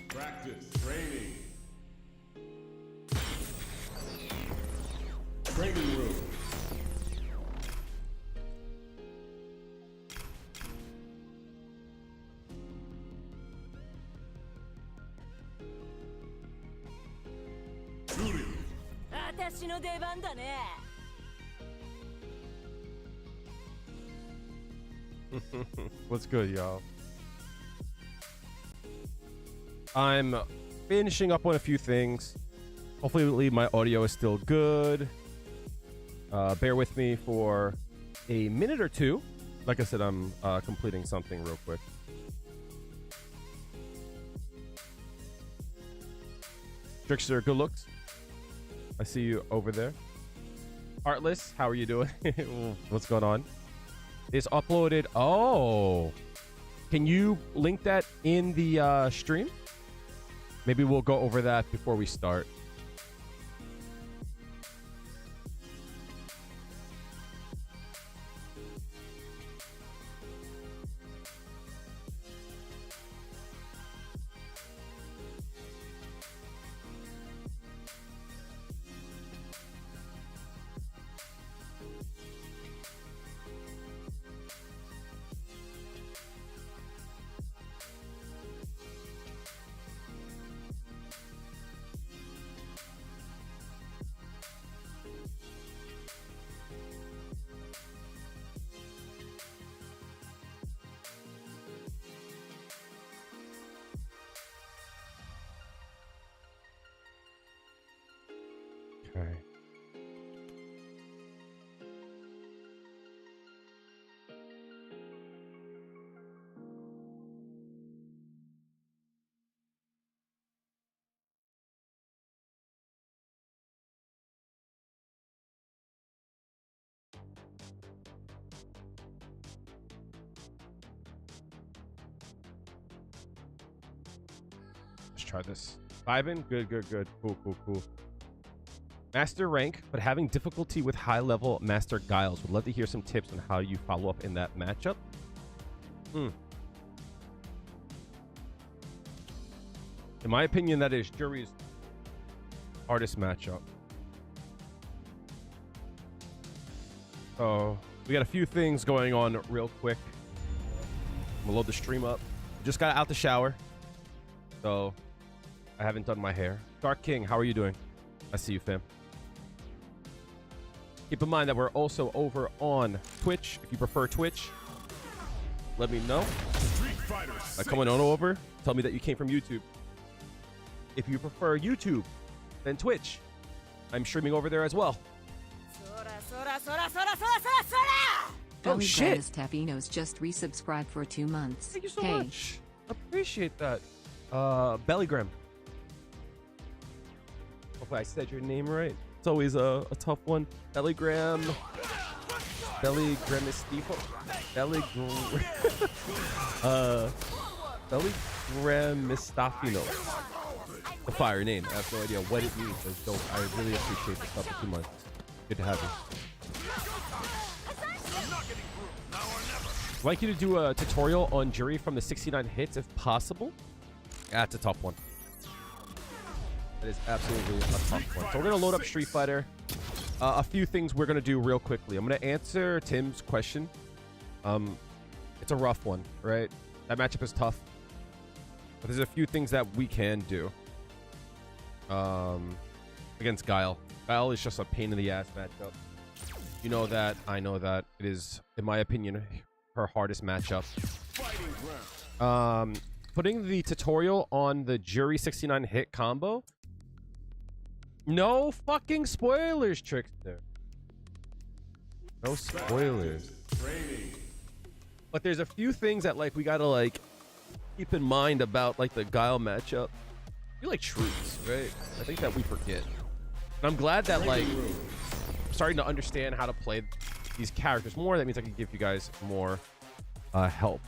Practice, training. Training room. Juri. 私の出番だね。What's good, y'all? I'm finishing up on a few things. Hopefully my audio is still good. Bear with me for a minute or two. Like I said, I'm completing something real quick. Trickster, good looks. I see you over there. Heartless, how are you doing? What's going on? It's uploaded. Oh, can you link that in the stream? Maybe we'll go over that before we start. Okay. Let's try this. Ivan, good, good, good. Cool, cool, cool. Master rank, but having difficulty with high-level Master Guiles. Would love to hear some tips on how you follow up in that matchup. In my opinion, that is Juri's hardest matchup. So, we got a few things going on real quick. I'm gonna load the stream up. Just got out the shower, so I haven't done my hair. Dark King, how are you doing? I see you, fam. Keep in mind that we're also over on Twitch. If you prefer Twitch, let me know. Coming on over, tell me that you came from YouTube. If you prefer YouTube, then Twitch. I'm streaming over there as well. Oh shit! Tafinos just resubscribed for 2 months. Thank you so much. Appreciate that. Bellygram. Hopefully I said your name right. It's always a tough one. Bellygram. Bellygramistifo. Bellygramistifino. The fire name. I have no idea what it means. It's dope. I really appreciate the stuff for 2 months. Good to have you. I'd like you to do a tutorial on Juri from the 69 hits if possible. That's a tough one. That is absolutely a tough one. So we're going to load up Street Fighter. A few things we're going to do real quickly. I'm going to answer Tim's question. It's a rough one, right? That matchup is tough. But there's a few things that we can do. Against Guile. Guile is just a pain in the ass matchup. You know that. I know that. It is, in my opinion, her hardest matchup. Putting the tutorial on the Juri 69 hit combo. No fucking spoilers, Trickster. No spoilers. But there's a few things that like we gotta like keep in mind about like the Guile matchup. You like truths, right? I think that we forget. And I'm glad that like I'm starting to understand how to play these characters more, that means I can give you guys more help.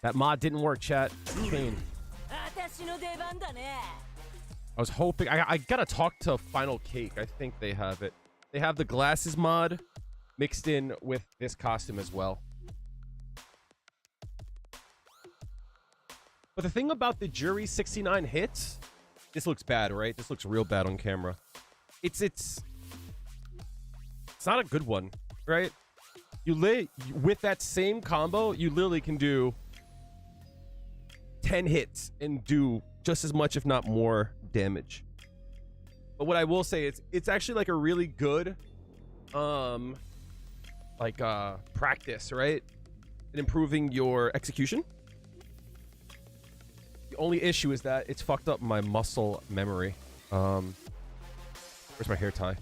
That mod didn't work, chat. Pain. 私の出番だね。 I was hoping... I gotta talk to Final Cake. I think they have it. They have the glasses mod mixed in with this costume as well. But the thing about the Juri 69 hits... This looks bad, right? This looks real bad on camera. It's not a good one, right? With that same combo, you literally can do 10 hits and do just as much, if not more, damage. But what I will say is it's actually like a really good practice, right? In improving your execution. The only issue is that it's fucked up my muscle memory. Where's my hair tie?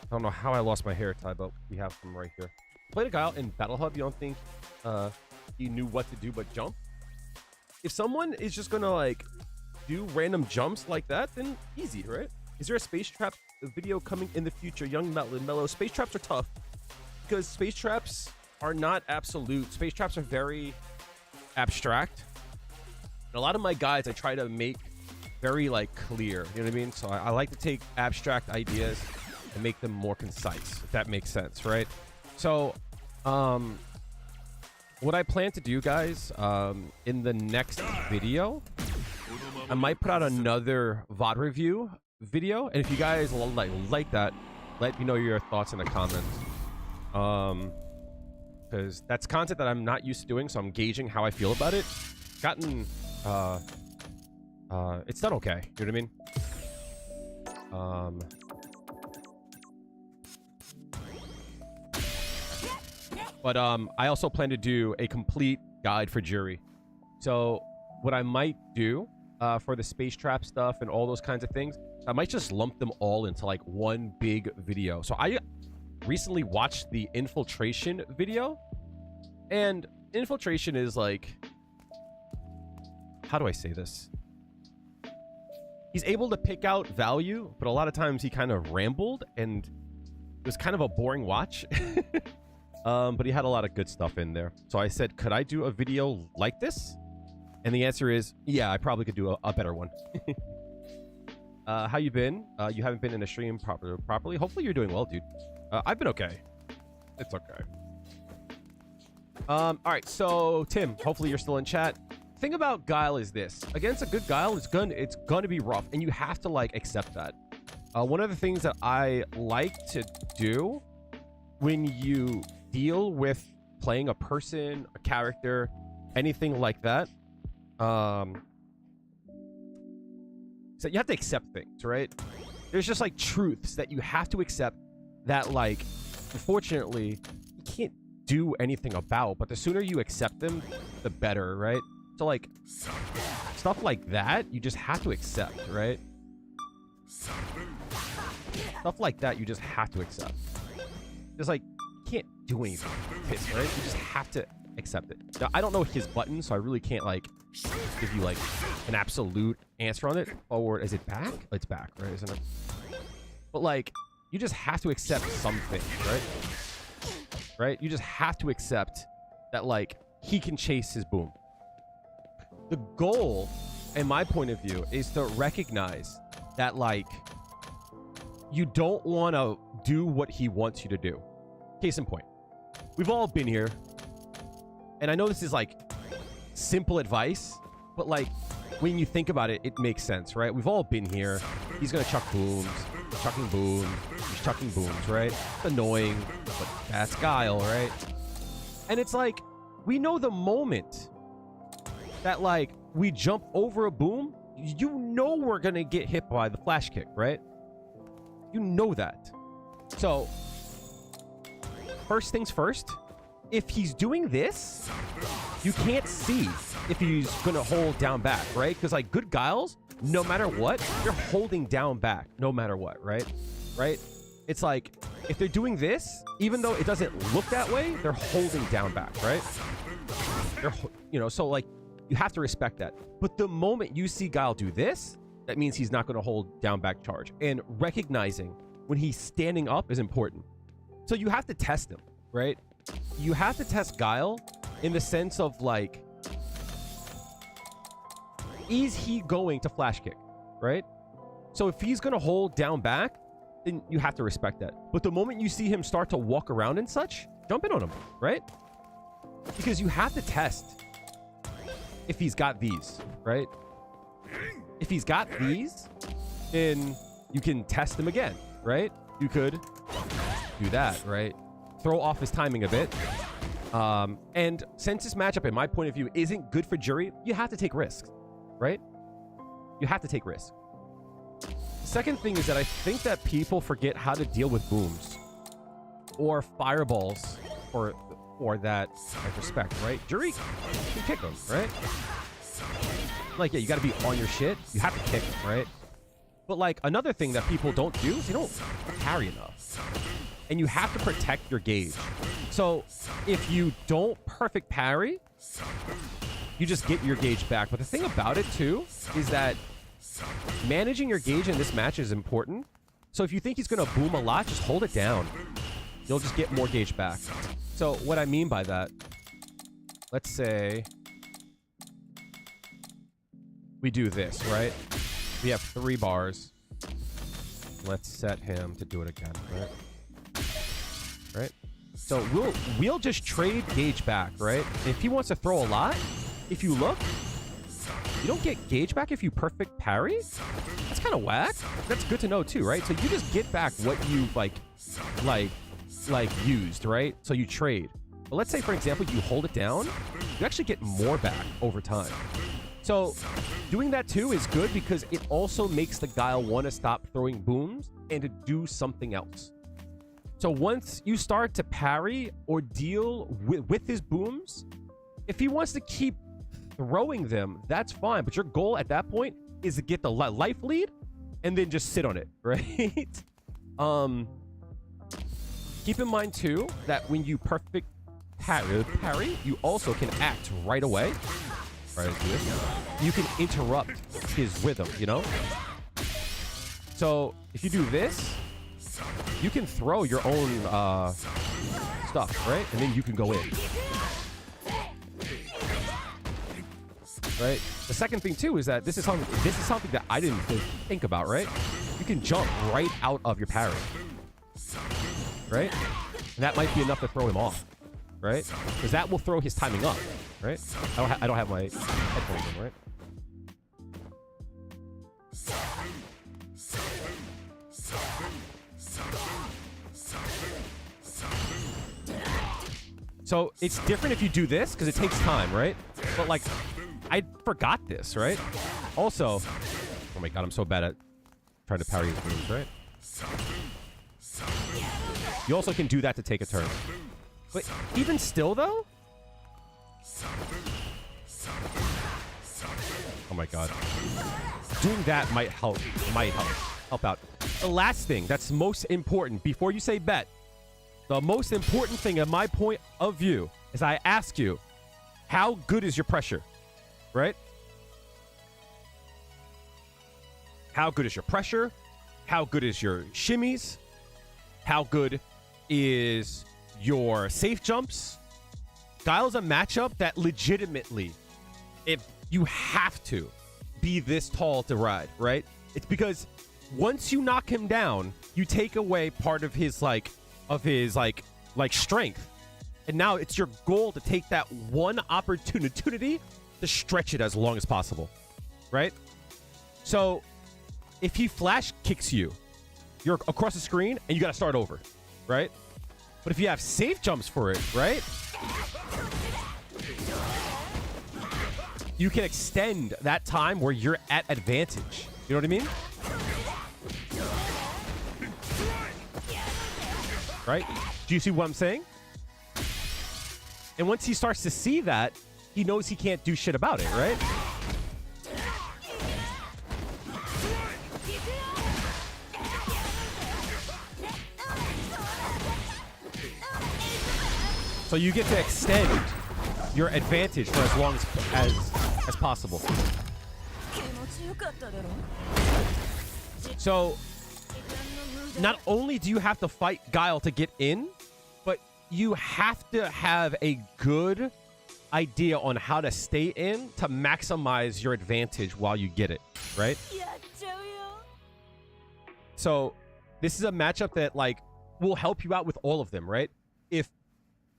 I don't know how I lost my hair tie, but we have them right here. Played a Guile in Battle Hub. You don't think he knew what to do but jump? If someone is just gonna like do random jumps like that, then easy, right? Is there a space trap video coming in the future? Young Mellow. Space traps are tough because space traps are not absolute. Space traps are very abstract. And a lot of my guides I try to make very like clear. You know what I mean? So I like to take abstract ideas and make them more concise, if that makes sense, right? So, what I plan to do, guys, in the next video, I might put out another VOD review video, and if you guys like that, let me know your thoughts in the comments. Because that's content that I'm not used to doing, so I'm gauging how I feel about it. It's done okay. You know what I mean? But I also plan to do a complete guide for Juri. So what I might do for the space trap stuff and all those kinds of things, I might just lump them all into like one big video. So I recently watched the infiltration video, and infiltration is like, how do I say this? He's able to pick out value, but a lot of times he kind of rambled and it was kind of a boring watch. But he had a lot of good stuff in there. So I said, could I do a video like this? And the answer is, yeah, I probably could do a better one. How you been? You haven't been in a stream properly. Hopefully you're doing well, dude. I've been okay. It's okay. All right, so Tim, hopefully you're still in chat. Thing about Guile is this. Against a good Guile, it's gonna be rough, and you have to like accept that. One of the things that I like to do when you deal with playing a person, a character, anything like that, so you have to accept things, right? There's just like truths that you have to accept that, like, unfortunately, you can't do anything about, but the sooner you accept them, the better, right? So like stuff like that, you just have to accept, right? Stuff like that, you just have to accept. Just like, can't do anything with this, right? You just have to accept it. Now, I don't know his button, so I really can't like give you like an absolute answer on it. Or is it back? It's back, right? Isn't it? But like, you just have to accept something, right? Right? You just have to accept that like he can chase his boom. The goal, in my point of view, is to recognize that like you don't want to do what he wants you to do. Case in point, we've all been here, and I know this is like simple advice, but like when you think about it, it makes sense, right? We've all been here. He's gonna chuck booms, chucking booms, he's chucking booms, right? It's annoying, but that's Guile, right? And it's like, we know the moment that like we jump over a boom, you know we're gonna get hit by the flash kick, right? You know that. So first things first, if he's doing this, you can't see if he's gonna hold down back, right? Because like good Guiles, no matter what, they're holding down back no matter what, right? Right? It's like, if they're doing this, even though it doesn't look that way, they're holding down back, right? They're, you know, so like, you have to respect that. But the moment you see Guile do this, that means he's not going to hold down back charge. And recognizing when he's standing up is important. So you have to test him, right? You have to test Guile in the sense of like, is he going to flash kick, right? So if he's going to hold down back, then you have to respect that. But the moment you see him start to walk around and such, jump in on him, right? Because you have to test if he's got these, right? If he's got these, then you can test him again, right? You could do that, right? Throw off his timing a bit. And since this matchup, in my point of view, isn't good for Juri, you have to take risks, right? You have to take risks. The second thing is that I think that people forget how to deal with booms or fireballs or that I respect, right? Juri can kick them, right? Like, yeah, you got to be on your shit. You have to kick them, right? But like another thing that people don't do is they don't parry enough. And you have to protect your gauge. So if you don't perfect parry, you just get your gauge back. But the thing about it too is that managing your gauge in this match is important. So if you think he's going to boom a lot, just hold it down. You'll just get more gauge back. So what I mean by that, let's say we do this, right? We have 3 bars. Let's set him to do it again, right? Right? So we'll just trade gauge back, right? If he wants to throw a lot, if you look, you don't get gauge back if you perfect parry. That's kind of whack. That's good to know too, right? So you just get back what you like used, right? So you trade. But let's say, for example, you hold it down, you actually get more back over time. So doing that too is good because it also makes the Guile want to stop throwing booms and to do something else. So once you start to parry or deal with his booms, if he wants to keep throwing them, that's fine. But your goal at that point is to get the life lead and then just sit on it, right? Keep in mind too that when you perfect parry, you also can act right away. Right, you can interrupt his rhythm, you know? So if you do this, you can throw your own stuff, right? And then you can go in. Right? The second thing too is that this is something that I didn't think about, right? You can jump right out of your parry. Right? And that might be enough to throw him off. Right? Because that will throw his timing up. Right? I don't have my headphones in, right? So it's different if you do this because it takes time, right? But like, I forgot this, right? Also, oh my god, I'm so bad at trying to parry his moves, right? You also can do that to take a turn. But even still, though, oh my god, doing that might help out. The last thing that's most important before you say bet, the most important thing in my point of view is I ask you, how good is your pressure, right? How good is your pressure? How good is your shimmies? How good is your safe jumps? Guile's a matchup that legitimately, if you have to be this tall to ride, right? It's because once you knock him down, you take away part of his strength. And now it's your goal to take that one opportunity to stretch it as long as possible, right? So if he flash kicks you, you're across the screen and you got to start over, right? But if you have safe jumps for it, right? You can extend that time where you're at advantage. You know what I mean? Right? Do you see what I'm saying? And once he starts to see that, he knows he can't do shit about it, right? So you get to extend your advantage for as long as possible. よかっただろ So, not only do you have to fight Guile to get in, but you have to have a good idea on how to stay in to maximize your advantage while you get it, right? やっちゃうよ So, this is a matchup that, like, will help you out with all of them, right? If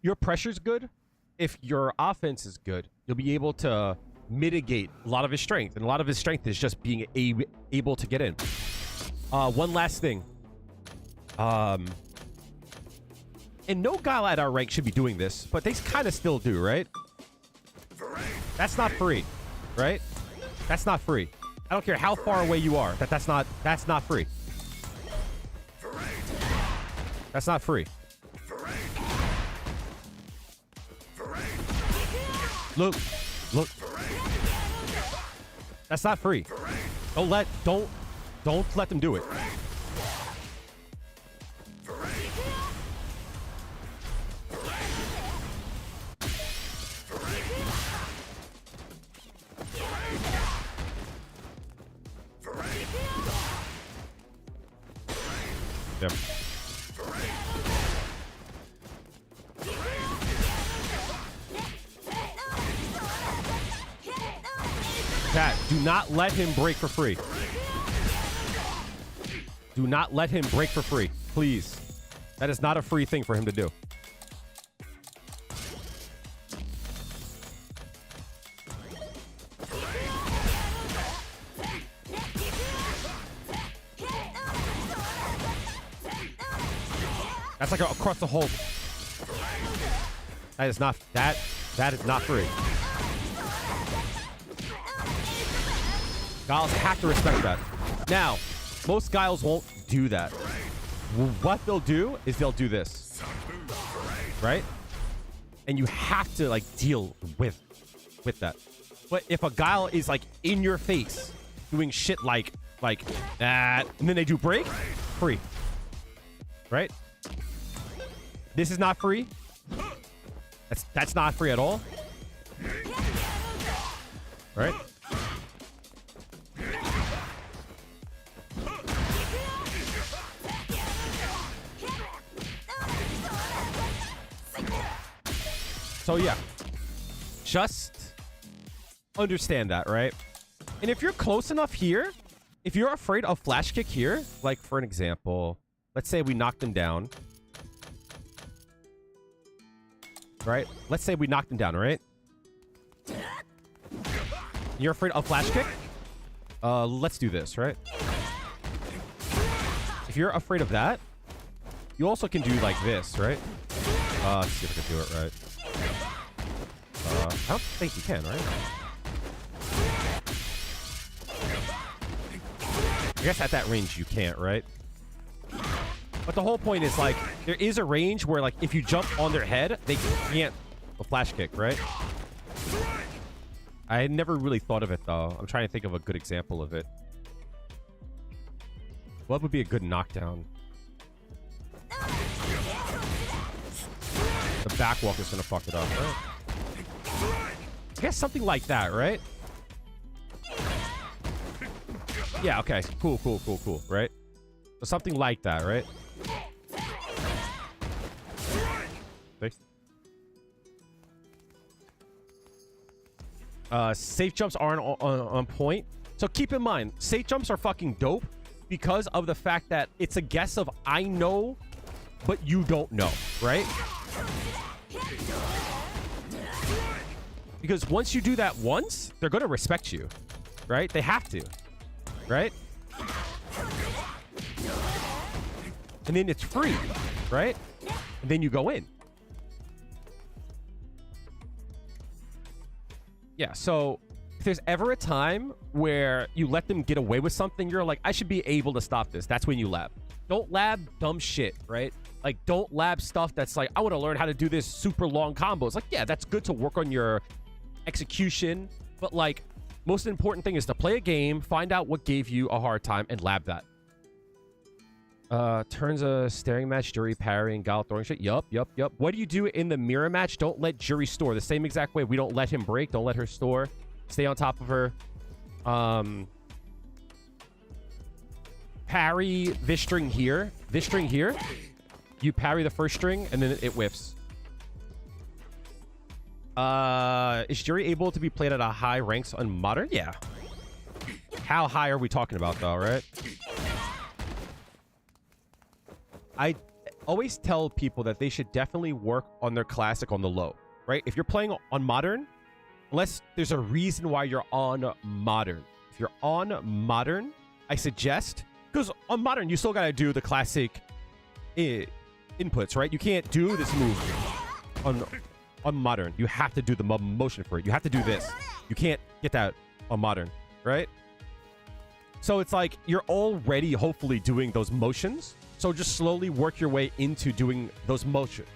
your pressure's good, if your offense is good, you'll be able to mitigate a lot of his strength. And a lot of his strength is just being able to get in. One last thing. And no Guile at our rank should be doing this, but they kind of still do, right? That's not free, right? That's not free. I don't care how far away you are. That's not free. That's not free. Look. That's not free. Don't let them do it. Yep. Cat, do not let him break for free. Do not let him break for free. Please. That is not a free thing for him to do. That's like across the whole. That is not free. Guiles have to respect that. Now, most Guiles won't do that. What they'll do is they'll do this. Right? And you have to like deal with that. But if a Guile is like in your face doing shit like that, and then they do break, free. Right? This is not free. That's not free at all. Right? So yeah, just understand that, right? And if you're close enough here, if you're afraid of flash kick here, like for an example, let's say we knocked him down. Right? Let's say we knocked him down, right? You're afraid of flash kick? Let's do this, right? If you're afraid of that, you also can do like this, right? Let's see if I can do it right. I don't think you can, right? I guess at that range you can't, right? But the whole point is, like, there is a range where, like, if you jump on their head, they can't a flash kick, right? I had never really thought of it, though. I'm trying to think of a good example of it. What would be a good knockdown? The backwalk is going to fuck it up, right? I guess something like that, right? Yeah, okay. Cool, right? So something like that, right? Safe jumps aren't on point. So keep in mind, safe jumps are fucking dope because of the fact that it's a guess of I know, but you don't know, right? Because once you do that once, they're going to respect you, right? They have to, right? And then it's free, right? And then you go in. Yeah, so if there's ever a time where you let them get away with something, you're like, I should be able to stop this. That's when you lab. Don't lab dumb shit, right? Like, don't lab stuff that's like, I want to learn how to do this super long combo. It's like, yeah, that's good to work on your execution. But, like, most important thing is to play a game, find out what gave you a hard time, and lab that. Turns a staring match, Juri parrying, Guile throwing shit. Yup. What do you do in the mirror match? Don't let Juri store. The same exact way we don't let him break. Don't let her store. Stay on top of her. parry this string here, you parry the first string, and then it whiffs. Is Juri able to be played at a high ranks on modern? Yeah. How high are we talking about, though, right? I always tell people that they should definitely work on their classic on the low, right? If you're playing on modern, unless there's a reason why you're on modern. If you're on modern, I suggest, because on modern, you still got to do the classic inputs, right? You can't do this move on modern. You have to do the motion for it. You have to do this. You can't get that on modern, right? So it's like you're already hopefully doing those motions. So just slowly work your way into doing those motions.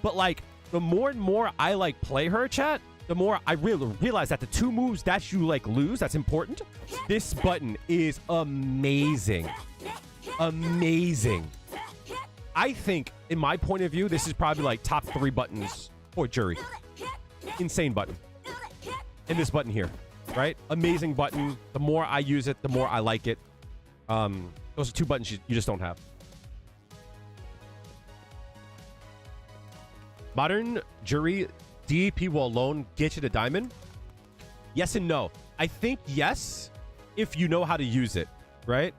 But like the more and more I like play her, chat, the more I realize that the two moves that you like lose, that's important. This button is amazing. Amazing. I think, in my point of view, this is probably like top 3 buttons for Juri. Insane button. And this button here, right? Amazing button. The more I use it, the more I like it. Those are 2 buttons you just don't have. Modern Juri DP will alone get you to diamond? Yes and no. I think yes, if you know how to use it, right?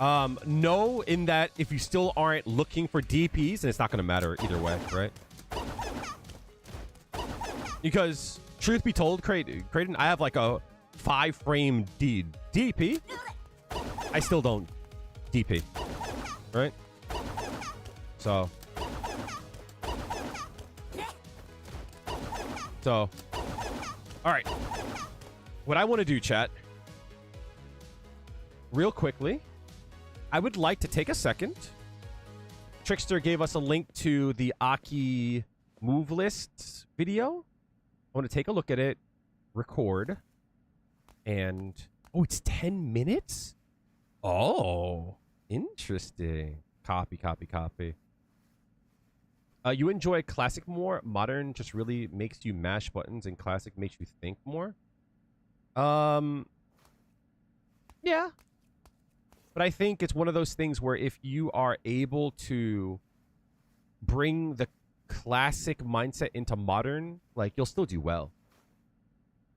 No, in that if you still aren't looking for DPs, then it's not going to matter either way, right? Because, truth be told, Creighton, I have like a 5-frame DP. I still don't DP, right? So, all right. What I want to do, chat, real quickly, I would like to take a second. Trickster gave us a link to the A.K.I move list video. I want to take a look at it, record, and... Oh, it's 10 minutes? Oh, interesting. Copy. You enjoy classic more? Modern just really makes you mash buttons, and classic makes you think more? Yeah. But I think it's one of those things where if you are able to bring the classic mindset into modern, like, you'll still do well.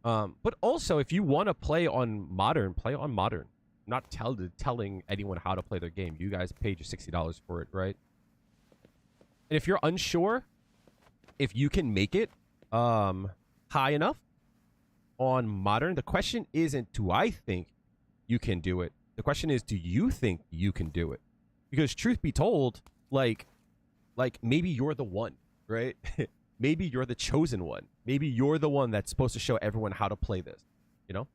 But also, if you want to play on modern, play on modern. I'm not telling anyone how to play their game. You guys paid your $60 for it, right? And if you're unsure if you can make it high enough on modern, the question isn't do I think you can do it. The question is, do you think you can do it? Because truth be told, like maybe you're the one, right? Maybe you're the chosen one. Maybe you're the one that's supposed to show everyone how to play this, you know?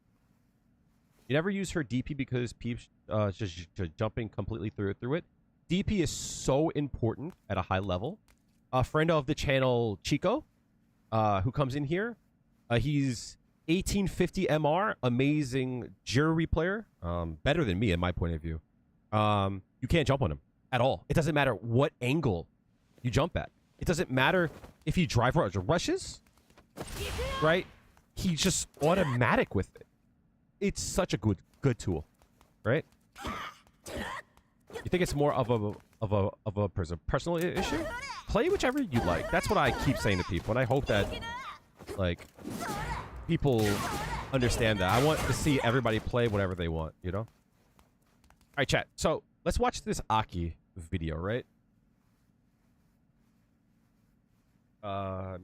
You never use her DP because Peeps just jumping completely through it. DP is so important at a high level. A friend of the channel, Chico, who comes in here, he's 1850 MR, amazing Juri player, better than me in my point of view. You can't jump on him at all. It doesn't matter what angle you jump at. It doesn't matter if he drive rushes, right? He's just automatic with it. It's such a good tool, right? You think it's more of a personal issue? Play whichever you like. That's what I keep saying to people, and I hope that like people understand that. I want to see everybody play whatever they want, you know? All right, chat. So let's watch this A.K.I video, right? That.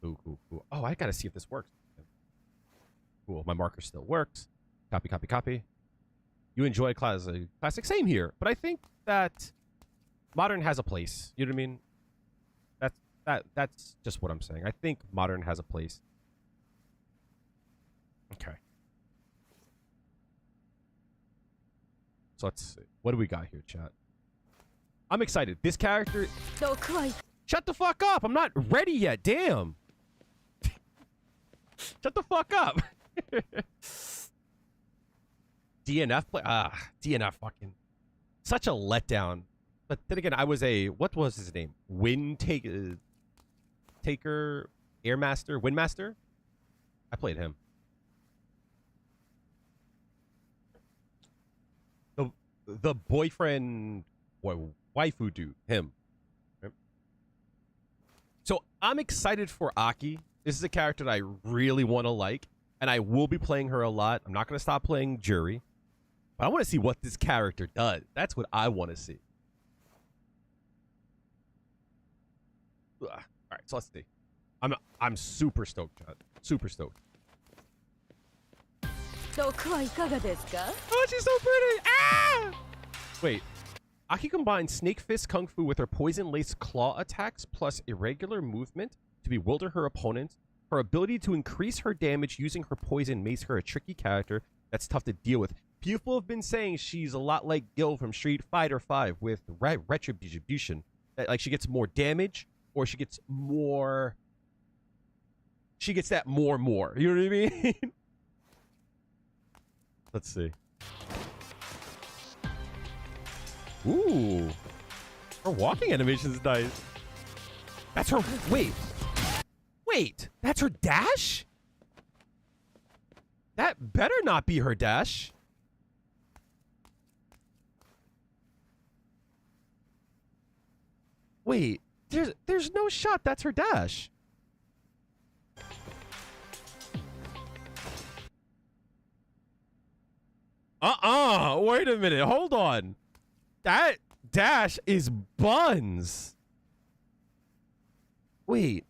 Cool. Oh, I gotta see if this works. Cool. My marker still works. Copy. You enjoy classic. Same here. But I think that modern has a place. You know what I mean? That's just what I'm saying. I think modern has a place. Okay. So let's see. What do we got here, chat? I'm excited. This character... Shut the fuck up. I'm not ready yet. Damn. Shut the fuck up. DNF play? DNF fucking... Such a letdown. But then again, I was a... What was his name? Taker... Airmaster? Windmaster? I played him. the boyfriend, waifu dude, him. Right? So I'm excited for A.K.I. This is a character that I really want to like, and I will be playing her a lot. I'm not going to stop playing Juri, but I want to see what this character does. That's what I want to see. Ugh. All right, so let's see. I'm super stoked, Chad. Super stoked. 毒はいかがですか? Oh, she's so pretty! Ah! Wait. A.K.I combines Snake Fist Kung Fu with her poison-laced claw attacks plus irregular movement to bewilder her opponent. Her ability to increase her damage using her poison makes her a tricky character that's tough to deal with. People have been saying she's a lot like Guile from Street Fighter V with retribution. That, like, she gets more damage, or she gets more... She gets that more. You know what I mean? Let's see. Ooh. Her walking animation is nice. That's her... Wait. That's her dash? That better not be her dash. Wait. There's no shot that's her dash. Wait a minute. Hold on. That dash is buns. Wait.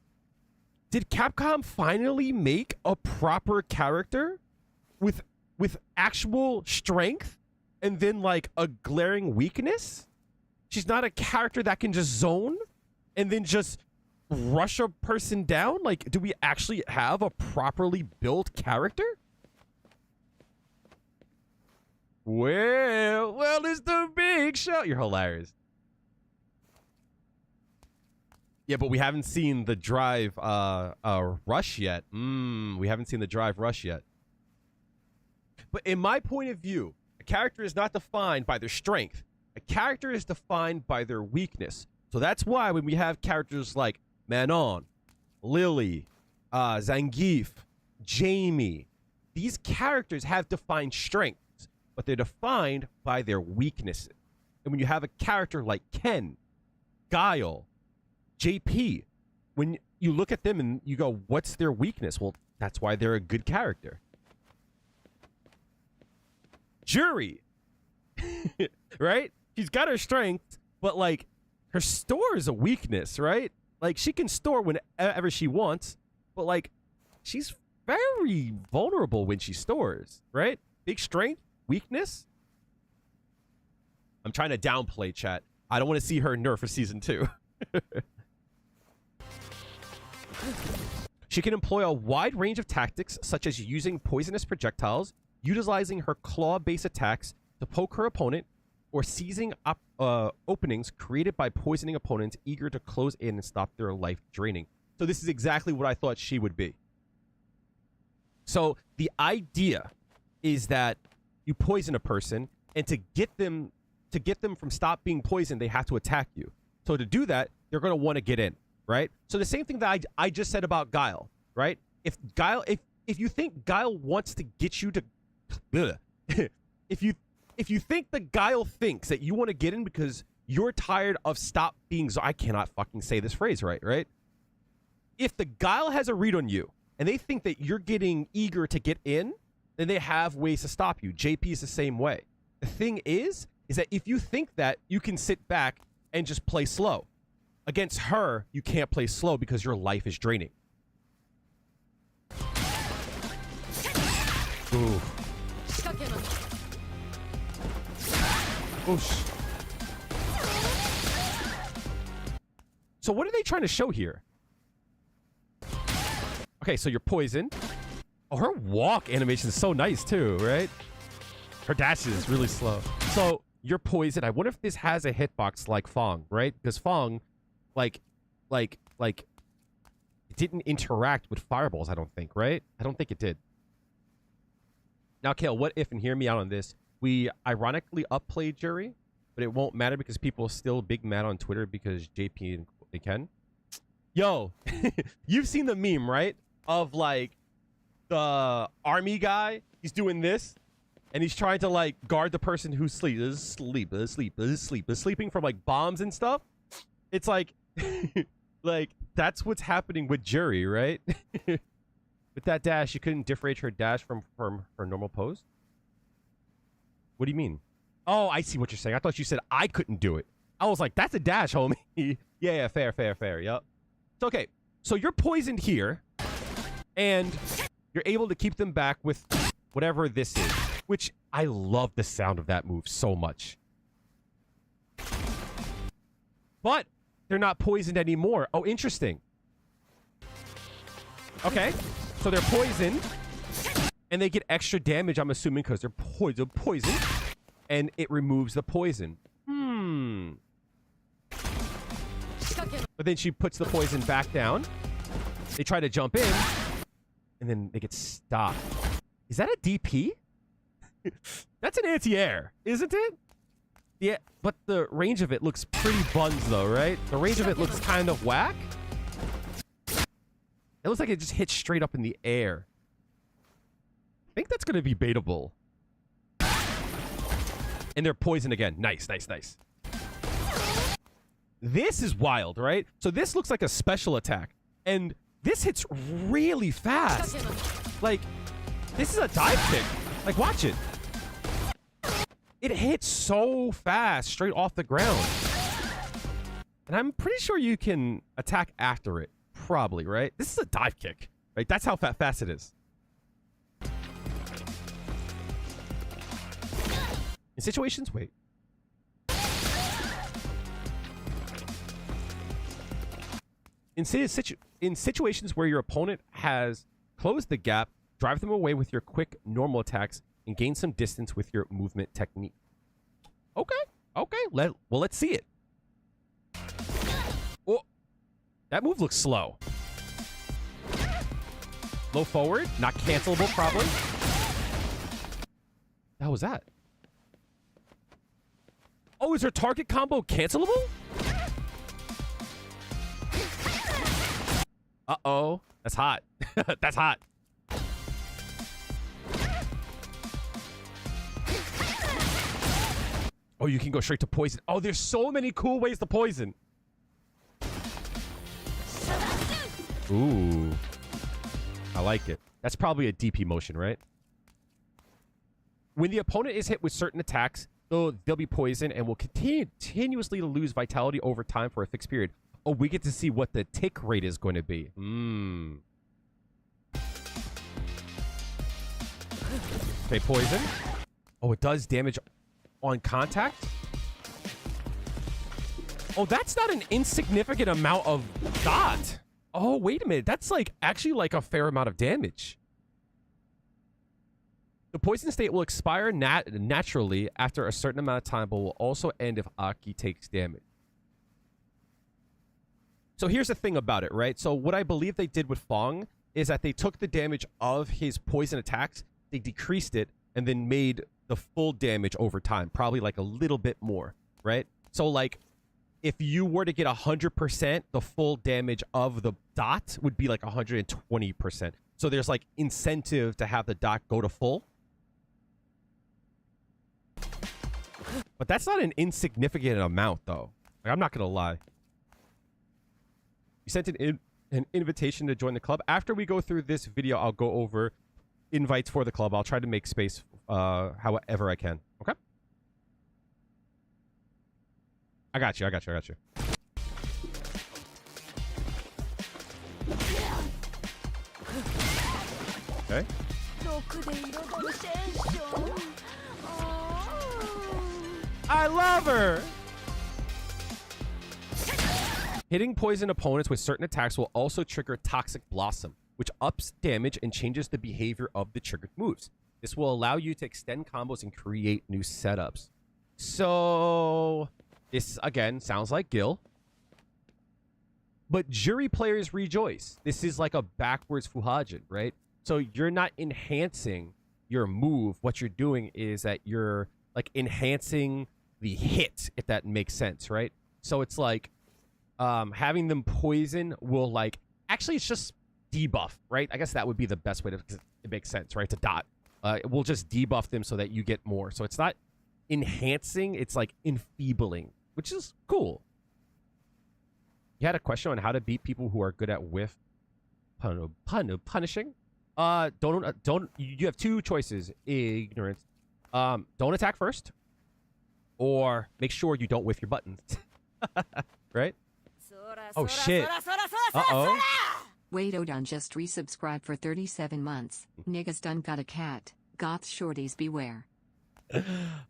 Did Capcom finally make a proper character with actual strength and then like a glaring weakness? She's not a character that can just zone and then just rush a person down? Like, do we actually have a properly built character? Well, it's the big show. You're hilarious. Yeah, but we haven't seen the drive rush yet. We haven't seen the drive rush yet. But in my point of view, a character is not defined by their strength. A character is defined by their weakness. So that's why when we have characters like Manon, Lily, Zangief, Jamie, these characters have defined strengths, but they're defined by their weaknesses. And when you have a character like Ken, Guile, JP, when you look at them and you go, what's their weakness? Well, that's why they're a good character. Juri, right? She's got her strength, but like her store is a weakness, right? Like she can store whenever she wants, but like she's very vulnerable when she stores, right? Big strength, weakness. I'm trying to downplay, chat. I don't want to see her nerf for season 2. She can employ a wide range of tactics, such as using poisonous projectiles, utilizing her claw-based attacks to poke her opponent, or seizing openings created by poisoning opponents eager to close in and stop their life draining. So this is exactly what I thought she would be. So the idea is that you poison a person, and to get them from stop being poisoned, they have to attack you. So to do that, they're going to want to get in, right? So the same thing that I just said about Guile, right? If you think Guile wants to get you to if you think the Guile thinks that you want to get in because you're tired of stop being I cannot fucking say this phrase right? If the Guile has a read on you and they think that you're getting eager to get in, then they have ways to stop you. JP is the same way. The thing is that if you think that you can sit back and just play slow, against her, you can't play slow because your life is draining. Ooh. Oosh. So what are they trying to show here? Okay, so you're poisoned. Oh, her walk animation is so nice too, right? Her dash is really slow. So you're poisoned. I wonder if this has a hitbox like Fong, right? Because Fong, like, it didn't interact with fireballs, I don't think, right? I don't think it did. Now, Kale, what if, and hear me out on this, we ironically upplayed Juri, but it won't matter because people are still big mad on Twitter because JP and they can. Yo, you've seen the meme, right? Of like the army guy, he's doing this, and he's trying to like guard the person who's sleeping from like bombs and stuff. It's like, like that's what's happening with Juri, right? With that dash, you couldn't differentiate her dash from her normal pose. What do you mean? Oh, I see what you're saying. I thought you said I couldn't do it. I was like, that's a dash, homie. Yeah, fair. Yep. It's okay. So you're poisoned here, and you're able to keep them back with whatever this is, which I love the sound of that move so much. But they're not poisoned anymore. Oh, interesting. Okay. So they're poisoned, and they get extra damage, I'm assuming, because they're poisoned, and it removes the poison. But then she puts the poison back down. They try to jump in, and then they get stopped. Is that a DP? That's an anti-air, isn't it? Yeah, but the range of it looks pretty buns, though, right? The range of it looks kind of whack. It looks like it just hits straight up in the air. I think that's going to be baitable. And they're poisoned again. Nice. This is wild, right? So this looks like a special attack. And this hits really fast. Like, this is a dive kick. Like, watch it. It hits so fast straight off the ground. And I'm pretty sure you can attack after it. Probably, right? This is a dive kick. Right? That's how fast it is. In situations, wait. In situations where your opponent has closed the gap, drive them away with your quick normal attacks and gain some distance with your movement technique. Okay. Let's see it. Oh, that move looks slow. Low forward, not cancelable, probably. How was that? Oh, is her target combo cancelable? Uh-oh. That's hot. That's hot. Oh, you can go straight to poison. Oh, there's so many cool ways to poison. Ooh. I like it. That's probably a DP motion, right? When the opponent is hit with certain attacks, they'll be poisoned and will continuously lose vitality over time for a fixed period. Oh, we get to see what the tick rate is going to be. Okay, poison. Oh, it does damage on contact. Oh, that's not an insignificant amount of dot. Oh, wait a minute. That's like actually like a fair amount of damage. The poison state will expire naturally after a certain amount of time, but will also end if A.K.I takes damage. So here's the thing about it, right? So what I believe they did with Fong is that they took the damage of his poison attacks, they decreased it, and then made the full damage over time, probably like a little bit more, right? So like, if you were to get 100%, the full damage of the dot would be like 120%. So there's like incentive to have the dot go to full. But that's not an insignificant amount, though. Like, I'm not going to lie. You sent an invitation to join the club. After we go through this video, I'll go over invites for the club. I'll try to make space however I can. Okay? I got you. Okay. I love her! Hitting poison opponents with certain attacks will also trigger Toxic Blossom, which ups damage and changes the behavior of the triggered moves. This will allow you to extend combos and create new setups. So, this, again, sounds like Guile. But Juri players rejoice. This is like a backwards Fuhajin, right? So you're not enhancing your move. What you're doing is that you're like enhancing the hit, if that makes sense, right? So it's like having them poison will like, actually it's just debuff, right? I guess that would be the best way to, because it makes sense, right? It's a dot. It will just debuff them so that you get more. So it's not enhancing, it's like enfeebling, which is cool. You had a question on how to beat people who are good at whiff punishing. Don't. You have two choices. Ignorance. Don't attack first, or make sure you don't whiff your buttons. Right? Oh shit. Uh-oh. Wait, Odon just resubscribed for 37 months. Niggas done got a cat. Goth shorties beware.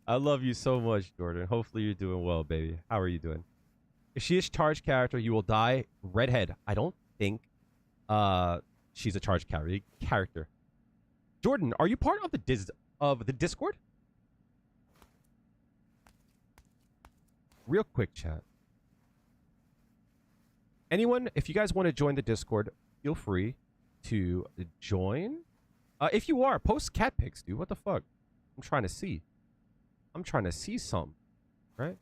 I love you so much, Jordan. Hopefully you're doing well, baby. How are you doing? If she is charged character, you will die. Redhead. I don't think she's a charged character. Jordan, are you part of the Discord? Real quick, chat. Anyone, if you guys want to join the Discord, feel free to join. If you are, post cat pics, dude. What the fuck? I'm trying to see. I'm trying to see some. Right?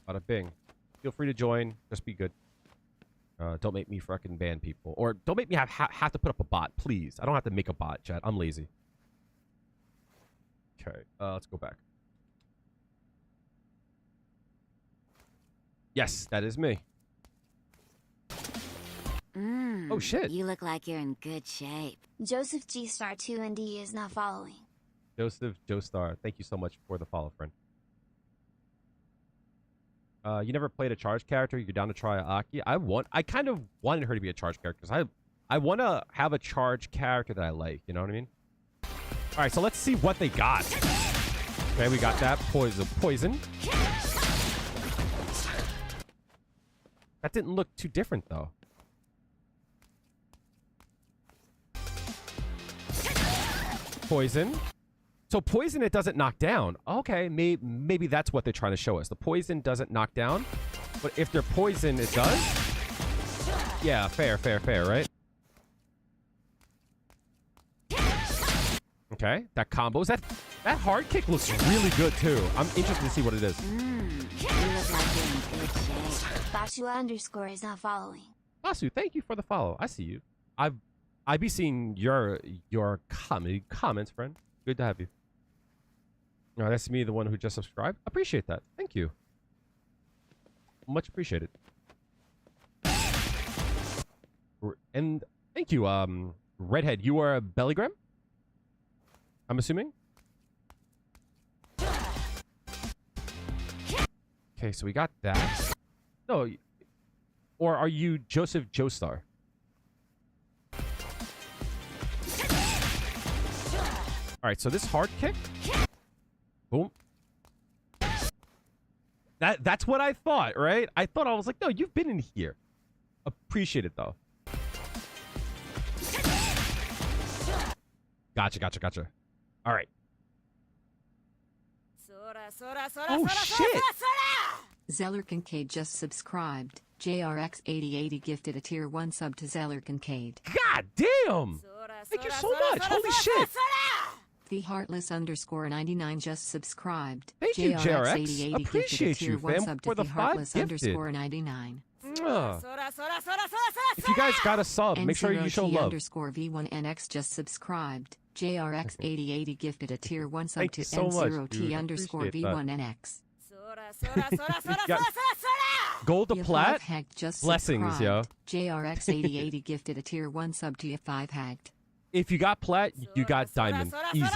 Bada bing. Feel free to join. Just be good. Don't make me fucking ban people. Or don't make me have to put up a bot, please. I don't have to make a bot, chat. I'm lazy. Okay. Let's go back. Yes, that is me. Oh, shit. You look like you're in good shape. Joseph G Star 2 and D is not following. Joseph Joestar, thank you so much for the follow, friend. You never played a charge character. You're down to try A.K.I. I kind of wanted her to be a charge character because I want to have a charge character that I like. You know what I mean? All right, so let's see what they got. Okay, we got that poison. That didn't look too different though. Poison. So poison, it doesn't knock down. Okay, maybe that's what they're trying to show us. The poison doesn't knock down, but if they're poison, it does. Yeah, fair, right? Okay, that combos. That hard kick looks really good too. I'm interested to see what it is. You look like you're in good shape. Bashua_ is not following. Basu, thank you for the follow. I see you. I be seeing your comments, friend. Good to have you. No, that's me, the one who just subscribed. Appreciate that. Thank you. Much appreciated. And thank you, Redhead. You are a Bellygram? I'm assuming? Okay, so we got that. No, or are you Joseph Joestar? All right, so this hard kick. Boom. That's what I thought, right? I was like, no, you've been in here. Appreciate it though. Gotcha. All right. Oh shit. Zeller Kincaid just subscribed. JRX8080 gifted a tier 1 sub to Zeller Kincaid. God damn. Thank you so much. Holy shit. The Heartless _99 just subscribed. Thank you, JRX. JRX8080 Appreciate gifted a you, tier 1 fam, sub for to the the 5 Heartless gifted. _99. If you guys got a sub, make sure you show love. N0T_V1NX just subscribed. JRX8080 gifted a tier 1 sub Thank to you so much, dude. N0T_V1NX. Gold to plat. Hacked just Blessings, yo. JRX8080 gifted a tier 1 sub to F5 hacked. If you got plat, you got diamond. Easy.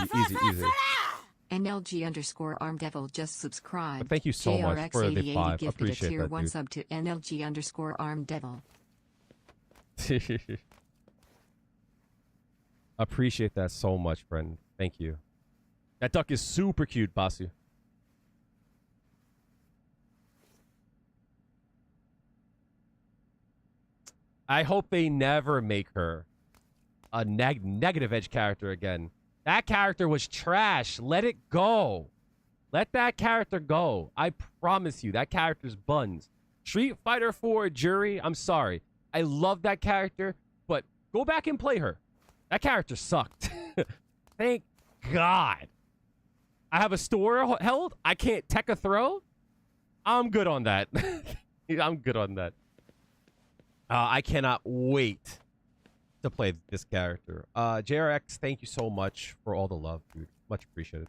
NLG_ArmDevil just subscribed. But thank you so much for the 5. Gifted Appreciate a tier that, 1 dude. sub to NLG_ArmDevil. Appreciate that so much, friend. Thank you. That duck is super cute, Basu. I hope they never make her a negative edge character again. That character was trash. Let it go. Let that character go. I promise you, that character's buns. Street Fighter 4 Juri, I'm sorry. I love that character, but go back and play her. That character sucked. Thank God. I have a store held. I can't tech a throw. I'm good on that. I'm good on that. I cannot wait to play this character. JRX, thank you so much for all the love, dude. Much appreciated.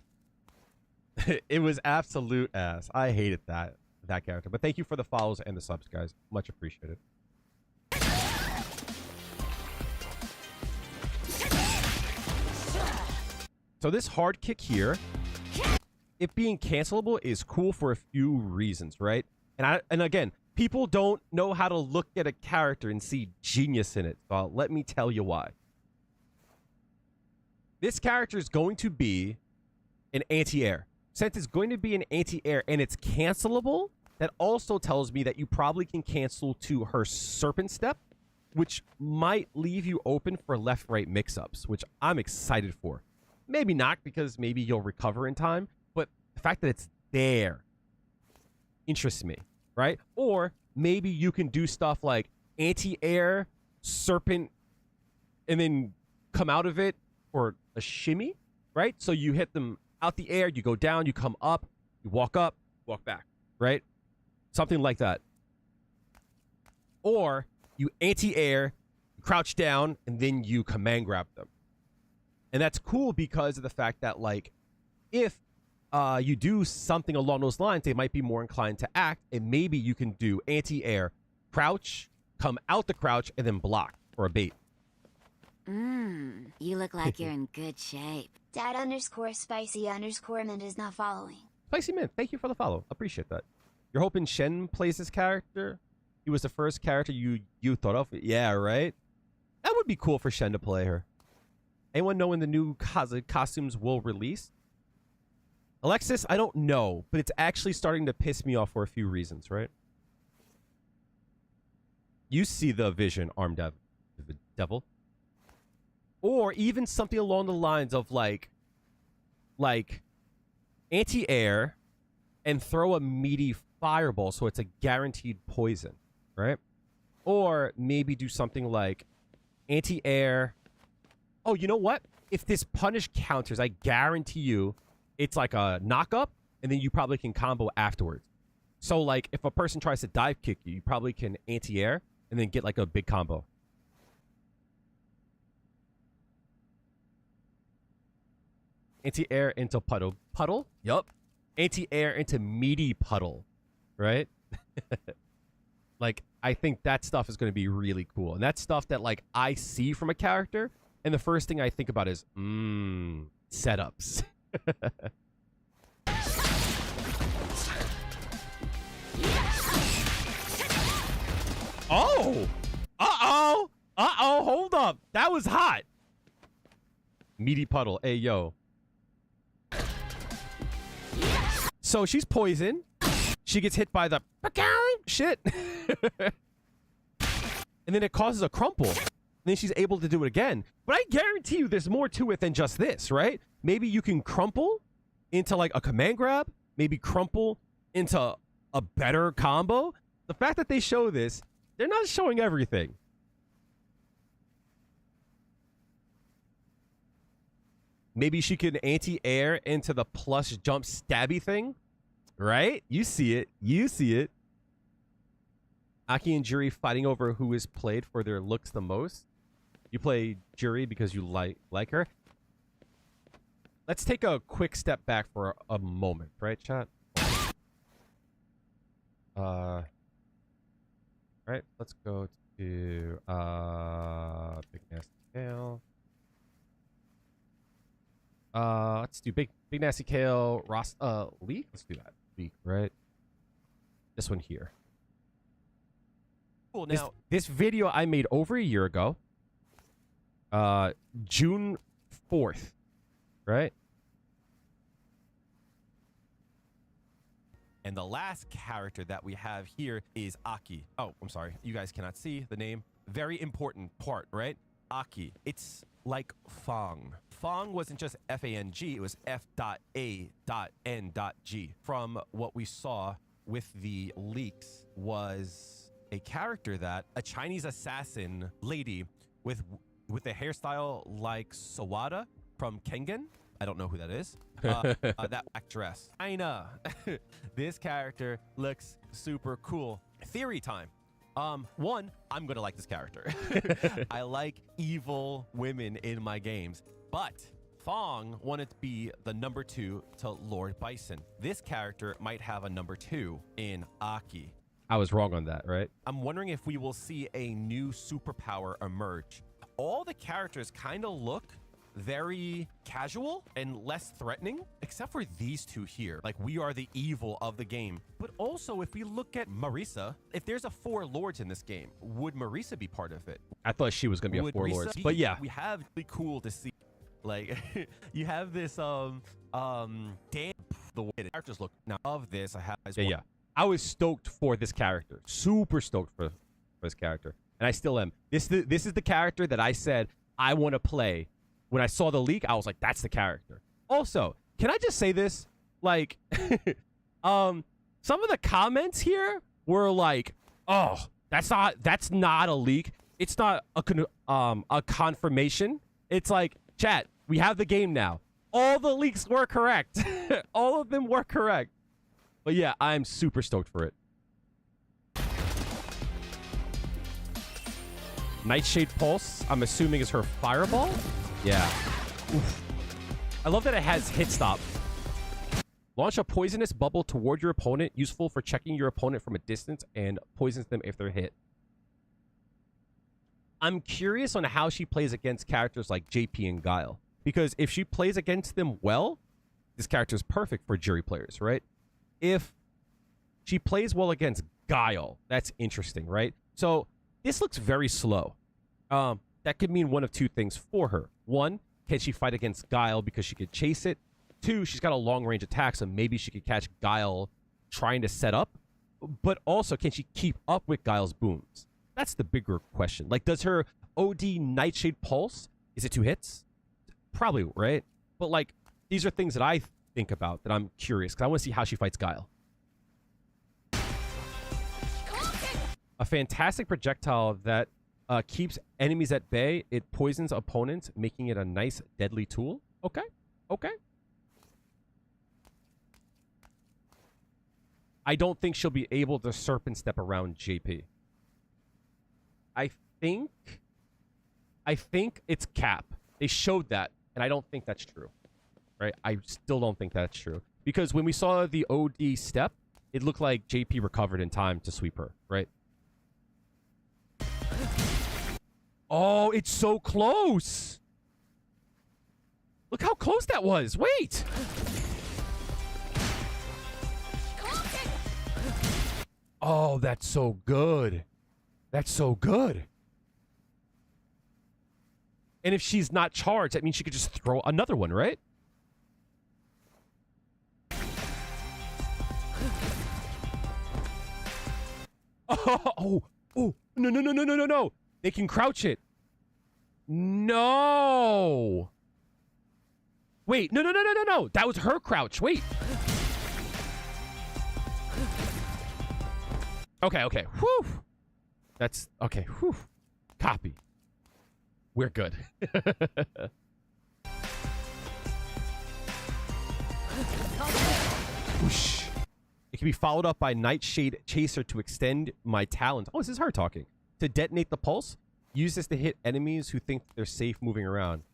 It was absolute ass. I hated that character. But thank you for the follows and the subs, guys. Much appreciated. So this hard kick here, it being cancelable is cool for a few reasons, right? And again, people don't know how to look at a character and see genius in it. So let me tell you why. This character is going to be an anti-air. Since it's going to be an anti-air and it's cancelable, that also tells me that you probably can cancel to her serpent step, which might leave you open for left-right mix-ups, which I'm excited for. Maybe not, because maybe you'll recover in time, but the fact that it's there interests me, right? Or maybe you can do stuff like anti-air, serpent, and then come out of it for a shimmy, right? So you hit them out the air, you go down, you come up, you walk back, right? Something like that. Or you anti-air, crouch down, and then you command grab them. And that's cool because of the fact that, like, if you do something along those lines, they might be more inclined to act, and maybe you can do anti-air, crouch, come out the crouch, and then block for a bait. You look like you're in good shape. Dad_spicy_mint is not following. Spicy Mint, thank you for the follow. Appreciate that. You're hoping Shen plays this character? He was the first character you thought of? Yeah, right? That would be cool for Shen to play her. Anyone know when the new costumes will release? Alexis, I don't know, but it's actually starting to piss me off for a few reasons, right? You see the vision, Armed Devil. Or even something along the lines of like anti-air and throw a meaty fireball so it's a guaranteed poison, right? Or maybe do something like anti-air. Oh, you know what? If this punish counters, I guarantee you it's like a knock-up, and then you probably can combo afterwards. So, like, if a person tries to dive kick you, you probably can anti-air and then get, like, a big combo. Anti-air into puddle. Puddle? Yup. Anti-air into meaty puddle. Right? Like, I think that stuff is going to be really cool. And that's stuff that, like, I see from a character, and the first thing I think about is, setups. Oh! Uh-oh! Uh-oh, hold up. That was hot. Meaty puddle. Hey, yo. So she's poisoned. She gets hit by the shit. And then it causes a crumple. And then she's able to do it again. But I guarantee you there's more to it than just this, right? Maybe you can crumple into like a command grab. Maybe crumple into a better combo. The fact that they show this, they're not showing everything. Maybe she can anti-air into the plus jump stabby thing. Right? You see it. You see it. A.K.I and Juri fighting over who is played for their looks the most. You play Juri because you like her. Let's take a quick step back for a moment, right, chat? Right, let's go to Big Nasty Kale. Let's do Big Nasty Kale, Leak? Let's do that. Leak, right? This one here. Cool. Now, this video I made over a year ago. June 4th, right? And the last character that we have here is A.K.I. Oh, I'm sorry. You guys cannot see the name. Very important part, right? A.K.I. It's like Fang. Fang wasn't just F-A-N-G. It was F.A.N.G. From what we saw with the leaks was a character that a Chinese assassin lady with a hairstyle like Sawada from Kengan. I don't know who that is. That black dress. China. This character looks super cool. Theory time. One, I'm gonna like this character. I like evil women in my games, but Fong wanted to be the number 2 to Lord Bison. This character might have a number 2 in A.K.I. I was wrong on that, right? I'm wondering if we will see a new superpower emerge. All the characters kind of look very casual and less threatening, except for these two here. Like, we are the evil of the game. But also, if we look at Marisa, if there's a 4 lords in this game, would Marisa be part of it? I thought she was gonna be a 4 lords, but yeah, we have really cool to see. Like, you have this damn the way the characters look now of this. I have yeah. I was stoked for this character, super stoked for this character, and I still am. This is the character that I said I want to play. When I saw the leak, I was like, that's the character. Also, can I just say this? Like, some of the comments here were like, oh, that's not a leak. It's not a confirmation. It's like, chat, we have the game now. All the leaks were correct. All of them were correct. But yeah, I'm super stoked for it. Nightshade Pulse, I'm assuming is her fireball? Yeah. Oof. I love that it has hit stop. Launch a poisonous bubble toward your opponent, useful for checking your opponent from a distance and poisons them if they're hit. I'm curious on how she plays against characters like JP and Guile. Because if she plays against them well, this character is perfect for Juri players, right? If she plays well against Guile, that's interesting, right? So this looks very slow. That could mean one of two things for her. One, can she fight against Guile because she could chase it? Two, she's got a long-range attack, so maybe she could catch Guile trying to set up. But also, can she keep up with Guile's booms? That's the bigger question. Like, does her OD Nightshade Pulse, is it 2 hits? Probably, right? But, like, these are things that I think about that I'm curious, because I want to see how she fights Guile. A fantastic projectile that keeps enemies at bay. It poisons opponents, making it a nice deadly tool. Okay. Okay. I don't think she'll be able to serpent step around JP. I think it's Cap. They showed that, and I don't think that's true. Right? I still don't think that's true. Because when we saw the OD step, it looked like JP recovered in time to sweep her, right? Oh, it's so close. Look how close that was. Wait. Oh, that's so good. That's so good. And if she's not charged, that means she could just throw another one, right? Oh, no. They can crouch it. No. Wait, no. That was her crouch. Wait. Okay. Whew. That's okay. Whew. Copy. We're good. Whoosh. It can be followed up by Nightshade Chaser to extend my talons. Oh, this is her talking. To detonate the pulse, use this to hit enemies who think they're safe moving around.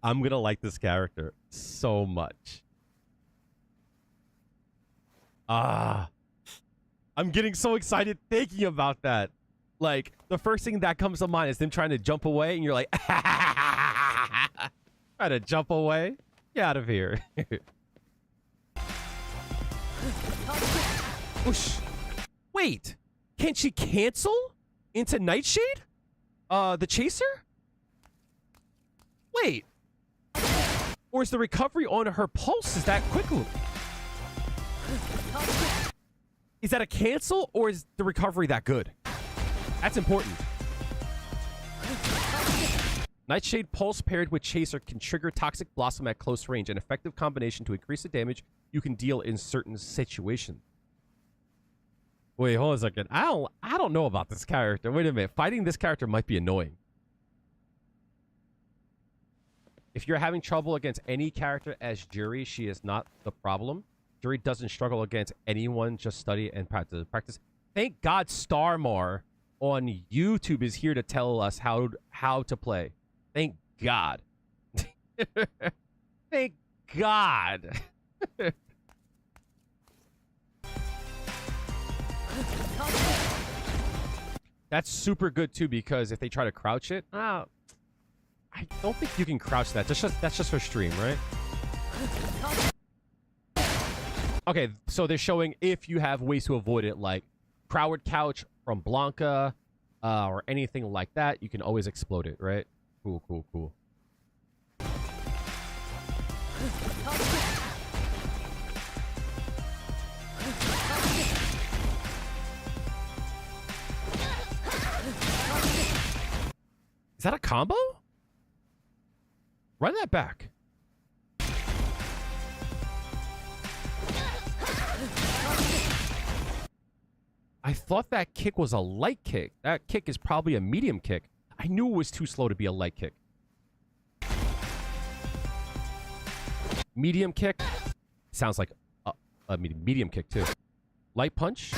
I'm gonna like this character so much. I'm getting so excited thinking about that. Like, the first thing that comes to mind is them trying to jump away, and you're like, try to jump away? Get out of here. Whoosh. Wait, can she cancel into Nightshade? The Chaser? Wait. Or is the recovery on her pulse, is that quick loop? Is that a cancel, or is the recovery that good? That's important. Nightshade Pulse paired with Chaser can trigger Toxic Blossom at close range, an effective combination to increase the damage you can deal in certain situations. Wait, hold on a second. I don't know about this character. Wait a minute. Fighting this character might be annoying. If you're having trouble against any character as Juri, she is not the problem. Juri doesn't struggle against anyone, just study and practice. Thank God Starmar on YouTube is here to tell us how to play. Thank God. Thank God. That's super good too, because if they try to crouch it, I don't think you can crouch that. That's just for stream, right? Okay, so they're showing if you have ways to avoid it, like Crowd Couch from Blanca, or anything like that, you can always explode it, right? Cool, cool, cool. Is that a combo? Run that back. I thought that kick was a light kick. That kick is probably a medium kick. I knew it was too slow to be a light kick. Medium kick. Sounds like a medium kick too. Light punch.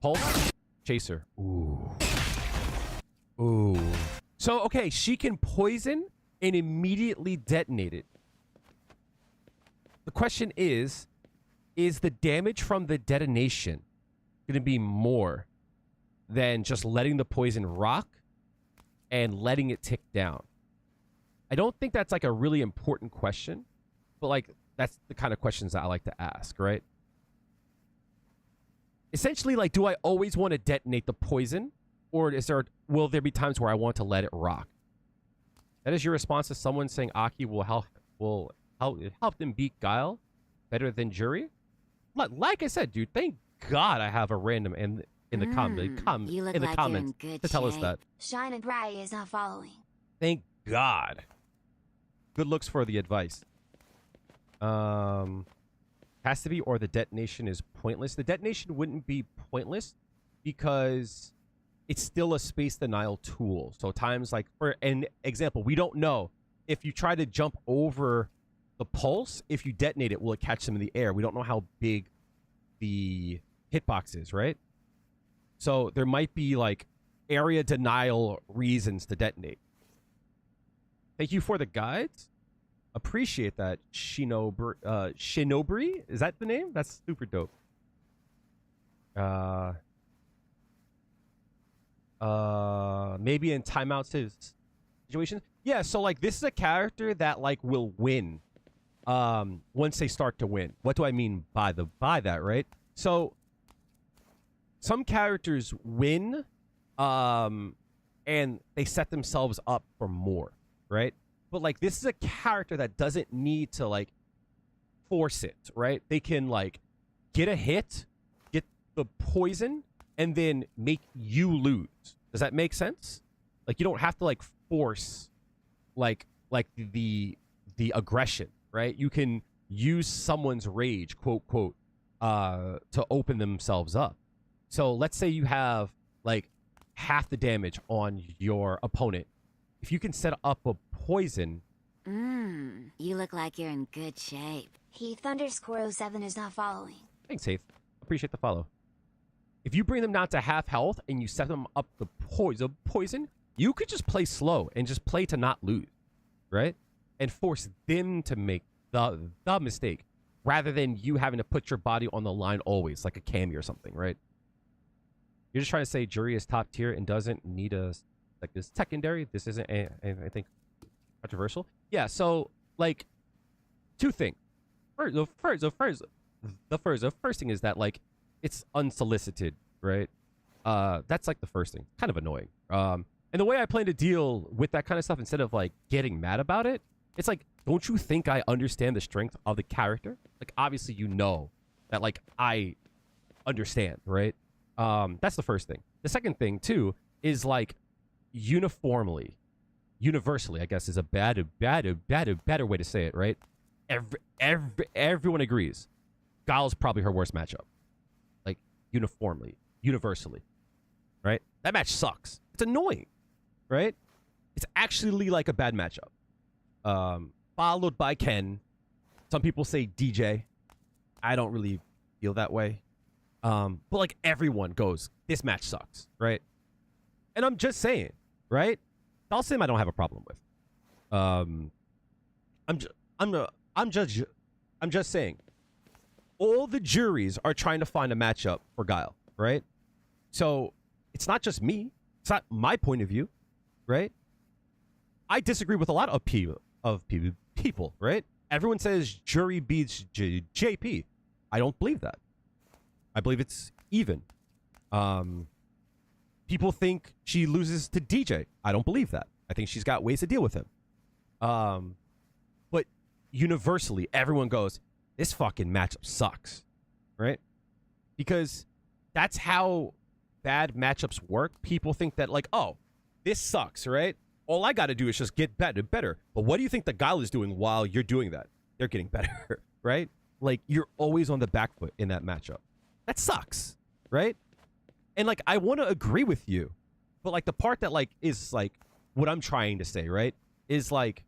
Pulse. Chaser. Ooh. Ooh. So, okay, she can poison and immediately detonate it. The question is the damage from the detonation going to be more than just letting the poison rock and letting it tick down? I don't think that's like a really important question, but like that's the kind of questions that I like to ask, right? Essentially, like, do I always want to detonate the poison, or will there be times where I want to let it rock? That is your response to someone saying A.K.I will help them beat Guile better than Juri? Like I said, dude, thank God I have a random in the comments to tell us that. Shine and Bright is not following. Thank God. Good looks for the advice. Has to be, or the detonation is pointless. The detonation wouldn't be pointless because it's still a space denial tool. So times like, for an example, we don't know if you try to jump over the pulse, if you detonate it, will it catch them in the air? We don't know how big the hitbox is, right? So there might be like area denial reasons to detonate. Thank you for the guides. Appreciate that, Shinobri. Is that the name? That's super dope. Maybe in timeout situations. Yeah, so like this is a character that like will win once they start to win. What do I mean by that, right? So some characters win and they set themselves up for more, right? But like this is a character that doesn't need to like force it, right? They can like get a hit, get the poison, and then make you lose. Does that make sense? Like you don't have to like force like the aggression, right? You can use someone's rage, quote quote, to open themselves up. So let's say you have like half the damage on your opponent. If you can set up a poison. You look like you're in good shape. Heath_07 is not following. Thanks, Heath. Appreciate the follow. If you bring them down to half health and you set them up the poison, you could just play slow and just play to not lose, right? And force them to make the mistake rather than you having to put your body on the line always, like a Cammy or something, right? You're just trying to say Juri is top tier and doesn't need a like this secondary. This isn't anything controversial. Yeah, so like two things. The first thing is that like it's unsolicited, right? That's like the first thing. Kind of annoying. And the way I plan to deal with that kind of stuff, instead of like getting mad about it, it's like, don't you think I understand the strength of the character? Like obviously you know that like I understand, right? That's the first thing. The second thing too is like universally, I guess, is a better way to say it, right? Everyone agrees Guile's probably her worst matchup. Like universally, right? That match sucks. It's annoying, right? It's actually like a bad matchup. Followed by Ken. Some people say DJ. I don't really feel that way. But like everyone goes, this match sucks, right? And I'm just saying, right? Dalsim I don't have a problem with. I'm just saying. All the juries are trying to find a matchup for Guile, right? So it's not just me. It's not my point of view, right? I disagree with a lot of people, right? Everyone says Juri beats JP. I don't believe that. I believe it's even. People think she loses to DJ. I don't believe that. I think she's got ways to deal with him. But universally, everyone goes, this fucking matchup sucks, right? Because that's how bad matchups work. People think that like, oh, this sucks, right? All I got to do is just get better. But what do you think the Guile is doing while you're doing that? They're getting better, right? Like, you're always on the back foot in that matchup. That sucks, right? And, like, I want to agree with you. But, like, the part that, like, is, like, what I'm trying to say, right? Is, like,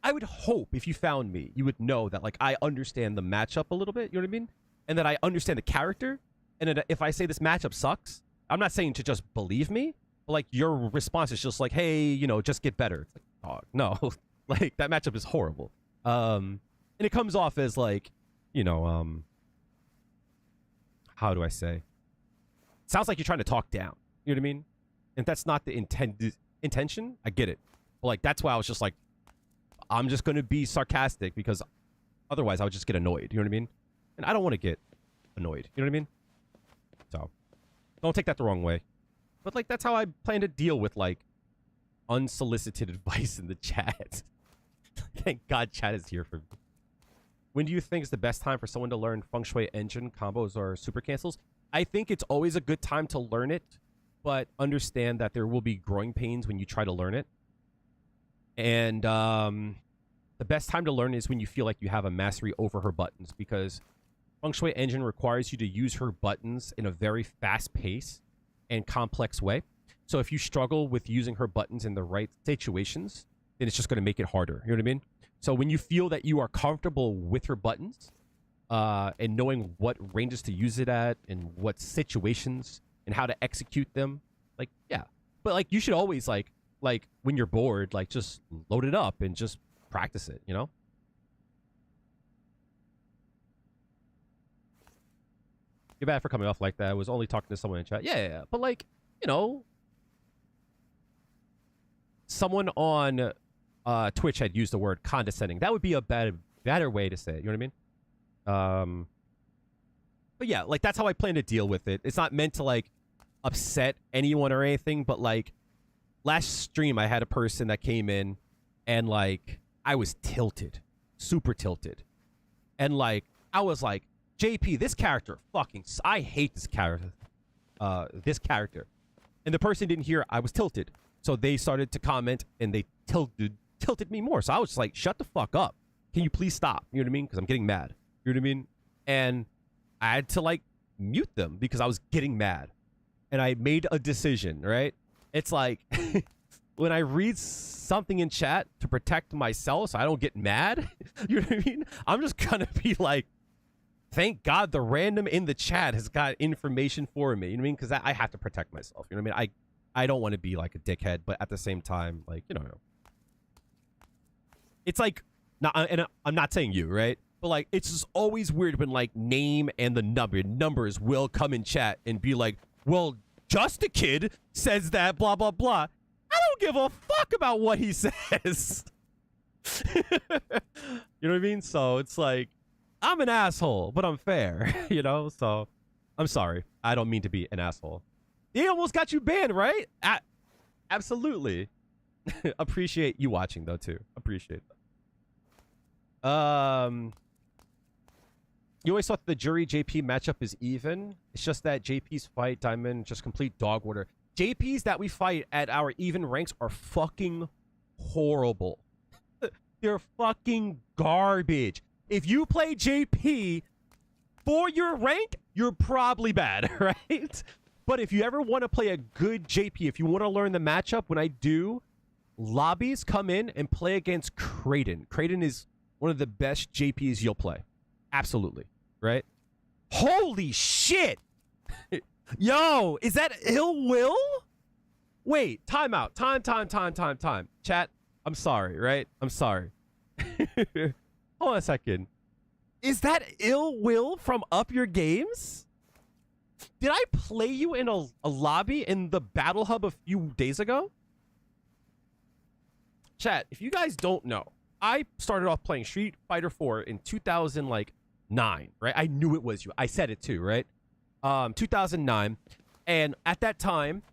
I would hope if you found me, you would know that, like, I understand the matchup a little bit, you know what I mean? And that I understand the character. And that if I say this matchup sucks, I'm not saying to just believe me. But, like, your response is just like, hey, you know, just get better. It's like, oh, no. Like, that matchup is horrible. And it comes off as, like, you know, how do I say? It sounds like you're trying to talk down. You know what I mean? And that's not the intention. I get it. But, like, that's why I was just like, I'm just going to be sarcastic because otherwise I would just get annoyed. You know what I mean? And I don't want to get annoyed. You know what I mean? So, don't take that the wrong way. But, like, that's how I plan to deal with, like, unsolicited advice in the chat. Thank God chat is here for me. When do you think is the best time for someone to learn Feng Shui engine combos or super cancels? I think it's always a good time to learn it, but understand that there will be growing pains when you try to learn it. And the best time to learn is when you feel like you have a mastery over her buttons, because Feng Shui engine requires you to use her buttons in a very fast pace and complex way. So if you struggle with using her buttons in the right situations, then it's just going to make it harder. You know what I mean? So when you feel that you are comfortable with her buttons and knowing what ranges to use it at and what situations and how to execute them, like, yeah. But, like, you should always, like when you're bored, like, just load it up and just practice it, you know? You're bad for coming off like that. I was only talking to someone in chat. Yeah. But, like, you know, someone on Twitch had used the word condescending. That would be a better way to say it. You know what I mean? But yeah, like, that's how I plan to deal with it. It's not meant to, like, upset anyone or anything, but, like, last stream I had a person that came in and, like, I was tilted. Super tilted. And, like, I was like, JP, this character fucking... I hate this character. And the person didn't hear I was tilted. So they started to comment and they tilted me more. So I was just like, shut the fuck up. Can you please stop? You know what I mean? Because I'm getting mad. You know what I mean? And I had to, like, mute them because I was getting mad. And I made a decision, right? It's like, when I read something in chat to protect myself so I don't get mad, you know what I mean? I'm just gonna be like, thank God the random in the chat has got information for me. You know what I mean? Because I have to protect myself. You know what I mean? I don't want to be like a dickhead, but at the same time, like, you know, it's like, and I'm not saying you, right? But, like, it's just always weird when, like, name and the numbers will come in chat and be like, well, just a kid says that, blah, blah, blah. I don't give a fuck about what he says. You know what I mean? So it's like, I'm an asshole, but I'm fair, you know? So I'm sorry. I don't mean to be an asshole. He almost got you banned, right? Absolutely. Appreciate you watching, though, too. Appreciate that. You always thought the Juri JP matchup is even. It's just that JP's fight, Diamond, just complete dog order. JPs that we fight at our even ranks are fucking horrible. They're fucking garbage. If you play JP for your rank, you're probably bad, right? But if you ever want to play a good JP, if you want to learn the matchup, when I do lobbies, come in and play against Kraden. Kraden is one of the best JPs you'll play. Absolutely. right? Holy shit! Yo, is that ill will? Wait, time out. Time. Chat, I'm sorry, right? I'm sorry. Hold on a second. Is that ill will from Up Your Games? Did I play you in a lobby in the Battle Hub a few days ago? Chat, if you guys don't know, I started off playing Street Fighter 4 in 2009, right? I knew it was you. I said it too, right? 2009. And at that time,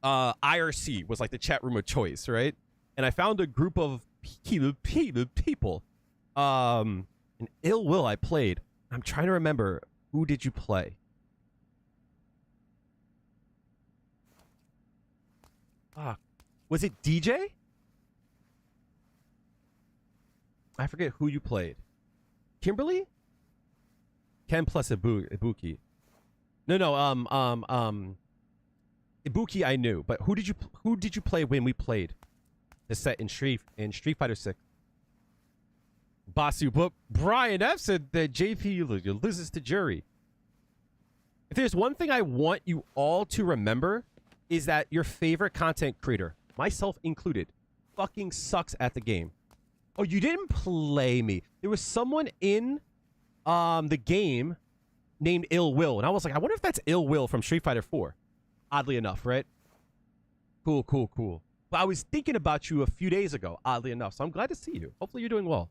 IRC was like the chat room of choice, right? And I found a group of people. In Ill Will I played. I'm trying to remember, who did you play? Was it DJ? I forget who you played. Kimberly? Ken plus Ibuki. No. Ibuki I knew, but who did you play when we played the set in Street Fighter 6? Basu, but Brian F said that JP loses to Juri. If there's one thing I want you all to remember, is that your favorite content creator, myself included, fucking sucks at the game. Oh, you didn't play me. There was someone in the game named Ill Will, and I was like, I wonder if that's Ill Will from Street Fighter 4. Oddly enough, right? Cool. But I was thinking about you a few days ago, oddly enough, so I'm glad to see you. Hopefully you're doing well.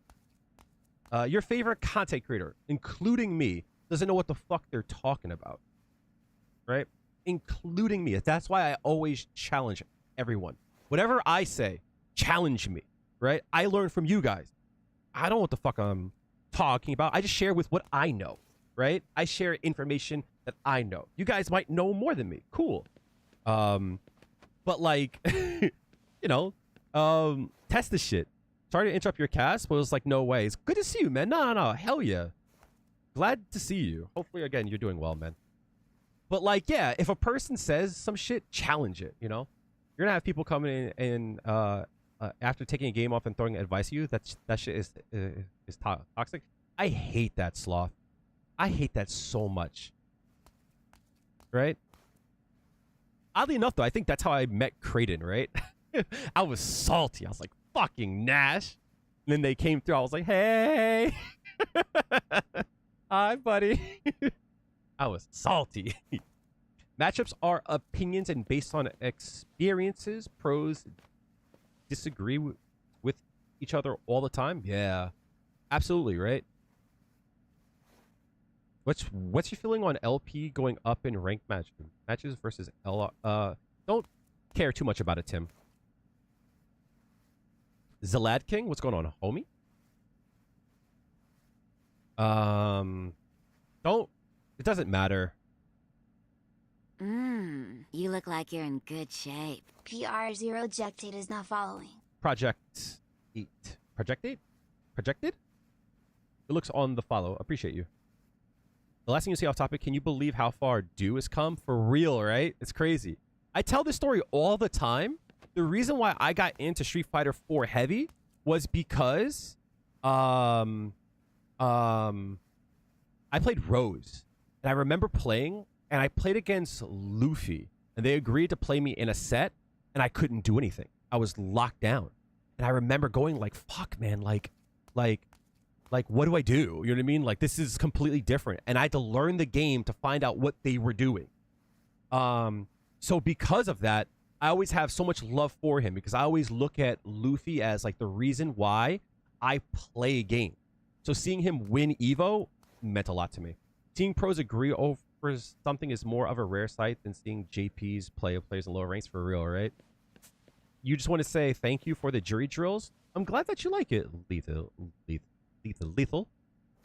Your favorite content creator, including me, doesn't know what the fuck they're talking about, right? Including me. That's why I always challenge everyone. Whatever I say, challenge me, right? I learn from you guys. I don't know what the fuck I'm talking about. I just share with what I know, right? I share information that I know. You guys might know more than me. Cool. But like, you know, test this shit. Sorry to interrupt your cast, but it was like, no way. It's good to see you, man. No. Hell yeah. Glad to see you. Hopefully, again, you're doing well, man. But like, yeah, if a person says some shit, challenge it, you know? You're gonna have people coming in and after taking a game off and throwing advice at you, that shit is toxic. I hate that, Sloth. I hate that so much. Right? Oddly enough, though, I think that's how I met Kraden, right? I was salty. I was like, fucking Nash. And then they came through. I was like, hey. Hi, buddy. I was salty. Matchups are opinions and based on experiences. Pros disagree with each other all the time. Yeah, absolutely, right? What's your feeling on LP going up in ranked matches versus L? Don't care too much about it, Tim. Zalad King, what's going on, homie? It doesn't matter. You look like you're in good shape. PR0 ejected is not following. Project 8. Project 8? Projected? It looks on the follow. Appreciate you. The last thing you say off topic, can you believe how far Do has come? For real, right? It's crazy. I tell this story all the time. The reason why I got into Street Fighter 4 heavy was because I played Rose. And I remember playing, and I played against Luffy. And they agreed to play me in a set, and I couldn't do anything. I was locked down. And I remember going like, fuck, man, like, what do I do? You know what I mean? Like, this is completely different. And I had to learn the game to find out what they were doing. So because of that, I always have so much love for him because I always look at Luffy as like the reason why I play a game. So seeing him win Evo meant a lot to me. Seeing pros agree over something is more of a rare sight than seeing JPs play players in lower ranks, for real, right? You just want to say thank you for the jury drills. I'm glad that you like it, Lethal.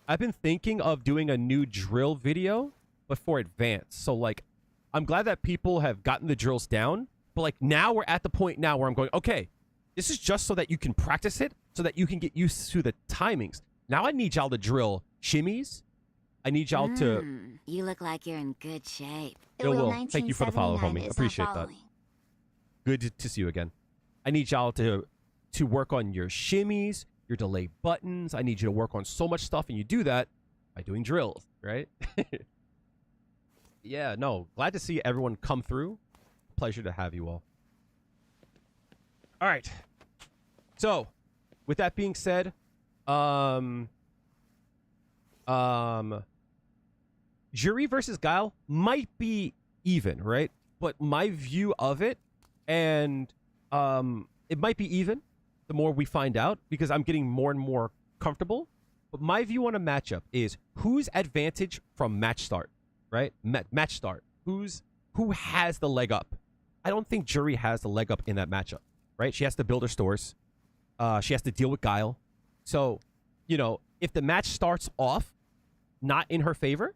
I've been thinking of doing a new drill video, but for advanced. So like, I'm glad that people have gotten the drills down, but like now we're at the point now where I'm going, okay, this is just so that you can practice it, so that you can get used to the timings. Now I need y'all to drill shimmies. I need y'all to... You look like you're in good shape. Yo, Will, thank you for the follow, homie. Appreciate that. Good to see you again. I need y'all to work on your shimmies, your delay buttons. I need you to work on so much stuff, and you do that, by doing drills, right? Yeah, no. Glad to see everyone come through. Pleasure to have you all. All right. So, with that being said, Juri versus Guile might be even, right? But my view of it, and it might be even the more we find out, because I'm getting more and more comfortable. But my view on a matchup is whose advantage from match start, right? Match start. Who has the leg up? I don't think Juri has the leg up in that matchup, right? She has to build her stores. She has to deal with Guile. So, you know, if the match starts off not in her favor,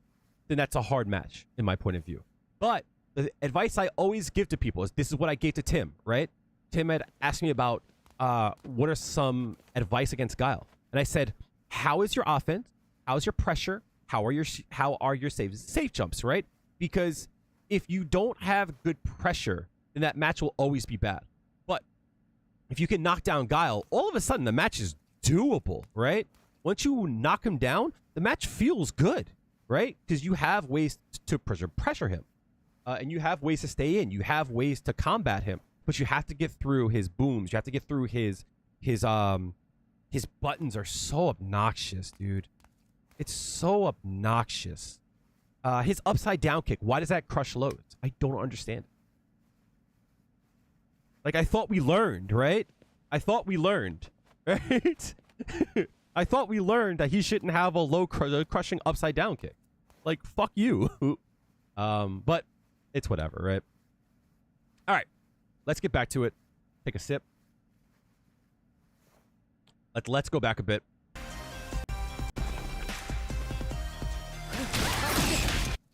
then that's a hard match in my point of view. But the advice I always give to people is, this is what I gave to Tim, right? Tim had asked me about what are some advice against Guile. And I said, how is your offense? How's your pressure? How are your safe jumps, right? Because if you don't have good pressure, then that match will always be bad. But if you can knock down Guile, all of a sudden the match is doable, right? Once you knock him down, the match feels good, right? Because you have ways to pressure him. And you have ways to stay in. You have ways to combat him. But you have to get through his booms. You have to get through his buttons are so obnoxious, dude. It's so obnoxious. His upside down kick, why does that crush loads? I don't understand. Like, I thought we learned, right? I thought we learned, right? I thought we learned that he shouldn't have a low crushing upside down kick. Like, fuck you. But it's whatever, right? All right. Let's get back to it. Take a sip. Let's go back a bit.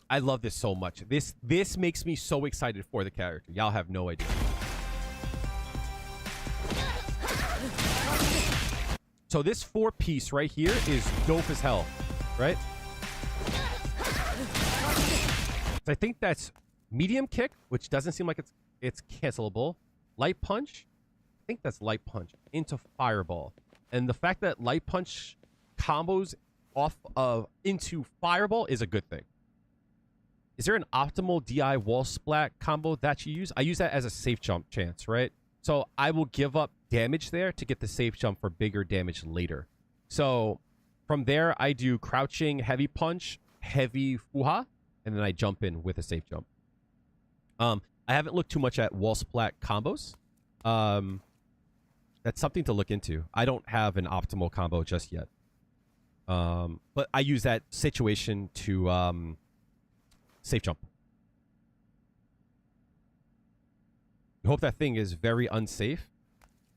I love this so much. This makes me so excited for the character. Y'all have no idea. So this 4-piece right here is dope as hell, right? So I think that's medium kick, which doesn't seem like it's cancelable. Light punch. I think that's light punch into fireball. And the fact that light punch combos off of into fireball is a good thing. Is there an optimal DI wall splat combo that you use? I use that as a safe jump chance, right? So I will give up damage there to get the safe jump for bigger damage later. So from there, I do crouching heavy punch, heavy fuha, and then I jump in with a safe jump. I haven't looked too much at wall splat combos. That's something to look into. I don't have an optimal combo just yet. But I use that situation to safe jump. I hope that thing is very unsafe.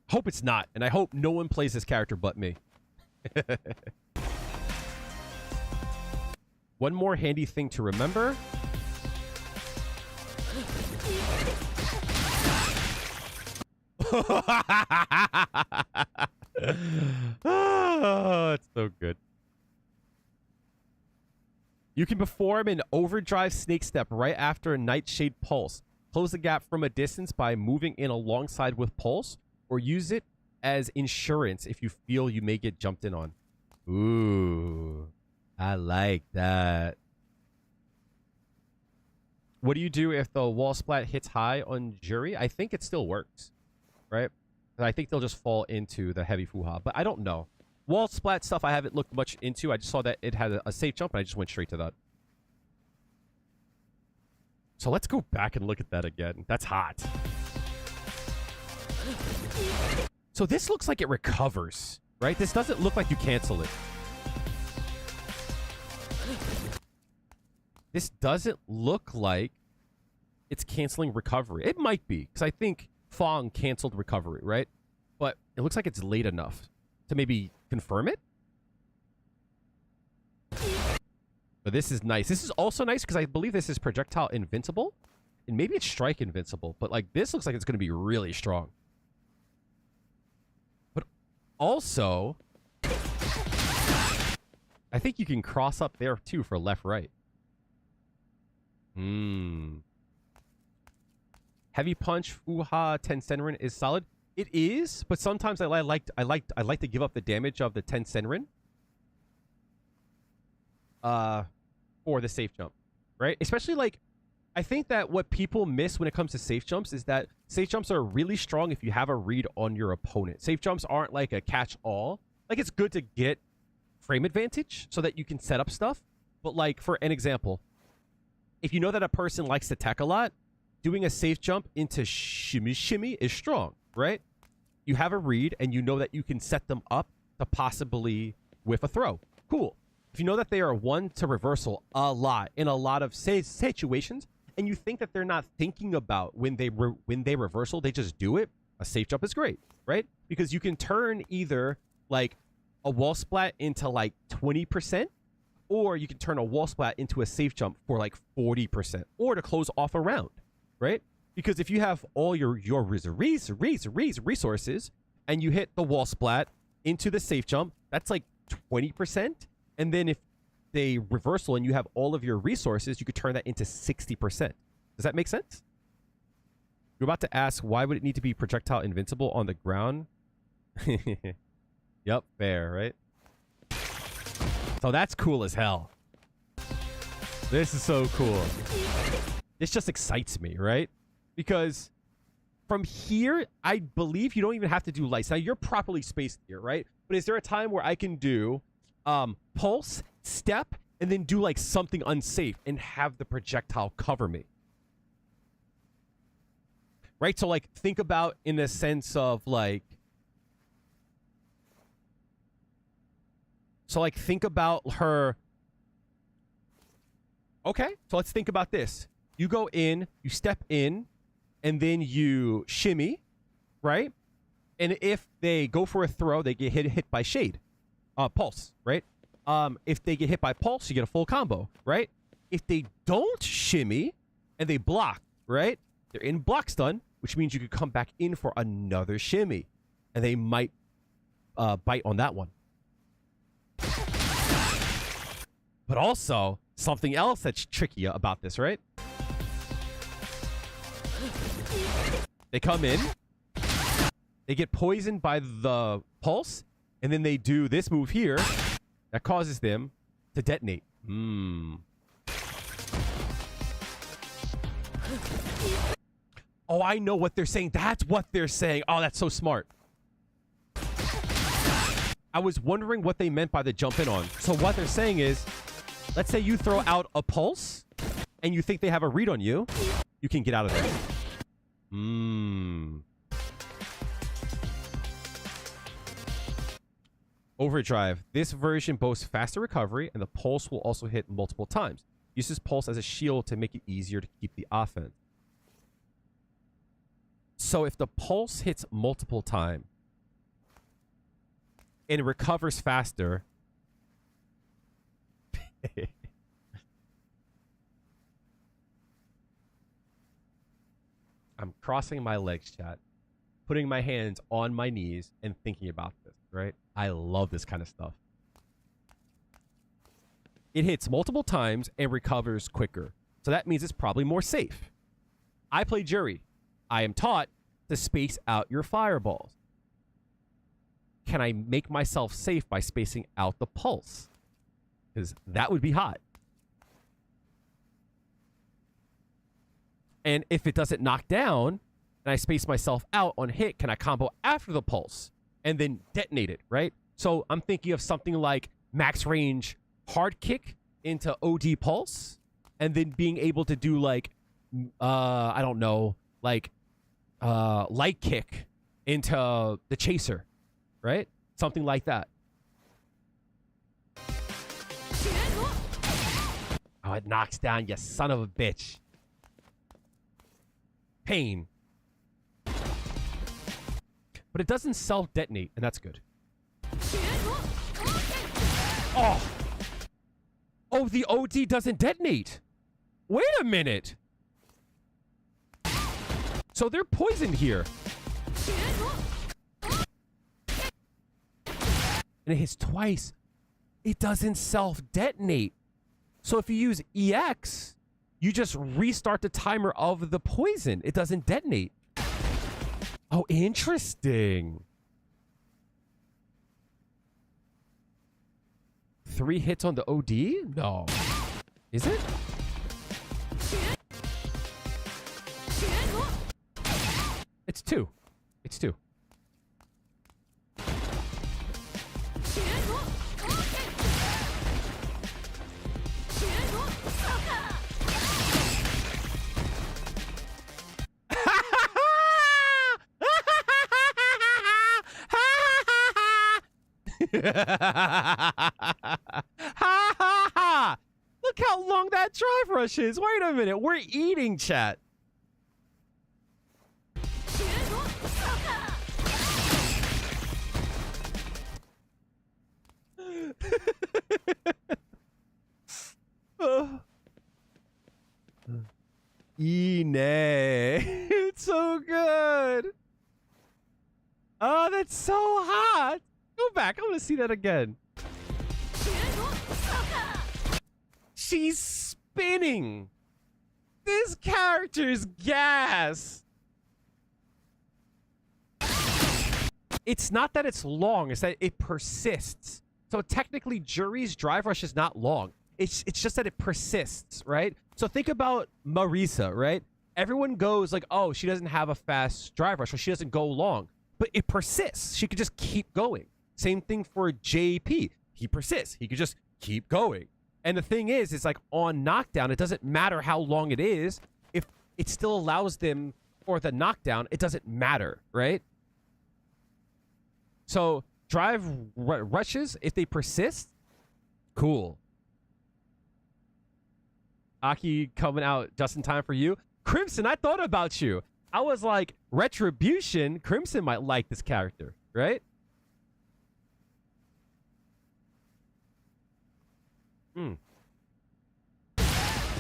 Hope it's not, and I hope no one plays this character but me. One more handy thing to remember. Oh, it's so good. You can perform an overdrive snake step right after a Nightshade Pulse. Close the gap from a distance by moving in alongside with Pulse, or use it as insurance if you feel you may get jumped in on. Ooh, I like that. What do you do if the wall splat hits high on Juri? I think it still works, right? I think they'll just fall into the heavy fuha, but I don't know. Wall splat stuff I haven't looked much into. I just saw that it had a safe jump, and I just went straight to that. So let's go back and look at that again. That's hot. So this looks like it recovers, right? This doesn't look like you cancel it. This doesn't look like it's canceling recovery. It might be, because I think Fong canceled recovery, right? But it looks like it's late enough to maybe confirm it. But this is nice. This is also nice because I believe this is projectile invincible. And maybe it's strike invincible. But like this looks like it's going to be really strong. But also, I think you can cross up there too for left-right. Heavy punch, Fuha, Tensenrin is solid. It is, but sometimes I like to give up the damage of the Tensenrin. for the safe jump, right? Especially like, I think that what people miss when it comes to safe jumps is that safe jumps are really strong if you have a read on your opponent. Safe jumps aren't like a catch-all. Like, it's good to get frame advantage so that you can set up stuff. But like, for an example, if you know that a person likes to tech a lot, doing a safe jump into shimmy is strong, right? You have a read and you know that you can set them up to possibly whiff a throw. Cool. If you know that they are one to reversal a lot in a lot of situations, and you think that they're not thinking about when they reversal, they just do it, a safe jump is great, right? Because you can turn either like a wall splat into like 20%, or you can turn a wall splat into a safe jump for like 40%, or to close off a round, right? Because if you have all your resources and you hit the wall splat into the safe jump, that's like 20%. And then if they reversal and you have all of your resources, you could turn that into 60%. Does that make sense? You're about to ask, why would it need to be projectile invincible on the ground? Yep, fair, right? So that's cool as hell. This is so cool. This just excites me, right? Because from here, I believe you don't even have to do lights. Now, you're properly spaced here, right? But is there a time where I can do pulse, step, and then do like something unsafe and have the projectile cover me? Right? So like, think about in a sense of like, so like, think about her. Okay, so let's think about this. You go in, you step in, and then you shimmy, right? And if they go for a throw, they get hit by shade. Pulse, right? If they get hit by pulse, you get a full combo, right? If they don't shimmy and they block, right? They're in block stun, which means you could come back in for another shimmy, and they might bite on that one. But also, something else that's tricky about this, right? They come in, they get poisoned by the pulse, and then they do this move here that causes them to detonate. Oh, I know what they're saying. That's what they're saying. Oh, that's so smart. I was wondering what they meant by the jump in on. So what they're saying is, let's say you throw out a pulse and you think they have a read on you, you can get out of there. Overdrive. This version boasts faster recovery, and the pulse will also hit multiple times. Uses pulse as a shield to make it easier to keep the offense. So if the pulse hits multiple times and it recovers faster, I'm crossing my legs, chat, putting my hands on my knees and thinking about this, right? I love this kind of stuff. It hits multiple times and recovers quicker. So that means it's probably more safe. I play Juri. I am taught to space out your fireballs. Can I make myself safe by spacing out the pulse? Because that would be hot. And if it doesn't knock down, and I space myself out on hit, can I combo after the pulse and then detonate it, right? So I'm thinking of something like max range hard kick into OD pulse, and then being able to do like, I don't know, like light kick into the chaser, right? Something like that. Oh, it knocks down, you son of a bitch. Pain. But it doesn't self-detonate, and that's good. Oh! Oh, the OD doesn't detonate. Wait a minute. So they're poisoned here. And it hits twice. It doesn't self-detonate. So if you use EX, you just restart the timer of the poison. It doesn't detonate. Oh, interesting. 3 hits on the OD? No. Is it? It's 2. It's 2. Look how long that drive rush is. Wait a minute. We're eating, chat. Ine. It's so good. Oh, that's so hot. Go back. I want to see that again. She's spinning. This character's gas. It's not that it's long, it's that it persists. So technically, Juri's drive rush is not long. It's just that it persists, right? So think about Marisa, right? Everyone goes like, oh, she doesn't have a fast drive rush, or she doesn't go long. But it persists. She could just keep going. Same thing for JP. He persists. He could just keep going. And the thing is, it's like on knockdown, it doesn't matter how long it is. If it still allows them for the knockdown, it doesn't matter, right? So drive rushes, if they persist, cool. Aki coming out just in time for you. Crimson, I thought about you. I was like, Retribution, Crimson might like this character, right?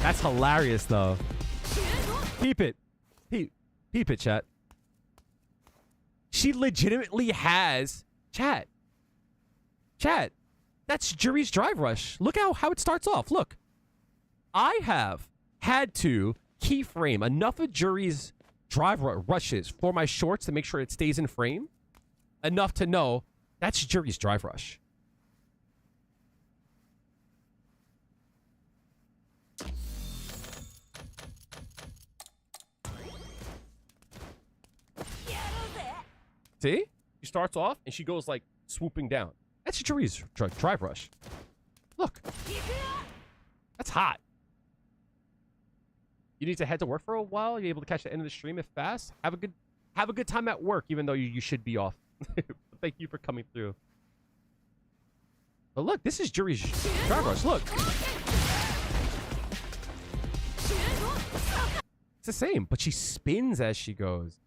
That's hilarious, though. Peep it. Peep it, chat. She legitimately has... Chat. That's Juri's drive rush. Look how it starts off. Look. I have had to keyframe enough of Juri's drive rushes for my shorts to make sure it stays in frame. Enough to know that's Juri's drive rush. See? She starts off and she goes like swooping down. That's Juri's drive rush. Look. That's hot. You need to head to work for a while. You're able to catch the end of the stream if fast. Have a good time at work, even though you should be off. Thank you for coming through. But look, this is Juri's drive rush. Look. It's the same, but she spins as she goes.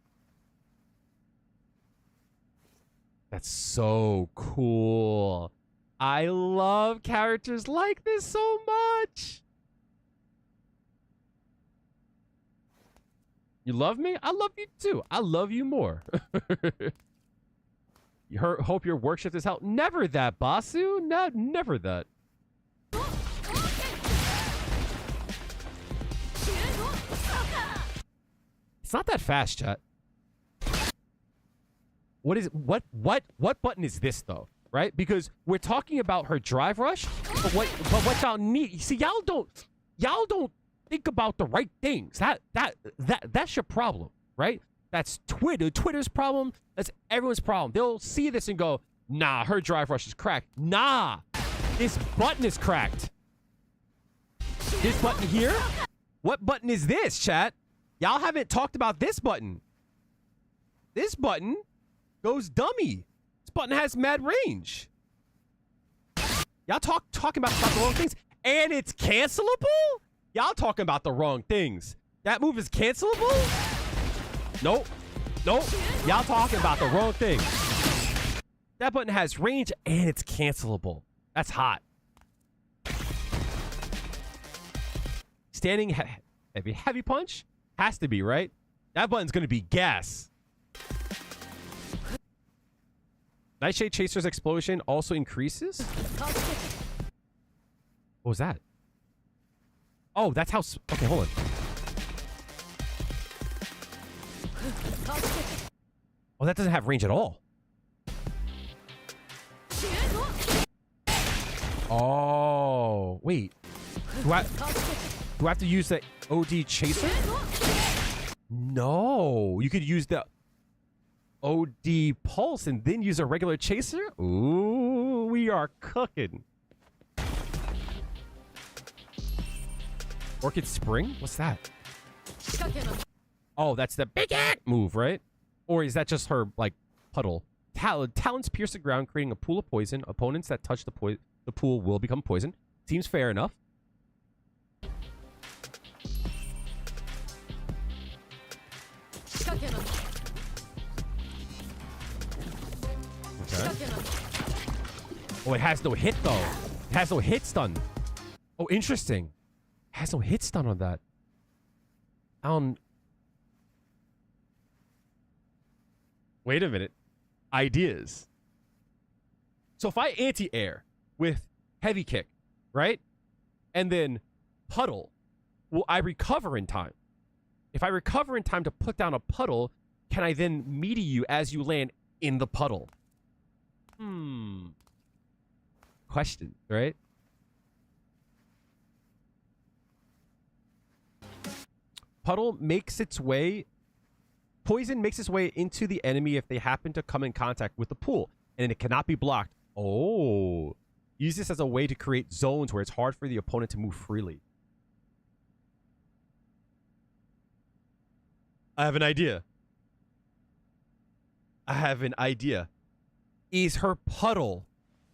That's so cool. I love characters like this so much. You love me? I love you too. I love you more. Hope your work shift is help. Never that, Basu. No, never that. It's not that fast, chat. What button is this though? Right? Because we're talking about her drive rush, but what y'all need? See, y'all don't think about the right things. That's your problem, right? That's Twitter's problem. That's everyone's problem. They'll see this and go, nah, her drive rush is cracked. Nah, this button is cracked. This button here? What button is this, chat? Y'all haven't talked about this button. This button goes dummy. This button has mad range. Y'all talking about the wrong things. And it's cancelable? Y'all talking about the wrong things. That move is cancelable? Nope. Y'all talking about the wrong thing. That button has range and it's cancelable. That's hot. Standing heavy punch? Has to be, right? That button's gonna be gas. Nightshade Chaser's explosion also increases? What was that? Oh, that's how... Okay, hold on. Oh, that doesn't have range at all. Oh, wait. Do I have to use the OD chaser? No. You could use the OD pulse and then use a regular chaser? Ooh, we are cooking. Orchid Spring? What's that? Oh, that's the big move, right? Or is that just her, like, puddle? Talons pierce the ground, creating a pool of poison. Opponents that touch the pool will become poisoned. Seems fair enough. Okay. Oh, it has no hit, though. It has no hit stun. Oh, interesting. It has no hit stun on that. Wait a minute. Ideas. So if I anti-air with heavy kick, right? And then puddle, will I recover in time? If I recover in time to put down a puddle, can I then meaty you as you land in the puddle? Questions, right? Puddle makes its way... Poison makes its way into the enemy if they happen to come in contact with the pool, and it cannot be blocked. Oh. Use this as a way to create zones where it's hard for the opponent to move freely. I have an idea. Is her puddle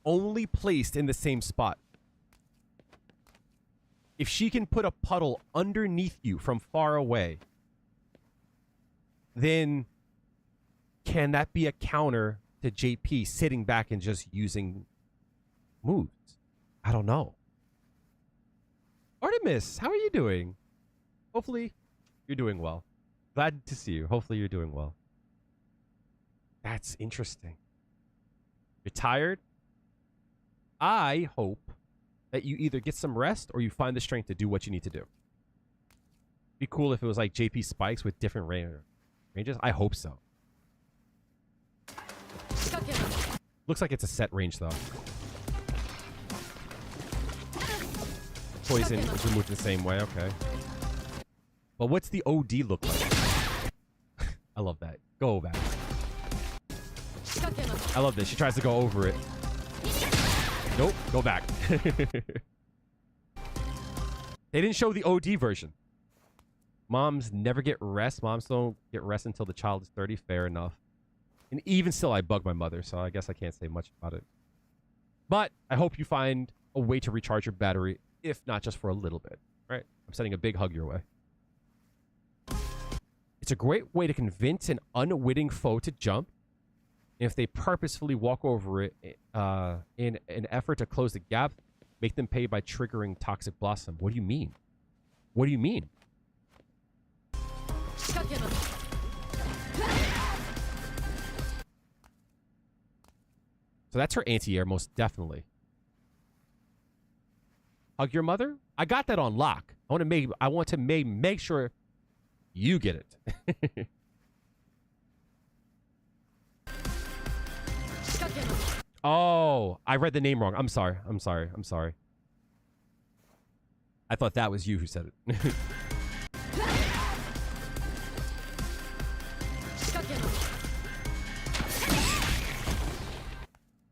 only placed in the same spot? If she can put a puddle underneath you from far away, then can that be a counter to JP sitting back and just using moves? I don't know. Artemis, how are you doing? Hopefully you're doing well. Glad to see you. Hopefully you're doing well. That's interesting. You're tired? I hope that you either get some rest or you find the strength to do what you need to do. Be cool if it was like JP spikes with different ranges. I hope so. Looks like it's a set range though. Poison is removed the same way. Okay. But what's the OD look like? I love that. Go back. I love this. She tries to go over it. Nope. Go back. They didn't show the OD version. Moms never get rest. Moms don't get rest until the child is 30. Fair enough. And even still, I bug my mother, so I guess I can't say much about it. But I hope you find a way to recharge your battery, if not just for a little bit. Right? I'm sending a big hug your way. It's a great way to convince an unwitting foe to jump. And if they purposefully walk over it in an effort to close the gap, make them pay by triggering Toxic Blossom. What do you mean? What do you mean? So that's her anti-air, most definitely. Hug your mother? I got that on lock. I want to make sure you get it. Oh, I read the name wrong. I'm sorry. I thought that was you who said it.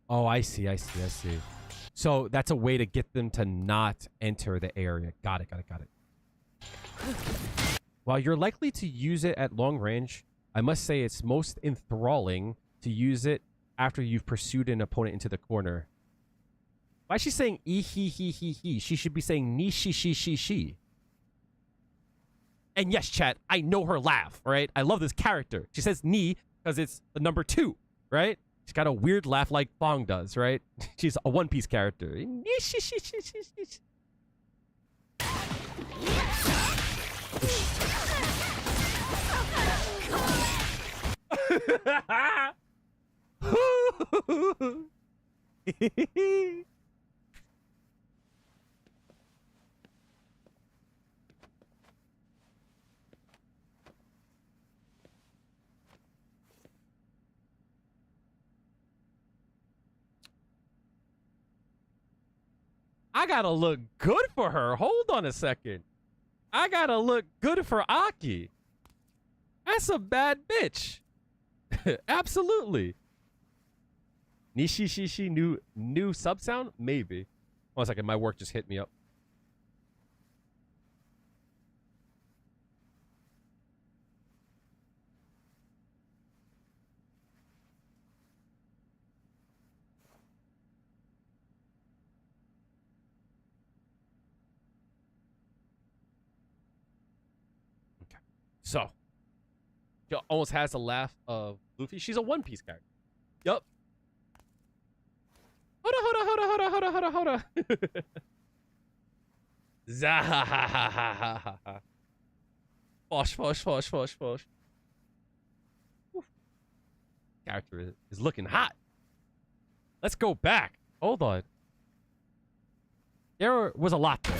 Oh, I see. So that's a way to get them to not enter the area. Got it. While you're likely to use it at long range, I must say it's most enthralling to use it after you've pursued an opponent into the corner. Why is she saying he? She should be saying ni she. And yes, chat, I know her laugh, right? I love this character. She says ni because it's the number 2, right? She's got a weird laugh like Fong does, right? She's a One Piece character. I gotta look good for her. Hold on a second. I gotta look good for A.K.I. That's a bad bitch. Absolutely. Nishi new sub sound? Maybe. 1 second, my work just hit me up. Okay. So, she almost has the laugh of Luffy. She's a One Piece character. Yup. Hold on. Zahahahaha. Fosh. Character is looking hot. Let's go back. Hold on. There was a lot there.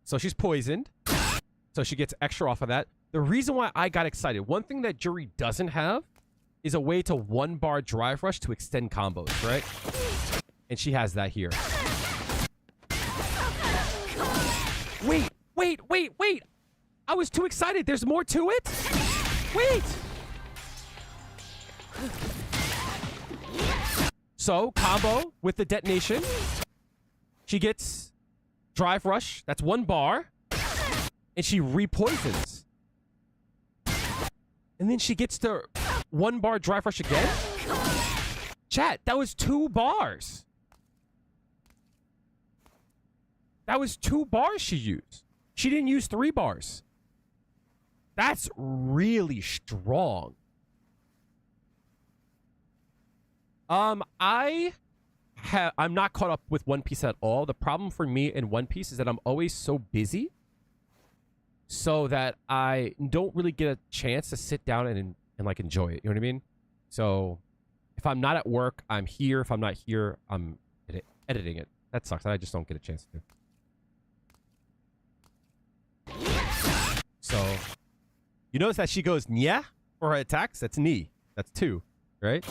So she's poisoned. So she gets extra off of that. The reason why I got excited, one thing that Juri doesn't have is a way to 1-bar drive rush to extend combos, right? And she has that here. Wait. I was too excited. There's more to it? Wait. So, combo with the detonation. She gets drive rush. That's 1 bar. And she repoisons. And then she gets to 1 bar drive rush again. Chat, that was 2 bars. That was 2 bars she used. She didn't use 3 bars. That's really strong. I'm not caught up with One Piece at all. The problem for me in One Piece is that I'm always so busy so that I don't really get a chance to sit down and like enjoy it. You know what I mean? So if I'm not at work, I'm here. If I'm not here, I'm editing it. That sucks. I just don't get a chance to. So you notice that she goes nya for her attacks? That's knee. That's 2, right?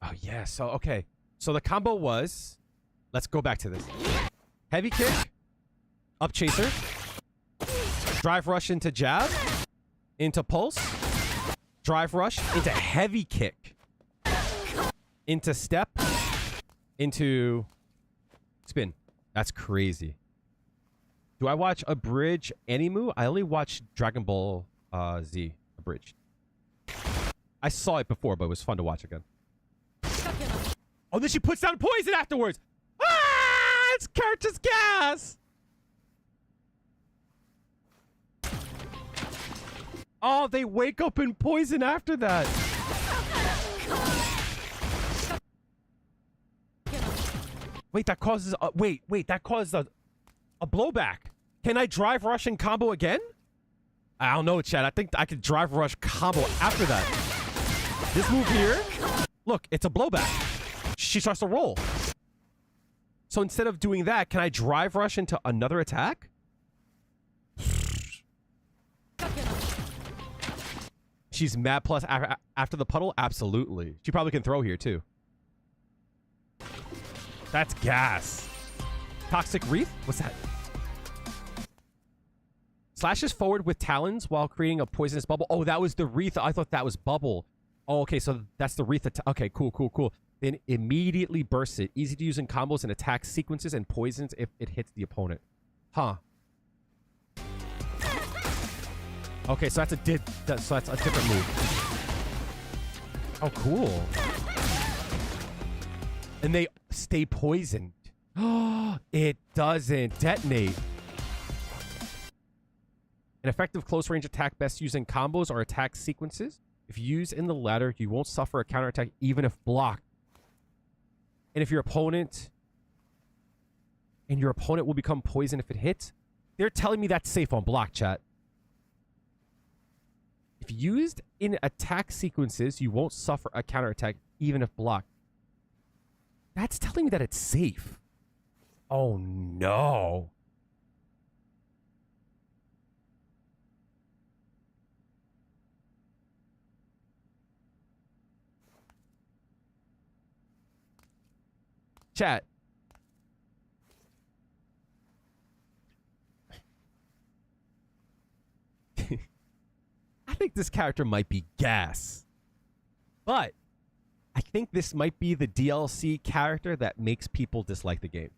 Oh yeah, so okay. So the combo was, let's go back to this. Heavy kick, up chaser, drive rush into jab, into pulse, drive rush into heavy kick, into step, into spin. That's crazy. Do I watch Abridged Animu? I only watch Dragon Ball Z Abridged. I saw it before, but it was fun to watch again. Oh, then she puts down poison afterwards. Ah, it's character's gas. Oh, they wake up in poison after that. Wait, that causes that caused a blowback. Can I drive rush and combo again? I don't know, Chad. I think I could drive rush combo after that. This move here, look, it's a blowback. She starts to roll. So instead of doing that, can I drive rush into another attack? She's mad plus after the puddle? Absolutely. She probably can throw here too. That's gas. Toxic Wreath? What's that? Slashes forward with talons while creating a poisonous bubble. Oh, that was the Wreath. I thought that was bubble. Oh, okay, so that's the Wreath. Okay, cool. Then immediately bursts it. Easy to use in combos and attack sequences and poisons if it hits the opponent. Huh. Okay, so that's a different move. Oh, cool. And they stay poisoned. Oh, it doesn't detonate. An effective close range attack best used in combos or attack sequences. If used in the latter, you won't suffer a counterattack even if blocked. And if your opponent will become poisoned if it hits. They're telling me that's safe on block, chat. If used in attack sequences, you won't suffer a counterattack even if blocked. That's telling me that it's safe. Oh no. Chat. I think this character might be gas. But I think this might be the DLC character that makes people dislike the game.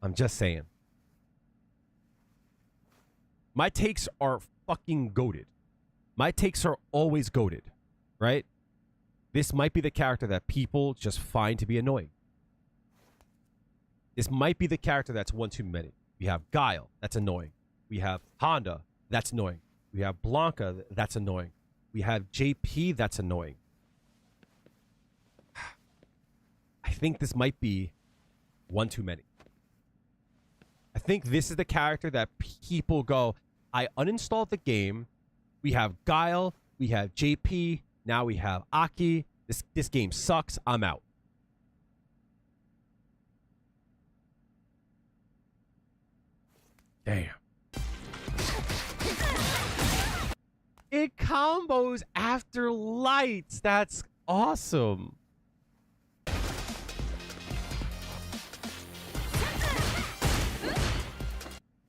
I'm just saying. My takes are fucking goated. My takes are always goated, right? This might be the character that people just find to be annoying. This might be the character that's one too many. We have Guile, that's annoying. We have Honda, that's annoying. We have Blanca, that's annoying. We have JP, that's annoying. I think this might be one too many. I think this is the character that people go, I uninstalled the game. We have Guile, we have JP, now we have A.K.I. This game sucks, I'm out. Damn. It combos after lights. That's awesome.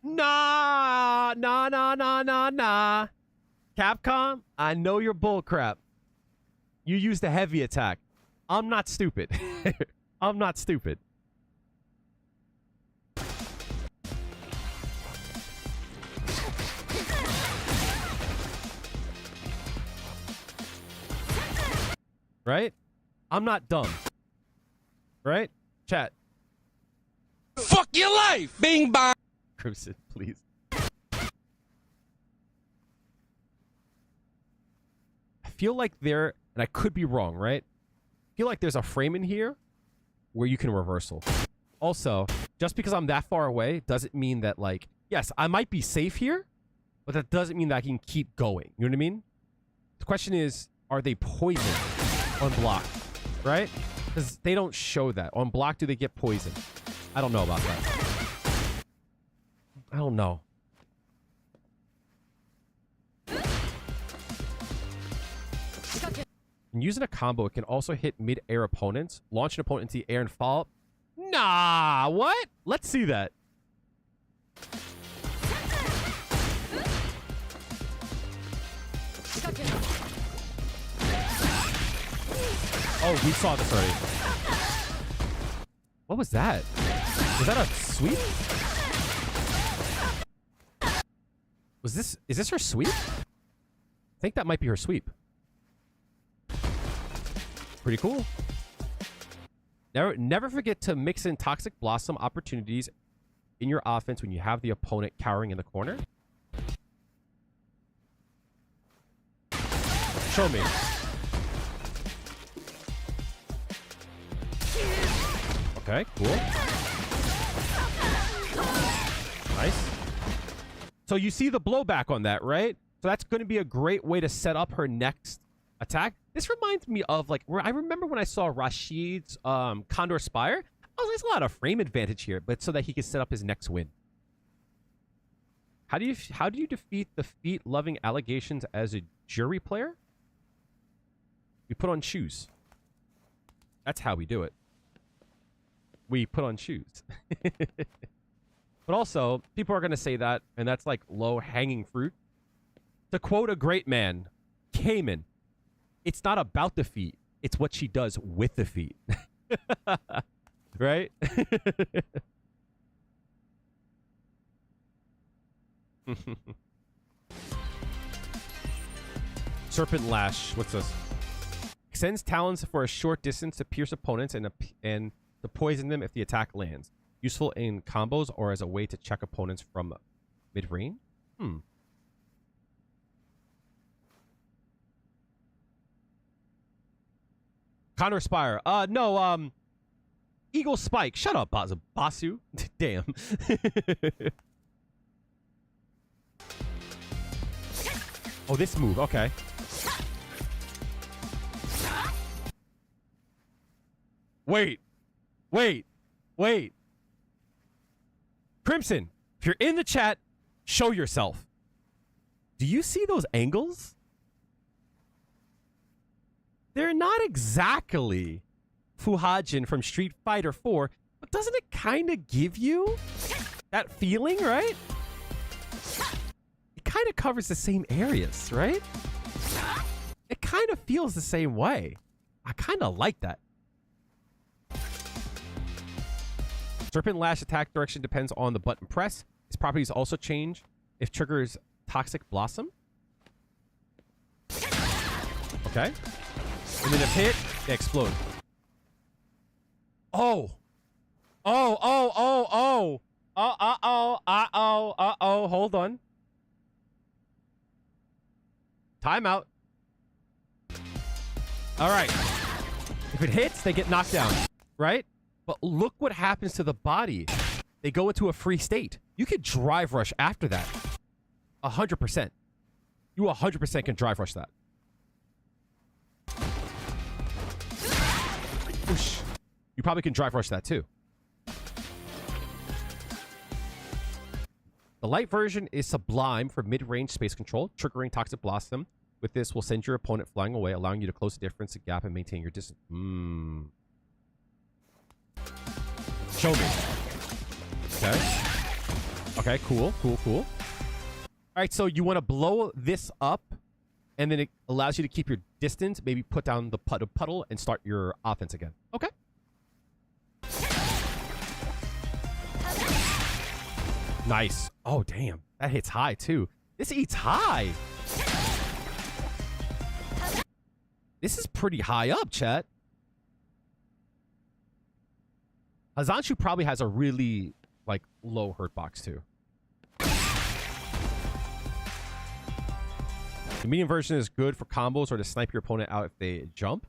Nah. Capcom, I know you're bullcrap. You used a heavy attack. I'm not stupid. I'm not stupid. Right? I'm not dumb. Right? Chat. Fuck your life! Bing bong! Crimson, please. I feel like there, and I could be wrong, right? I feel like there's a frame in here where you can reversal. Also, just because I'm that far away doesn't mean that, like, yes, I might be safe here, but that doesn't mean that I can keep going. You know what I mean? The question is, are they poisoned on block? Right? Because they don't show that. On block, do they get poisoned? I don't know about that. I don't know. And using a combo, it can also hit mid-air opponents, launch an opponent into the air and fall. Nah, what? Let's see that. Oh, we saw this already. What was that? Was that a sweep? Is this her sweep? I think that might be her sweep. Pretty cool. Never forget to mix in Toxic Blossom opportunities in your offense when you have the opponent cowering in the corner. Show me. Okay, cool. Nice. So you see the blowback on that, right? So that's going to be a great way to set up her next attack. This reminds me of, like, where I remember when I saw Rashid's Condor Spire. Oh, there's a lot of frame advantage here, but so that he can set up his next win. How do you defeat the feet-loving allegations as a Juri player? We put on shoes. That's how we do it. We put on shoes. But also, people are going to say that, and that's like low-hanging fruit. To quote a great man, Cayman, it's not about the feet. It's what she does with the feet. Right? Serpent Lash. What's this? Extends talons for a short distance to pierce opponents and to poison them if the attack lands. Useful in combos or as a way to check opponents from mid-range. Condor Spire. No, Eagle Spike. Shut up, Basu. Damn. Oh, this move. Okay. Wait. Crimson, if you're in the chat, show yourself. Do you see those angles? They're not exactly Fuhajin from Street Fighter 4, but doesn't it kind of give you that feeling, right? It kind of covers the same areas, right? It kind of feels the same way. I kind of like that. Serpent Lash attack direction depends on the button press. Its properties also change if triggers Toxic Blossom. Okay. And then if hit, they explode. Oh. Oh. Hold on. Timeout. All right. If it hits, they get knocked down, right? But look what happens to the body. They go into a free state. You could drive rush after that. 100%. You 100% can drive rush that. Whoosh. You probably can drive rush that too. The light version is sublime for mid-range space control, triggering Toxic Blossom. With this, will send your opponent flying away, allowing you to close the difference, the gap, and maintain your distance. Show me. Okay. Okay, cool. All right, so you want to blow this up, and then it allows you to keep your distance, maybe put down the puddle, and start your offense again. Okay. Nice. Oh, damn. That hits high, too. This eats high. This is pretty high up, chat. Hazanshu probably has a really, like, low hurt box, too. The medium version is good for combos or to snipe your opponent out if they jump.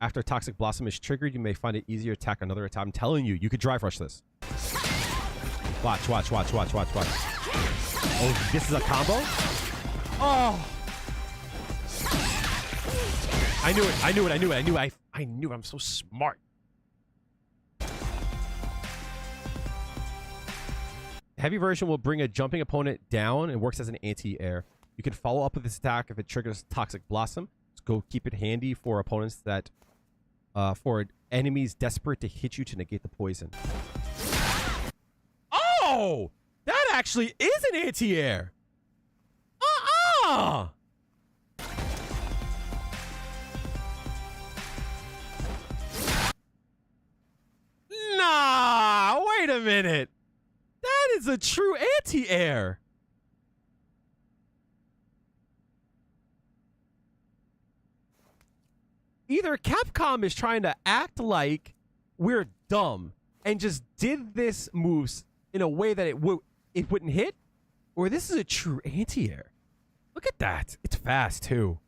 After Toxic Blossom is triggered, you may find it easier to attack another attack. I'm telling you, you could drive rush this. Watch. Oh, this is a combo? Oh! I knew it. I'm so smart. Heavy version will bring a jumping opponent down and works as an anti-air. You can follow up with this attack if it triggers Toxic Blossom. So go keep it handy for opponents that, for enemies desperate to hit you to negate the poison. Oh! That actually is an anti-air! Nah, wait a minute. That is a true anti-air. Either Capcom is trying to act like we're dumb and just did this moves in a way that it wouldn't hit, or this is a true anti-air. Look at that. It's fast too.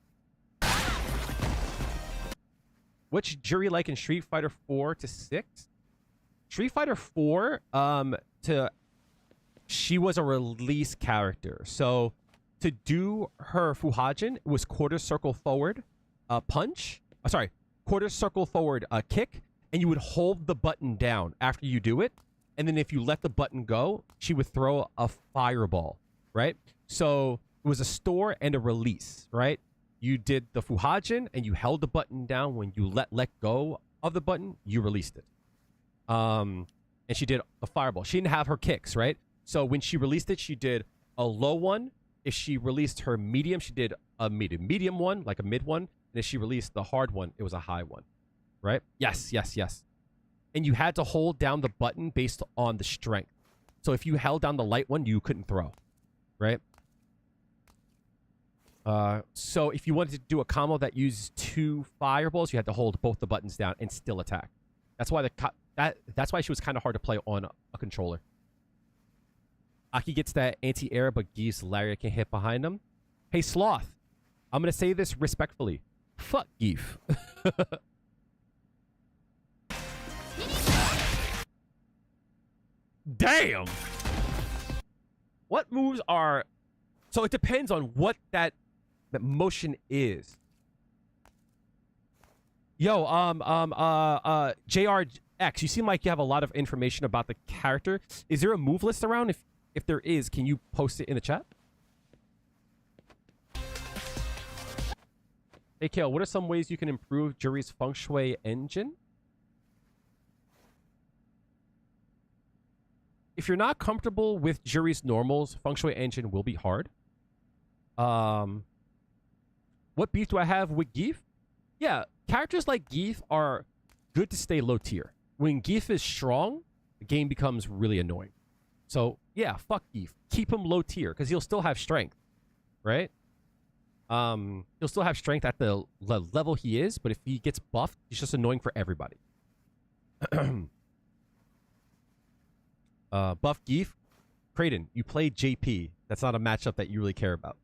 What's Juri like in Street Fighter 4 to 6? Street Fighter 4, she was a release character. So to do her Fuhajin, it was quarter circle forward punch. Quarter circle forward kick, and you would hold the button down after you do it. And then if you let the button go, she would throw a fireball, right? So it was a store and a release, right? You did the Fuhajin, and you held the button down. When you let go of the button, you released it. And she did a fireball. She didn't have her kicks, right? So when she released it, she did a low one. If she released her medium, she did a medium one, like a mid one. And if she released the hard one, it was a high one, right? Yes. And you had to hold down the button based on the strength. So if you held down the light one, you couldn't throw, right? So if you wanted to do a combo that uses 2 fireballs, you had to hold both the buttons down and still attack. That's why that's why she was kind of hard to play on a controller. Aki gets that anti-air, but Geef's lariat can hit behind him. Hey, Sloth, I'm going to say this respectfully. Fuck Geef. Damn! What moves are... So it depends on what that motion is. Yo, JRX, you seem like you have a lot of information about the character. Is there a move list around? If there is, can you post it in the chat? Hey, Kale, what are some ways you can improve Juri's feng shui engine? if you're not comfortable with Juri's normals, Feng Shui Engine will be hard. What beef do I have with Geef? Yeah, characters like Geef are good to stay low tier. When Geef is strong, the game becomes really annoying. So yeah, fuck Geef. Keep him low tier because he'll still have strength, right? He'll still have strength at the level he is, but if he gets buffed, he's just annoying for everybody. Buff Geef, Kraden, you played JP. That's not a matchup that you really care about.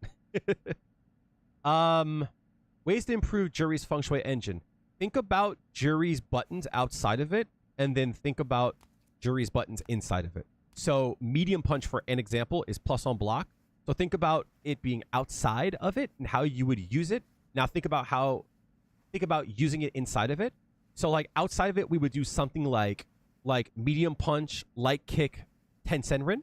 Ways to improve Juri's Feng Shui Engine. Think about Juri's buttons outside of it, and then think about Juri's buttons inside of it. So medium punch, for an example, is plus on block. So think about it being outside of it and how you would use it. Now think about using it inside of it. So like outside of it, we would do something like medium punch, light kick, Tensenrin.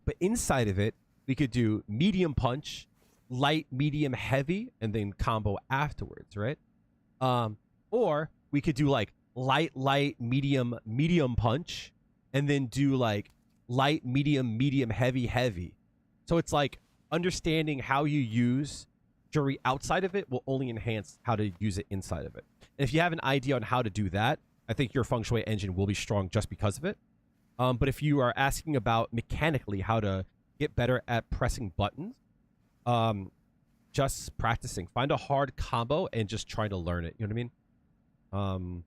But inside of it, we could do medium punch, light, medium, heavy, and then combo afterwards, right? Or we could do like light, medium, medium punch, and then do like light, medium, heavy, heavy. So it's like understanding how you use Juri outside of it will only enhance how to use it inside of it. And if you have an idea on how to do that, I think your Feng Shui Engine will be strong just because of it. But if you are asking about mechanically how to get better at pressing buttons, just practicing. Find a hard combo and just try to learn it. You know what I mean?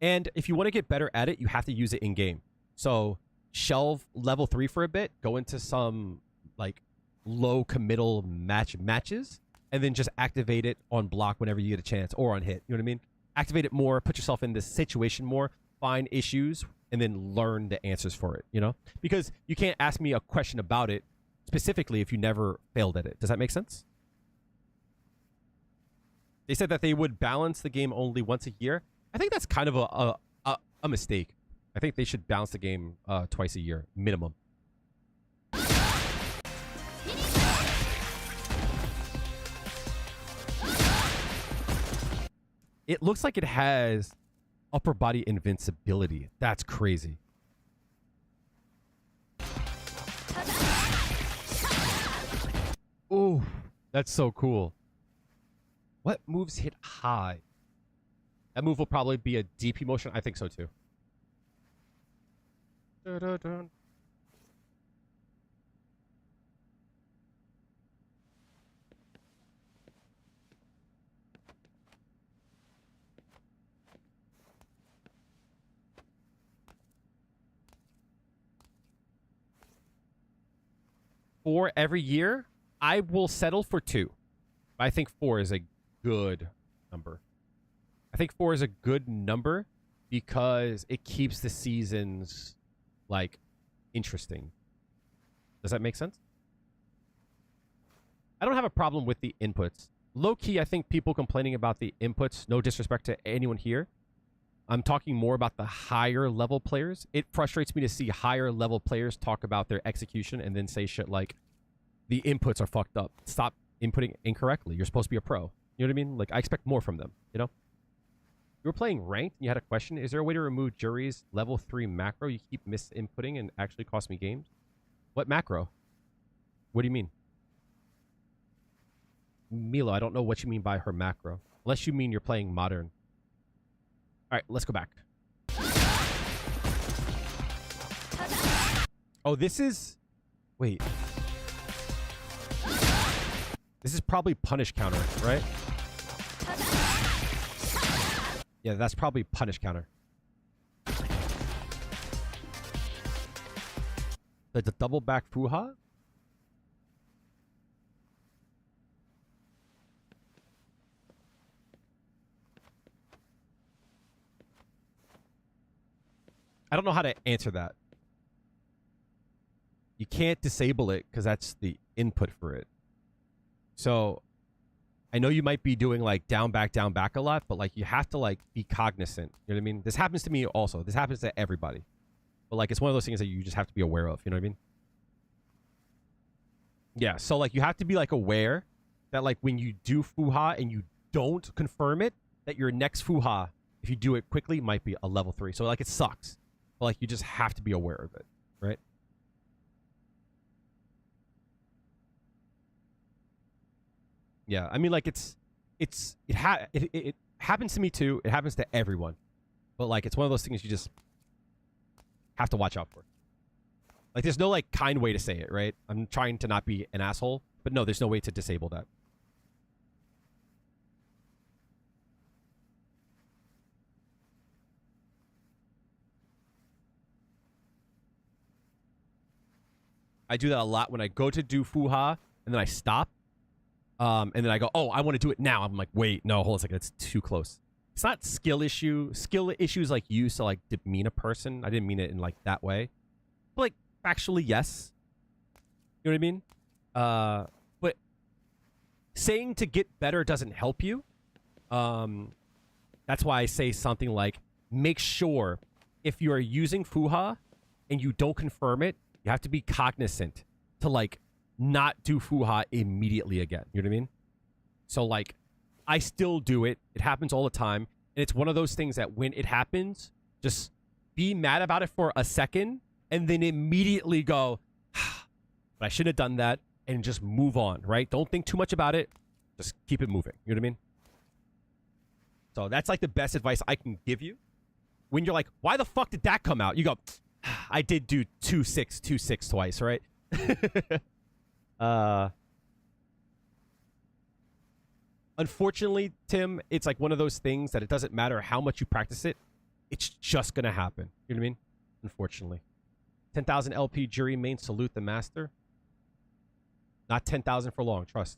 And if you want to get better at it, you have to use it in game. So shelve level 3 for a bit, go into some like low committal matches, and then just activate it on block whenever you get a chance, or on hit. You know what I mean? Activate it more, put yourself in this situation more, find issues, and then learn the answers for it, you know? Because you can't ask me a question about it specifically if you never failed at it. Does that make sense? They said that they would balance the game only once a year. I think that's kind of a mistake. I think they should balance the game twice a year, minimum. It looks like it has upper body invincibility. That's crazy. Ooh, that's so cool. What moves hit high? That move will probably be a DP motion. I think so too. Dun-dun-dun. Four every year, I will settle for 2. I think 4 is a good number. I think 4 is a good number because it keeps the seasons like interesting. Does that make sense? I don't have a problem with the inputs. Low key, I think people complaining about the inputs, no disrespect to anyone here. I'm talking more about the higher level players. It frustrates me to see higher level players talk about their execution and then say shit like, the inputs are fucked up. Stop inputting incorrectly. You're supposed to be a pro. You know what I mean? Like, I expect more from them, you know? You were playing ranked and you had a question. Is there a way to remove Juri's level 3 macro? You keep misinputting and actually cost me games. What macro? What do you mean? Milo, I don't know what you mean by her macro. Unless you mean you're playing modern. All right, let's go back. Oh, this is... Wait. This is probably punish counter, right? Yeah, that's probably punish counter. The double back Fuha? I don't know how to answer that. You can't disable it because that's the input for it. So I know you might be doing like down back a lot, but like you have to like be cognizant. You know what I mean? This happens to me also. This happens to everybody. But like it's one of those things that you just have to be aware of. You know what I mean? Yeah. So like you have to be like aware that like when you do Fuha and you don't confirm it, that your next Fuha, if you do it quickly, might be a level 3. So like it sucks. But like you just have to be aware of it, right? Yeah, I mean, like, it happens to me too. It happens to everyone. But, like, it's one of those things you just have to watch out for. Like, there's no, like, kind way to say it, right? I'm trying to not be an asshole. But no, there's no way to disable that. I do that a lot when I go to do Fuha, and then I stop. And then I go, oh, I want to do it now. I'm like, wait, no, hold on a second. It's too close. It's not skill issue. Skill issues like used to like demean a person. I didn't mean it in like that way. But like factually, yes. You know what I mean? But saying to get better doesn't help you. That's why I say something like, make sure if you are using Fuha and you don't confirm it, you have to be cognizant to like not do Fuha immediately again. You know what I mean? So like, I still do it. It happens all the time. And it's one of those things that when it happens, just be mad about it for a second and then immediately go, but I shouldn't have done that, and just move on, right? Don't think too much about it. Just keep it moving. You know what I mean? So that's like the best advice I can give you. When you're like, why the fuck did that come out? You go, I did do 2-6, 2-6 twice, right? Unfortunately, Tim, it's like one of those things that it doesn't matter how much you practice it. It's just going to happen. You know what I mean? Unfortunately. 10,000 LP Juri main, salute the master. Not 10,000 for long, trust.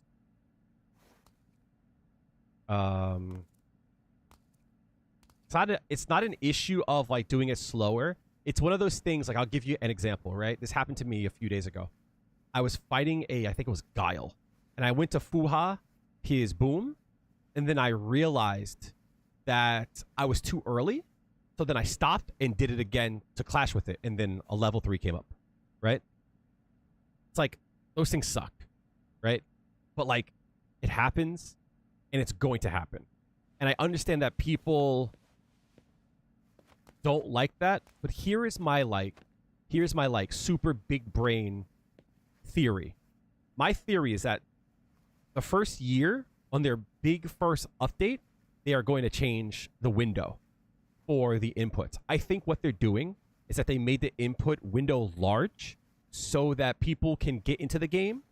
It's not an issue of like doing it slower. It's one of those things, like I'll give you an example, right? This happened to me a few days ago. I was fighting I think it was Guile. And I went to Fuha his boom, and then I realized that I was too early. So then I stopped and did it again to clash with it, and then a level 3 came up, right? It's like, those things suck, right? But like, it happens, and it's going to happen. And I understand that people don't like that, but here's my super big brain theory. My theory is that the first year, on their big first update, they are going to change the window for the inputs. I think what they're doing is that they made the input window large so that people can get into the game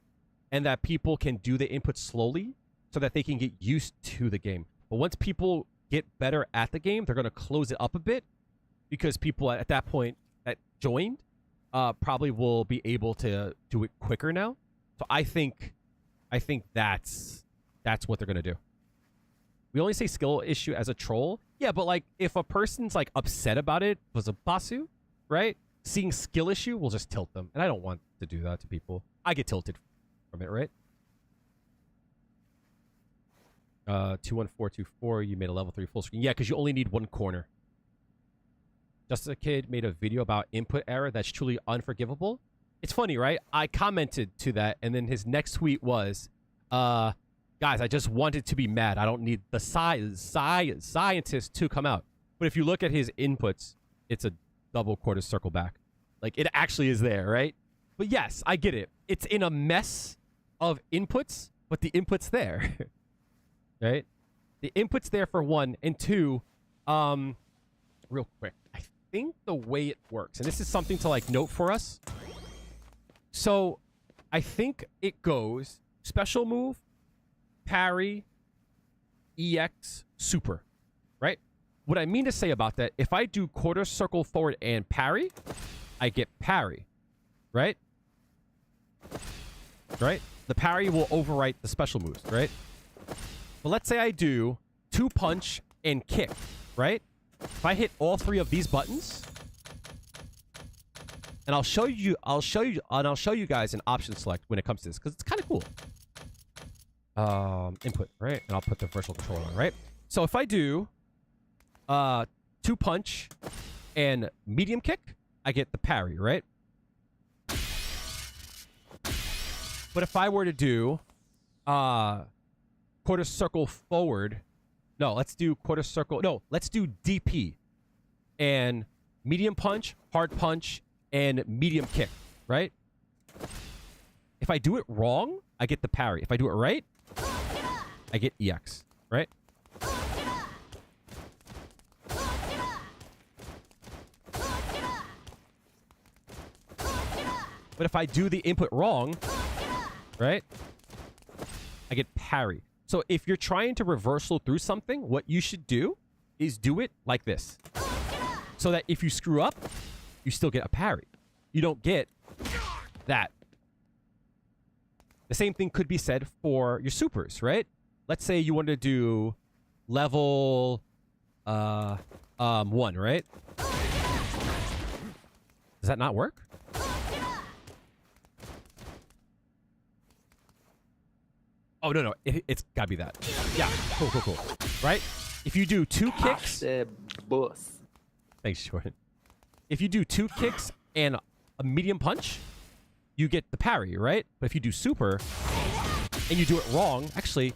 and that people can do the input slowly so that they can get used to the game. But once people get better at the game, they're going to close it up a bit because people at that point that joined probably will be able to do it quicker now. So I think that's what they're going to do. We only say skill issue as a troll. Yeah, but like if a person's like upset about it was a Basu, right? Seeing skill issue will just tilt them. And I don't want to do that to people. I get tilted from it, right? 21424, you made a level 3 full screen. Yeah, because you only need one corner. Just a Kid made a video about input error that's truly unforgivable. It's funny, right? I commented to that, and then his next tweet was, guys, I just wanted to be mad. I don't need the scientists to come out. But if you look at his inputs, it's a double quarter circle back. Like, it actually is there, right? But yes, I get it. It's in a mess of inputs, but the input's there. Right? The input's there for one. And two, real quick, I think the way it works, and this is something to, like, note for us. So, I think it goes special move, parry, EX, super, right? What I mean to say about that, if I do quarter circle forward and parry, I get parry, right? Right? The parry will overwrite the special moves, right? But let's say I do 2 punch and kick, right? If I hit all 3 of these buttons, and I'll show you guys an option select when it comes to this, because it's kind of cool. Input, right? And I'll put the virtual controller on, right? So if I do 2 punch and medium kick, I get the parry, right? But if I were to do quarter circle forward, no, let's do quarter circle, no, let's do DP and medium punch, hard punch, and medium kick, right? If I do it wrong, I get the parry. If I do it right, I get EX, right? But if I do the input wrong, right, I get parry. So if you're trying to reversal through something, what you should do is do it like this. So that if you screw up, you still get a parry. You don't get that. The same thing could be said for your supers, right? Let's say you want to do level 1, right? Does that not work? Oh, no. It's gotta be that. Yeah, cool. Right? If you do 2 kicks... Thanks, Jordan. If you do 2 kicks and a medium punch, you get the parry, right? But if you do super and you do it wrong... Actually,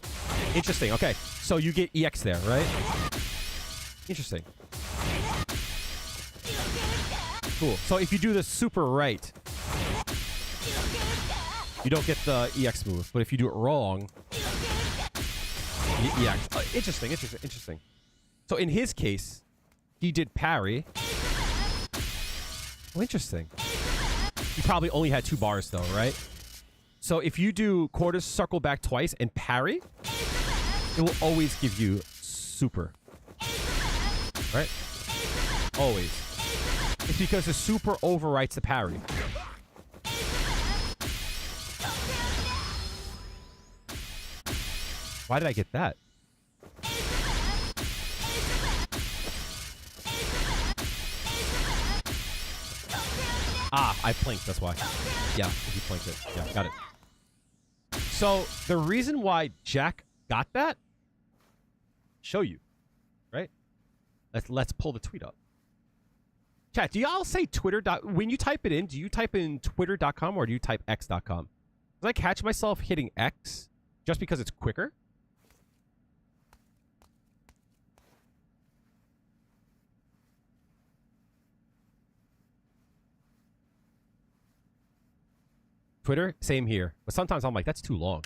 interesting. Okay, so you get EX there, right? Interesting. Cool. So if you do the super right... You don't get the EX move, but if you do it wrong, you get EX. Oh, interesting. So in his case, he did parry. Oh, interesting. He probably only had 2 bars though, right? So if you do quarters circle back twice and parry, it will always give you super. Right? Always. It's because the super overwrites the parry. Why did I get that? Ah, I plinked, that's why. Yeah, he plinked it. Yeah, got it. So, the reason why Jack got that, show you, right? Let's pull the tweet up. Chat, do y'all say Twitter? When you type it in, do you type in twitter.com or do you type x.com? Because I catch myself hitting X just because it's quicker. Twitter, same here. But sometimes I'm like, that's too long.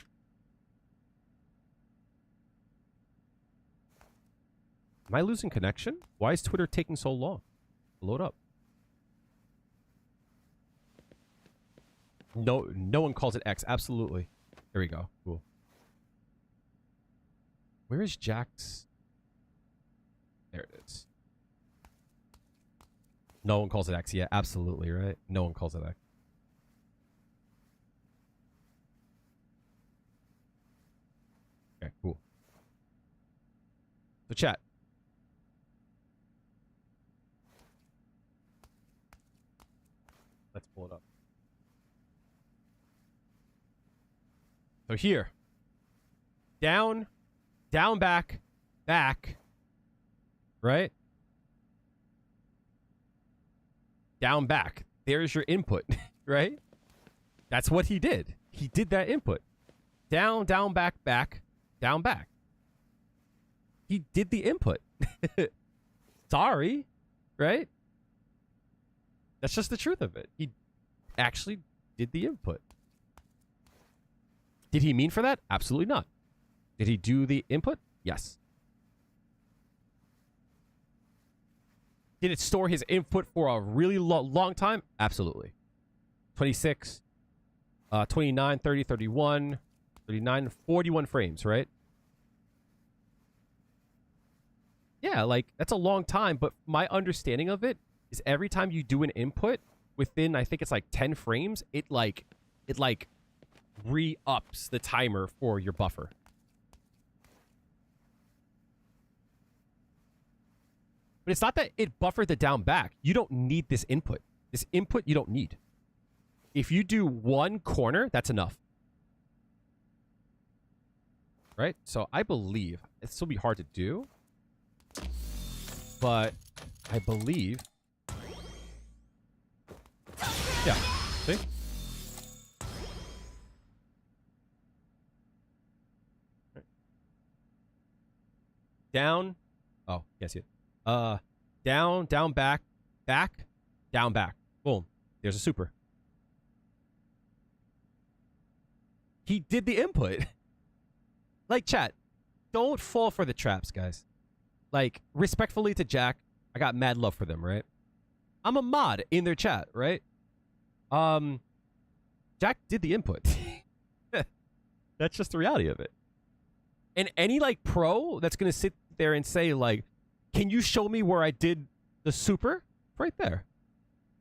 Am I losing connection? Why is Twitter taking so long to load up? No one calls it X. Absolutely. There we go. Cool. Where is Jack's? There it is. No one calls it X. Yeah, absolutely, right? No one calls it X. Okay, cool. So chat. Let's pull it up. So here. Down, back, right? Down, back. There's your input, right? That's what he did. He did that input. Down, back, down, back. He did the input. Sorry, right? That's just the truth of it. He actually did the input. Did he mean for that? Absolutely not. Did he do the input? Yes. Did it store his input for a really long time? Absolutely. 26, 29, 30, 31, 39, 41 frames, right? Yeah, like, that's a long time, but my understanding of it is every time you do an input within, I think it's like 10 frames, it re-ups the timer for your buffer. But it's not that it buffered the down back. You don't need this input. This input you don't need. If you do one corner, that's enough. Right? So I believe, it'll still be hard to do, but I believe, yeah, see? Down, oh, yes, yeah. Down, back, down, back. Boom. There's a super. He did the input. Like, chat, don't fall for the traps, guys. Like, respectfully to Jack, I got mad love for them, right? I'm a mod in their chat, right? Jack did the input. That's just the reality of it. And any, like, pro that's going to sit there and say, like, can you show me where I did the super? It's right there.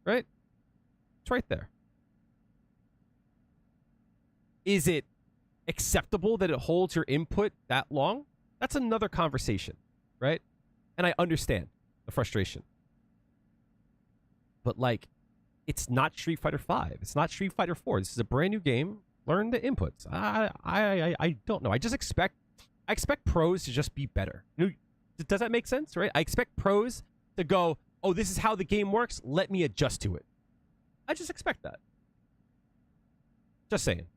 Right? It's right there. Is it acceptable that it holds your input that long? That's another conversation, right? And I understand the frustration. But, like, it's not Street Fighter V. It's not Street Fighter 4. This is a brand new game. Learn the inputs. I don't know. I expect pros to just be better. Does that make sense, right? I expect pros to go, oh, this is how the game works. Let me adjust to it. I just expect that. Just saying.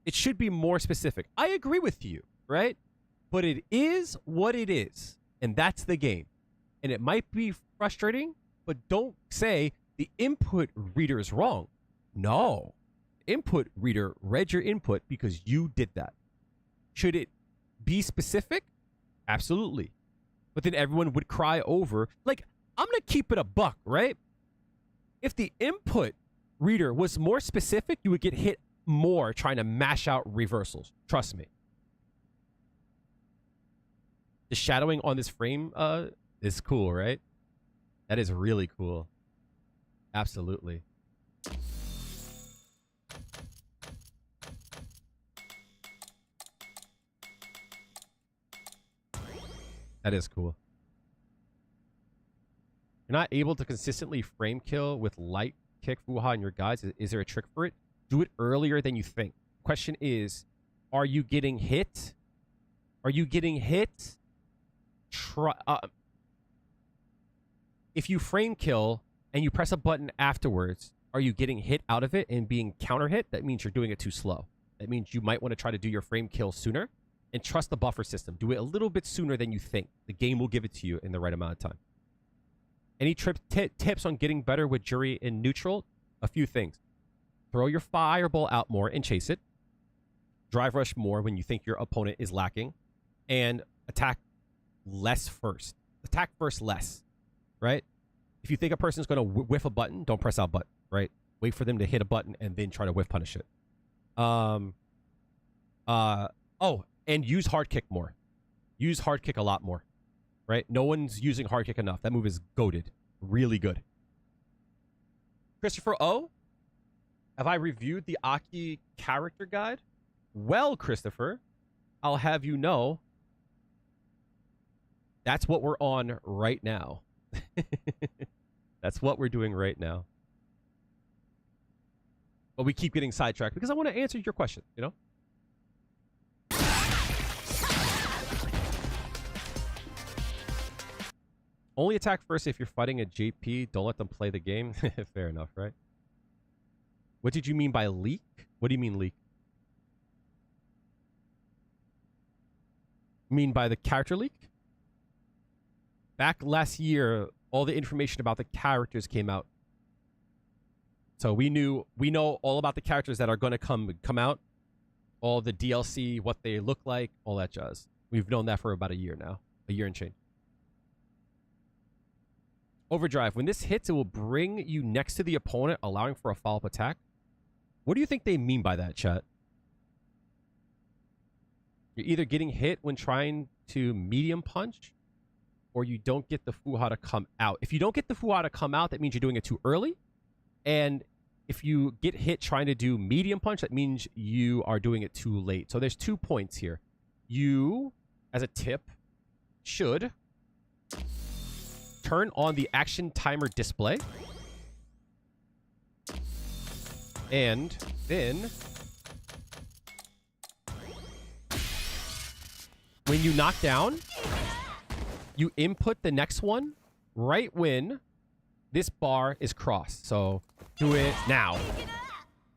It should be more specific. I agree with you, right? But it is what it is. And that's the game. And it might be frustrating, but don't say the input reader is wrong. No. Input reader read your input because you did that. Should it be specific? Absolutely. But then everyone would cry over. Like, I'm going to keep it a buck, right? If the input reader was more specific, you would get hit more trying to mash out reversals. Trust me. The shadowing on this frame is cool, right? That is really cool. Absolutely. That is cool. You're not able to consistently frame kill with light kick Fuha in your guides. Is there a trick for it? Do it earlier than you think. Question is, are you getting hit? Are you getting hit? If you frame kill and you press a button afterwards, are you getting hit out of it and being counter hit? That means you're doing it too slow. That means you might want to try to do your frame kill sooner and trust the buffer system. Do it a little bit sooner than you think. The game will give it to you in the right amount of time. Any tips on getting better with Juri in neutral? A few things. Throw your fireball out more and chase it. Drive rush more when you think your opponent is lacking. And attack less first. Attack first less. Right? If you think a person's going to whiff a button, don't press out button. Right? Wait for them to hit a button and then try to whiff punish it. Oh, and use hard kick more. Use hard kick a lot more. Right? No one's using hard kick enough. That move is goated. Really good. Christopher O, have I reviewed the A.K.I character guide? Well, Christopher, I'll have you know that's what we're on right now. That's what we're doing right now. But we keep getting sidetracked because I want to answer your question, you know? Only attack first if you're fighting a JP. Don't let them play the game. Fair enough, right? What did you mean by leak? What do you mean leak? You mean by the character leak? Back last year, all the information about the characters came out. So we know all about the characters that are going to come out. All the DLC, what they look like, all that jazz. We've known that for about a year now. A year and change. Overdrive. When this hits, it will bring you next to the opponent, allowing for a follow-up attack. What do you think they mean by that, chat? You're either getting hit when trying to medium punch, or you don't get the Fuha to come out. If you don't get the Fuha to come out, that means you're doing it too early. And if you get hit trying to do medium punch, that means you are doing it too late. So there's 2 points here. You, as a tip, should turn on the action timer display. And then when you knock down, you input the next one right when this bar is crossed. So do it now,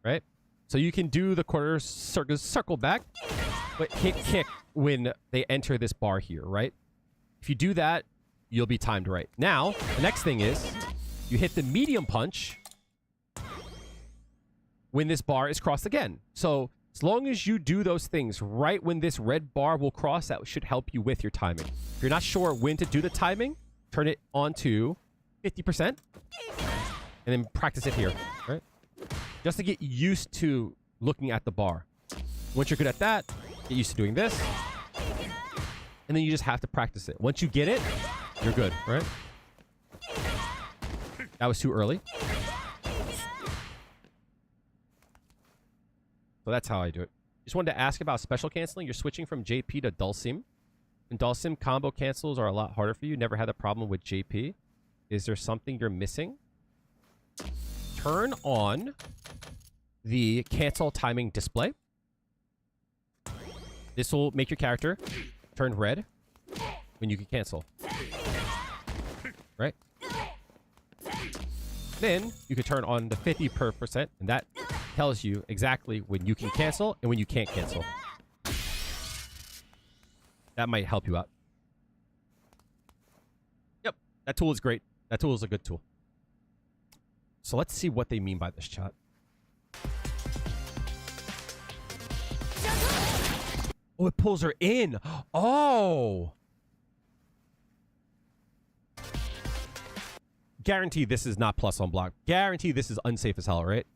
right? So you can do the quarter circle back, but hit kick when they enter this bar here, right? If you do that, you'll be timed right. Now, the next thing is you hit the medium punch when this bar is crossed again. So As long as you do those things right when this red bar will cross, that should help you with your timing. If you're not sure when to do the timing, turn it on to 50% and then practice it here, right? Just to get used to looking at the bar. Once you're good at that, get used to doing this. And then you just have to practice it. Once you get it, you're good, right? That was too early. So that's how I do it. Just wanted to ask about special canceling. You're switching from JP to Dulcim. And Dulcim combo cancels are a lot harder for you. Never had a problem with JP. Is there something you're missing? Turn on the cancel timing display. This will make your character turn red when you can cancel. Right? Then you can turn on the 50%, and that tells you exactly when you can cancel and when you can't cancel. That might help you out. Yep, that tool is great. That tool is a good tool. So let's see what they mean by this, chat. Oh, it pulls her in. Oh. Guarantee this is not plus on block. Guarantee this is unsafe as hell, right?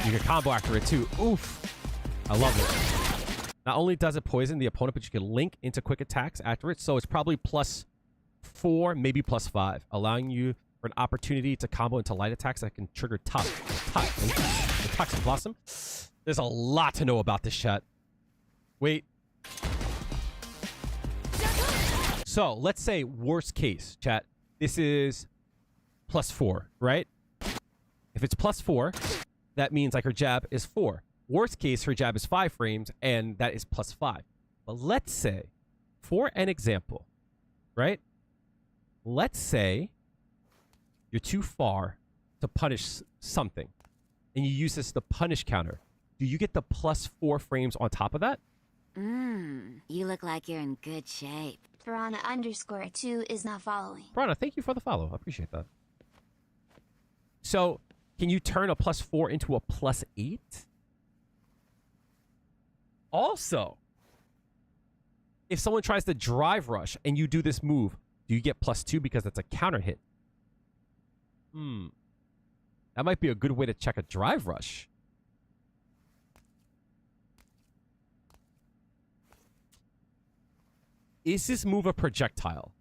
You can combo after it too. Oof. I love it. Not only does it poison the opponent, but you can link into quick attacks after it. So it's probably +4, maybe +5, allowing you for an opportunity to combo into light attacks that can trigger the Toxic Blossom. There's a lot to know about this, chat. Wait. So let's say worst case, chat. This is +4, right? If it's +4, that means like her jab is 4. Worst case, her jab is 5 frames, and that is +5. But let's say, for an example, right? Let's say you're too far to punish something, and you use this to punish counter. Do you get the +4 frames on top of that? You look like you're in good shape. Piranha_2 is not following. Piranha, thank you for the follow. I appreciate that. So, can you turn a +4 into a +8? Also, if someone tries to drive rush and you do this move, do you get +2 because that's a counter hit? That might be a good way to check a drive rush. Is this move a projectile?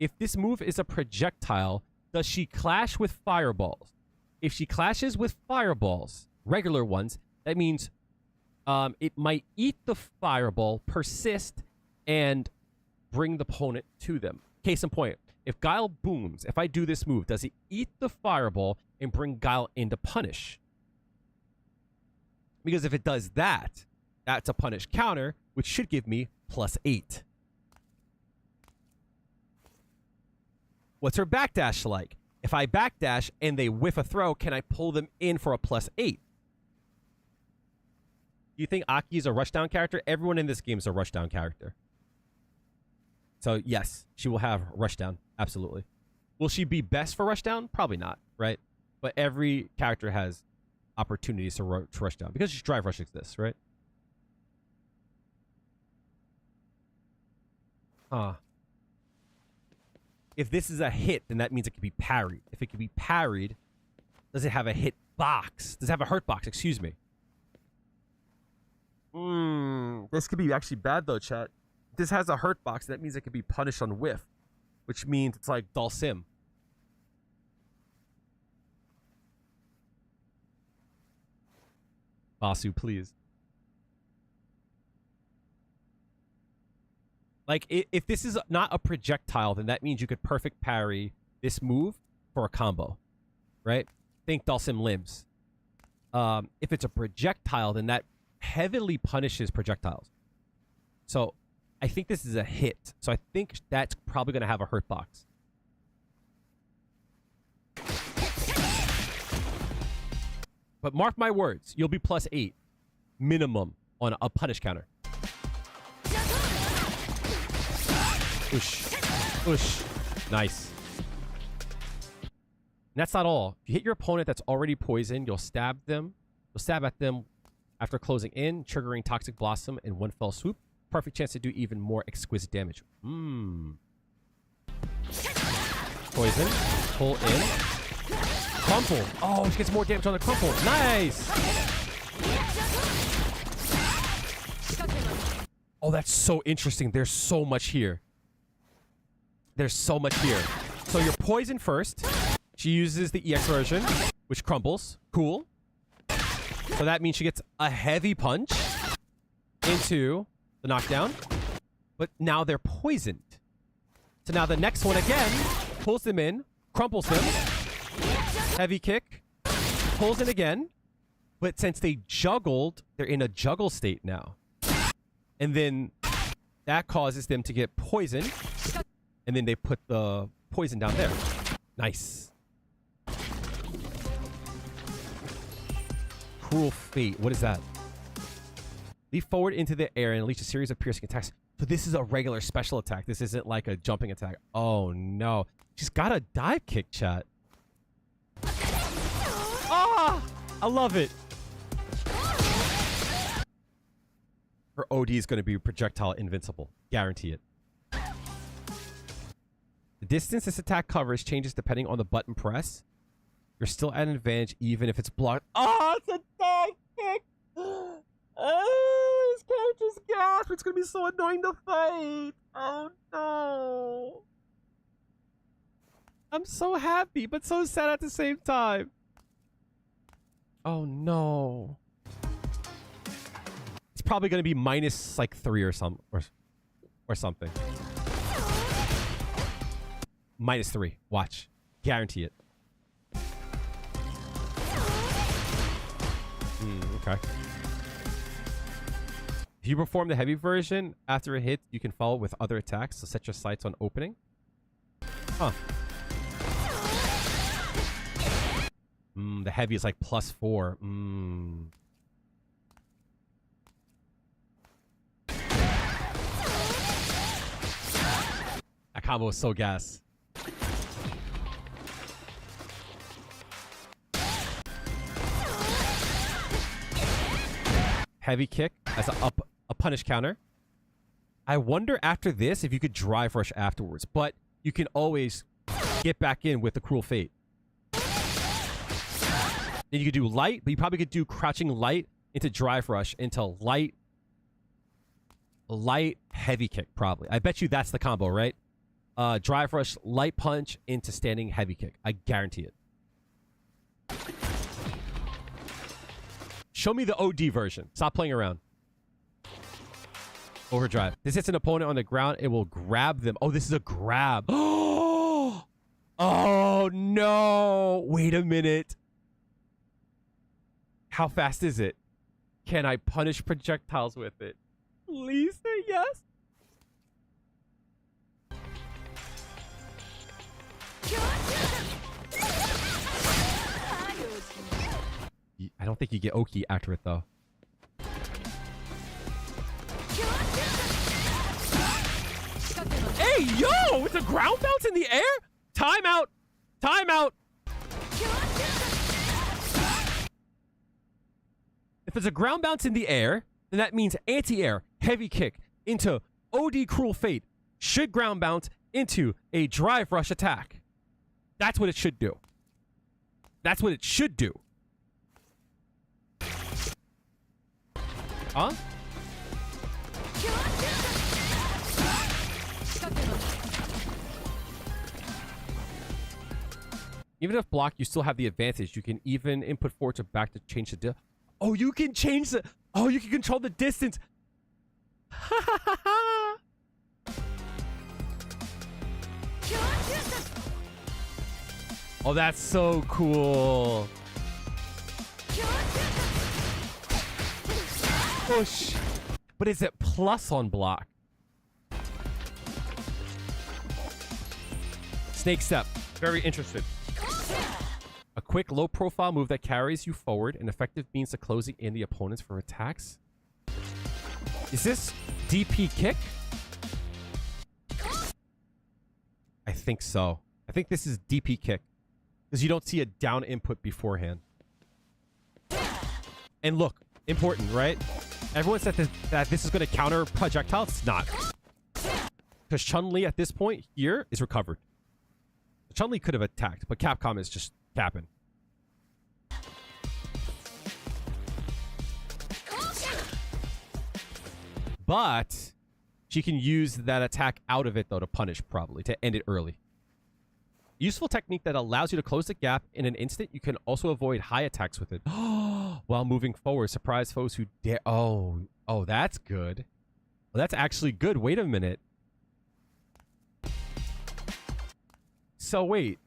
If this move is a projectile, does she clash with fireballs? If she clashes with fireballs, regular ones, that means it might eat the fireball, persist, and bring the opponent to them. Case in point, if Guile booms, if I do this move, does it eat the fireball and bring Guile into punish? Because if it does that, that's a punish counter, which should give me +8. What's her backdash like? If I backdash and they whiff a throw, can I pull them in for a +8? Do you think A.K.I is a rushdown character? Everyone in this game is a rushdown character. So yes, she will have rushdown. Absolutely. Will she be best for rushdown? Probably not, right? But every character has opportunities to rushdown because drive rush exists, right? If this is a hit, then that means it can be parried. If it can be parried, does it have a hit box? Does it have a hurt box? Excuse me. This could be actually bad though, chat. This has a hurt box. That means it could be punished on whiff, which means it's like Dulcim. Basu, please. Like, if this is not a projectile, then that means you could perfect parry this move for a combo, right? Think Dulcim limbs. If it's a projectile, then that heavily punishes projectiles. So I think this is a hit. So I think that's probably going to have a hurt box. But mark my words, you'll be +8 minimum on a punish counter. Oosh. Oosh. Nice. that's not all. If you hit your opponent that's already poisoned, you'll stab them. You'll stab at them after closing in, triggering Toxic Blossom in one fell swoop. Perfect chance to do even more exquisite damage. Poison. Pull in. Crumple. Oh, she gets more damage on the crumple. Nice. Oh, that's so interesting. There's so much here. There's so much here. So you're poisoned first. She uses the EX version, which crumbles. Cool. So that means she gets a heavy punch into the knockdown. But now they're poisoned. So now the next one again pulls them in, crumples him. Heavy kick. Pulls in again. But since they juggled, they're in a juggle state now. And then that causes them to get poisoned. And then they put the poison down there. Nice. Cruel Fate. What is that? Leap forward into the air and unleash a series of piercing attacks. So this is a regular special attack. This isn't like a jumping attack. Oh, no. She's got a dive kick, chat. Ah! I love it. Her OD is going to be projectile invincible. Guarantee it. The distance this attack covers changes depending on the button press. You're still at an advantage even if it's blocked. Oh, it's a dive kick! Oh, this character's gasp. It's going to be so annoying to fight. Oh, no. I'm so happy, but so sad at the same time. Oh, no. It's probably going to be minus like 3 or something. Minus 3. Watch. Guarantee it. Okay. If you perform the heavy version, after a hit, you can follow with other attacks, so set your sights on opening. Huh. The heavy is like +4. That combo is so gas. Heavy kick as a punish counter. I wonder after this if you could drive rush afterwards, but you can always get back in with the Cruel Fate. Then you could do light, but you probably could do crouching light into drive rush into light, heavy kick probably. I bet you that's the combo, right? Drive rush, light punch into standing heavy kick. I guarantee it. Show me the OD version. Stop playing around. Overdrive. This hits an opponent on the ground. It will grab them. Oh, this is a grab. Oh, no. Wait a minute. How fast is it? Can I punish projectiles with it? Please say yes. I don't think you get Oki after it, though. Hey, yo! It's a ground bounce in the air? Timeout! Timeout! If it's a ground bounce in the air, then that means anti-air, heavy kick into OD Cruel Fate should ground bounce into a drive rush attack. That's what it should do. That's what it should do. Huh? Even if blocked, you still have the advantage. You can even input forward to back to change the... Oh, you can change the... Oh, you can control the distance. Oh, that's so cool. Push. But is it plus on block? Snake step. Very interested. A quick low profile move that carries you forward, an effective means to closing in the opponents for attacks. Is this DP kick? I think so. I think this is DP kick. Because you don't see a down input beforehand. And look, important, right? Everyone said that this is going to counter projectiles. It's not. Because Chun-Li at this point here is recovered. Chun-Li could have attacked, but Capcom is just capping. But she can use that attack out of it, though, to punish, probably, to end it early. Useful technique that allows you to close the gap in an instant. You can also avoid high attacks with it. While moving forward, surprise foes who dare... Oh, that's good. Well, that's actually good. Wait a minute. So, wait.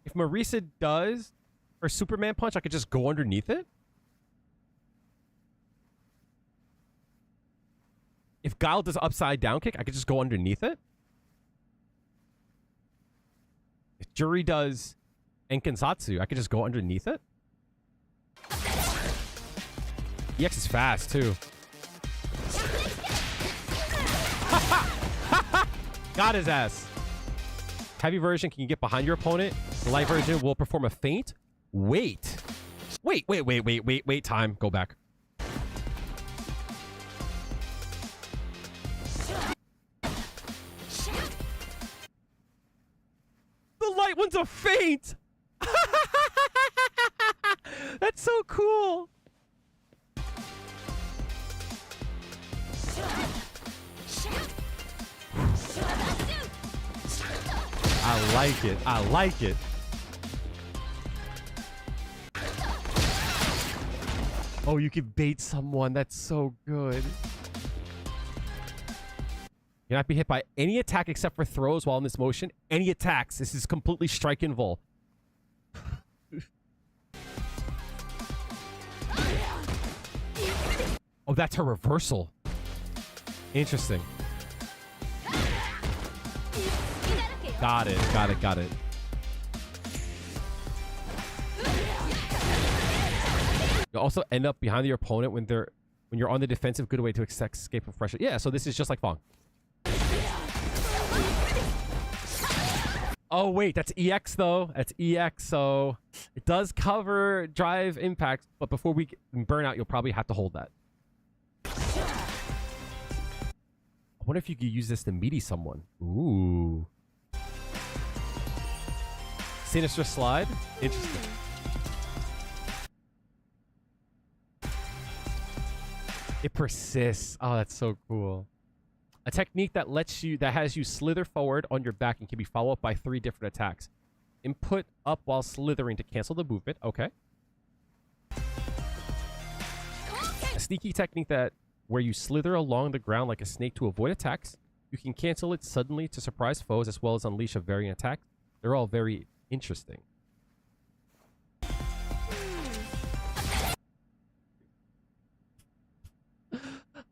If Marisa does her Superman punch, I could just go underneath it? If Guile does upside down kick, I could just go underneath it? If Juri does Enkansatsu, I could just go underneath it? EX is fast, too. Got his ass. Heavy version, can you get behind your opponent? The light version will perform a feint. Wait, time. Go back. The light one's a feint! That's so cool. I like it. I like it. Oh, you can bait someone. That's so good. You're not be hit by any attack except for throws while in this motion. Any attacks. This is completely strike invul. Oh, that's her reversal. Interesting. Got it. You also end up behind your opponent when you're on the defensive. Good way to escape from pressure. Yeah, so this is just like Fong. Oh, wait, that's EX, though. That's EX, so it does cover drive impact, but before we burn out, you'll probably have to hold that. I wonder if you could use this to meaty someone. Ooh. Sinister slide? Interesting. It persists. Oh, that's so cool. A technique that has you slither forward on your back and can be followed up by 3 different attacks. Input up while slithering to cancel the movement. Okay. A sneaky technique where you slither along the ground like a snake to avoid attacks. You can cancel it suddenly to surprise foes as well as unleash a variant attack. They're all very interesting.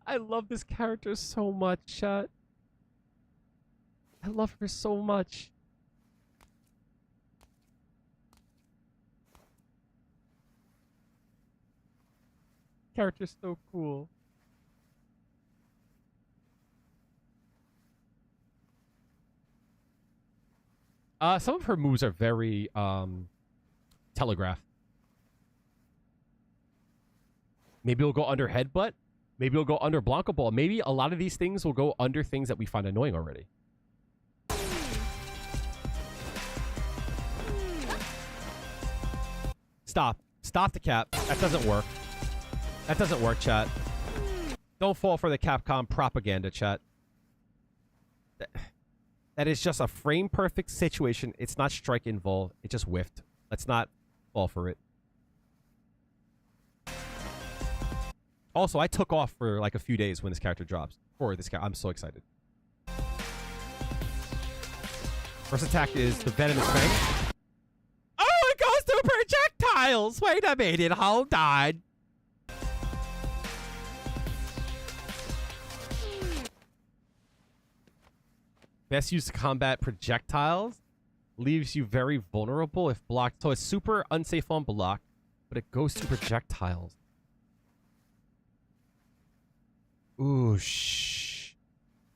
I love this character so much, chat. I love her so much. Character's so cool. Some of her moves are very telegraphed. Maybe we'll go under headbutt. Maybe we'll go under Blanca Ball. Maybe a lot of these things will go under things that we find annoying already. Stop. Stop the cap. That doesn't work. That doesn't work, chat. Don't fall for the Capcom propaganda, chat. That is just a frame-perfect situation. It's not strike invul. It just whiffed. Let's not fall for it. Also, I took off for like a few days when this character drops. For this guy, I'm so excited. First attack is the Venomous Fang. Oh, it goes through projectiles! Wait a minute, hold on. Best used to combat projectiles. Leaves you very vulnerable if blocked. So it's super unsafe on block, but it goes through projectiles. Ooh, shh.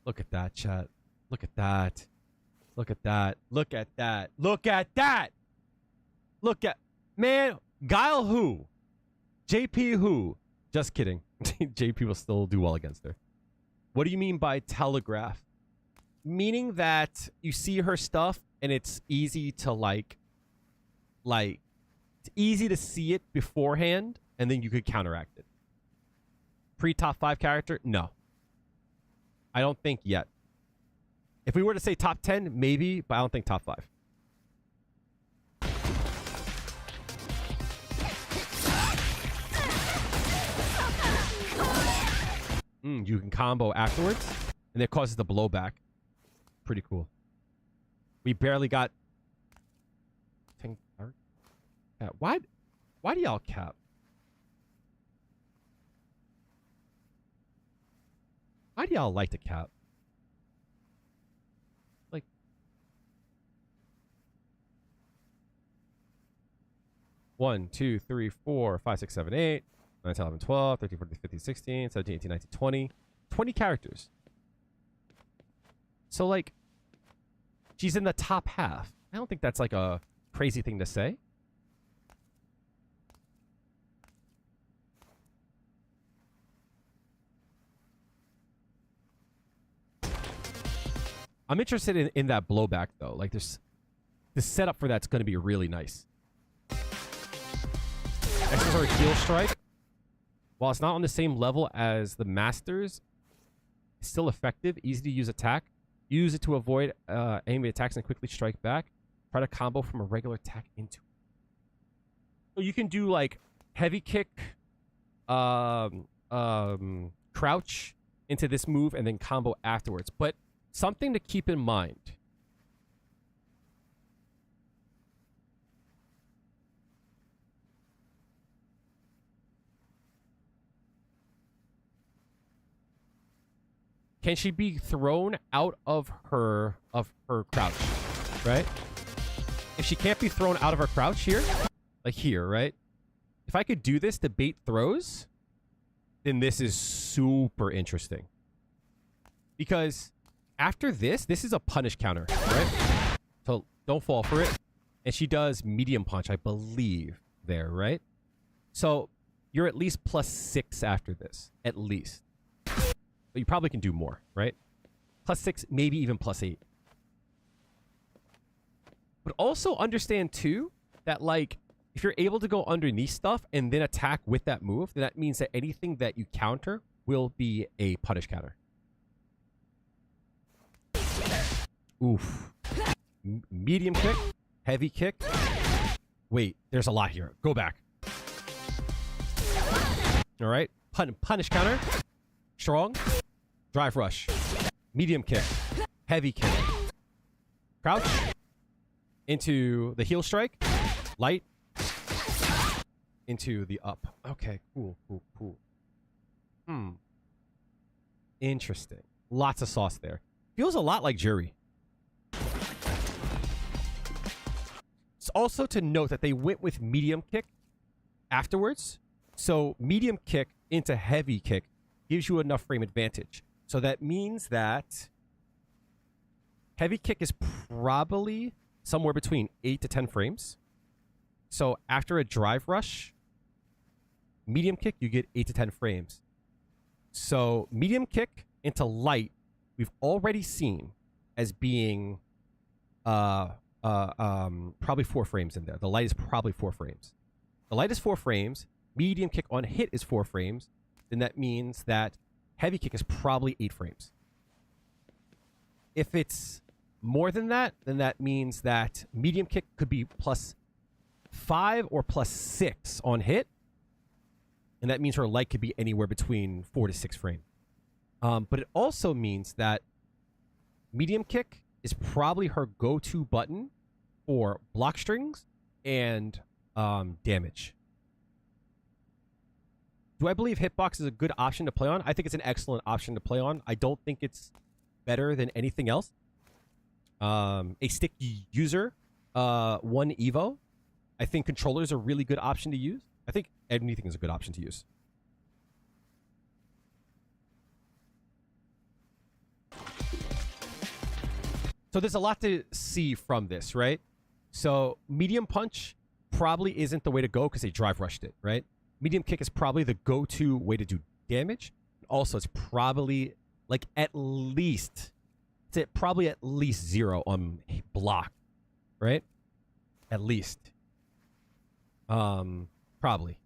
Look at that, chat. Look at that. Look at that. Look at that. Look at that! Look at, man, Guile who? JP who? Just kidding. JP will still do well against her. What do you mean by telegraph? Meaning that you see her stuff and it's easy to like, it's easy to see it beforehand and then you could counteract it. Pre-top 5 character? No. I don't think yet. If we were to say top 10, maybe, but I don't think top 5. You can combo afterwards, and it causes the blowback. Pretty cool. We barely got... Why do y'all cap? Why do y'all like to cap? Like... 1, 2, 3, 4, 5, 6, 7, 8... 9, 10, 11, 12, 13, 14, 15, 16, 17, 18, 19, 20. 20 characters. So, like, she's in the top half. I don't think that's, like, a crazy thing to say. I'm interested in that blowback, though. Like, there's... The setup for that's going to be really nice. This is our heal strike. While it's not on the same level as the Masters, it's still effective, easy to use attack. Use it to avoid enemy attacks and quickly strike back. Try to combo from a regular attack into it. So you can do like heavy kick, crouch into this move and then combo afterwards. But something to keep in mind. Can she be thrown out of her crouch, right? If she can't be thrown out of her crouch here, like here, right? If I could do this to bait throws, then this is super interesting. Because after this is a punish counter, right? So don't fall for it. And she does medium punch, I believe, there, right? So you're at least +6 after this, at least. But you probably can do more, right? +6, maybe even +8. But also understand, too, that, like, if you're able to go underneath stuff and then attack with that move, then that means that anything that you counter will be a punish counter. Oof. Medium kick. Heavy kick. Wait, there's a lot here. Go back. All right. Punish counter. Strong. Drive rush. Medium kick. Heavy kick. Crouch. Into the heel strike. Light. Into the up. Okay, cool. Interesting. Lots of sauce there. Feels a lot like Juri. It's also to note that they went with medium kick afterwards. So medium kick into heavy kick gives you enough frame advantage. So that means that heavy kick is probably somewhere between 8 to 10 frames. So after a drive rush, medium kick, you get 8 to 10 frames. So medium kick into light, we've already seen as being probably 4 frames in there. The light is probably 4 frames. The light is 4 frames. Medium kick on hit is 4 frames. Then that means that heavy kick is probably 8 frames. If it's more than that, then that means that medium kick could be +5 or +6 on hit. And that means her light could be anywhere between 4 to 6 frames. But it also means that medium kick is probably her go-to button for block strings and damage. Do I believe hitbox is a good option to play on? I think it's an excellent option to play on. I don't think it's better than anything else. A stick user, 1 Evo. I think controller is a really good option to use. I think anything is a good option to use. So there's a lot to see from this, right? So medium punch probably isn't the way to go because they drive rushed it, right? Medium kick is probably the go-to way to do damage. Also, it's probably like probably at least 0 on block, right? At least. Probably.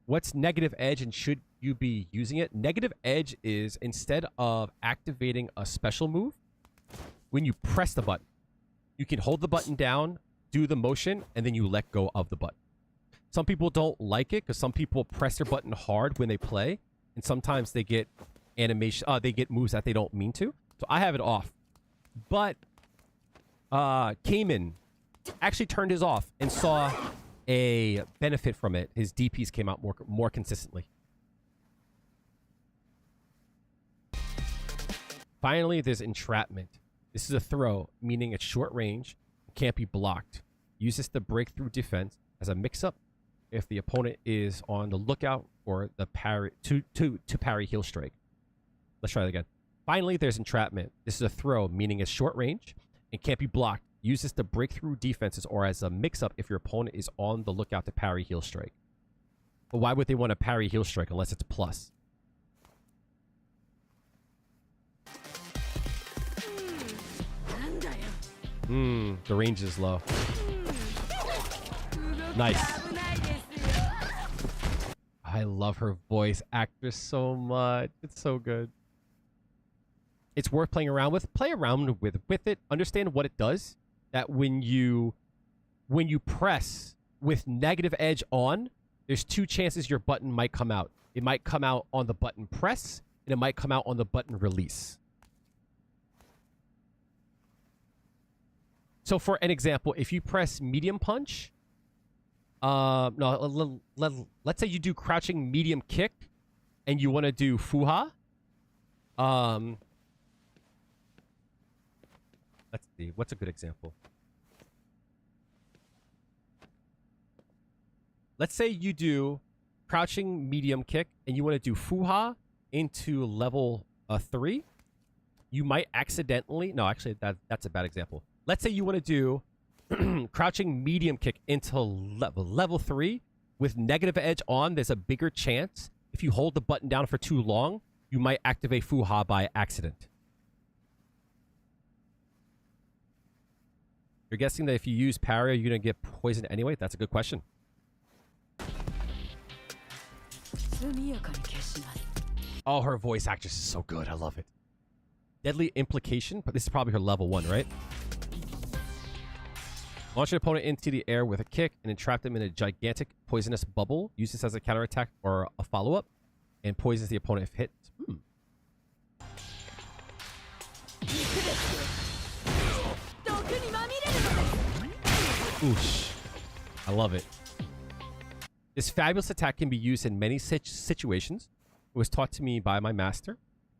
What's negative edge and should you be using it? Negative edge is instead of activating a special move, when you press the button, you can hold the button down, do the motion, and then you let go of the button. Some people don't like it because some people press their button hard when they play, and sometimes they get animation. They get moves that they don't mean to. So I have it off, but Cayman actually turned his off and saw a benefit from it. His DPs came out more consistently. Finally, there's entrapment. This is a throw, meaning it's short range, can't be blocked. Use this to break through defense as a mix-up if the opponent is on the lookout for the parry to parry heel strike. Let's try that again. Finally, there's entrapment. This is a throw, meaning it's short range and can't be blocked. Use this to break through defenses or as a mix-up if your opponent is on the lookout to parry heel strike. But why would they want to parry heel strike unless it's plus? The range is low. Nice. I love her voice actress so much. It's so good. It's worth playing around with. Play around with it. Understand what it does. That when you press with negative edge on, there's 2 chances your button might come out. It might come out on the button press, and it might come out on the button release. So for an example, if you press medium punch, let's say you do crouching medium kick and you want to do fuha. Let's see, what's a good example? Let's say you do crouching medium kick and you want to do fuha into level 3. You might accidentally, no, actually that's a bad example. Let's say you want to do crouching medium kick into level 3 with negative edge on. There's a bigger chance if you hold the button down for too long, you might activate fuha by accident. You're guessing that if you use parry, you're going to get poisoned anyway? That's a good question. Oh, her voice actress is so good. I love it. Deadly implication, but this is probably her level 1, right? Launch your opponent into the air with a kick and entrap them in a gigantic poisonous bubble. Use this as a counterattack or a follow-up and poisons the opponent if hit. Oosh. I love it. This fabulous attack can be used in many situations. It was taught to me by my master.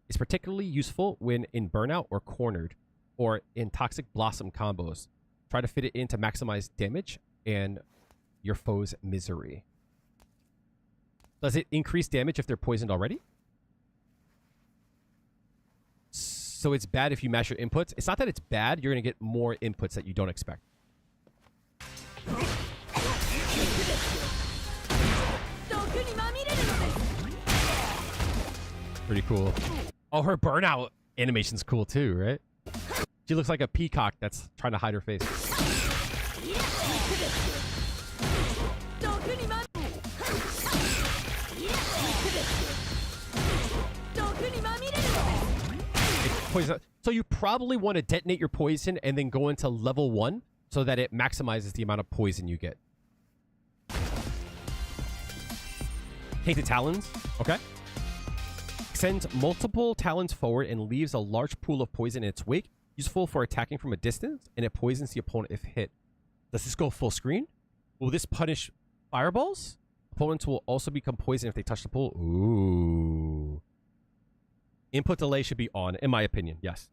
It's particularly useful when in burnout or cornered or in toxic blossom combos. Try to fit it in to maximize damage and your foe's misery. Does it increase damage if they're poisoned already? So it's bad if you mash your inputs. It's not that it's bad. You're going to get more inputs that you don't expect. Pretty cool. Oh, her burnout animation's cool too, right? She looks like a peacock that's trying to hide her face. So you probably want to detonate your poison and then go into level 1 so that it maximizes the amount of poison you get. Tainted Talons. Okay. Sends multiple talons forward and leaves a large pool of poison in its wake. Useful for attacking from a distance, and it poisons the opponent if hit. Does this go full screen? Will this punish fireballs? Opponents will also become poisoned if they touch the pool. Ooh. Input delay should be on, in my opinion. Yes.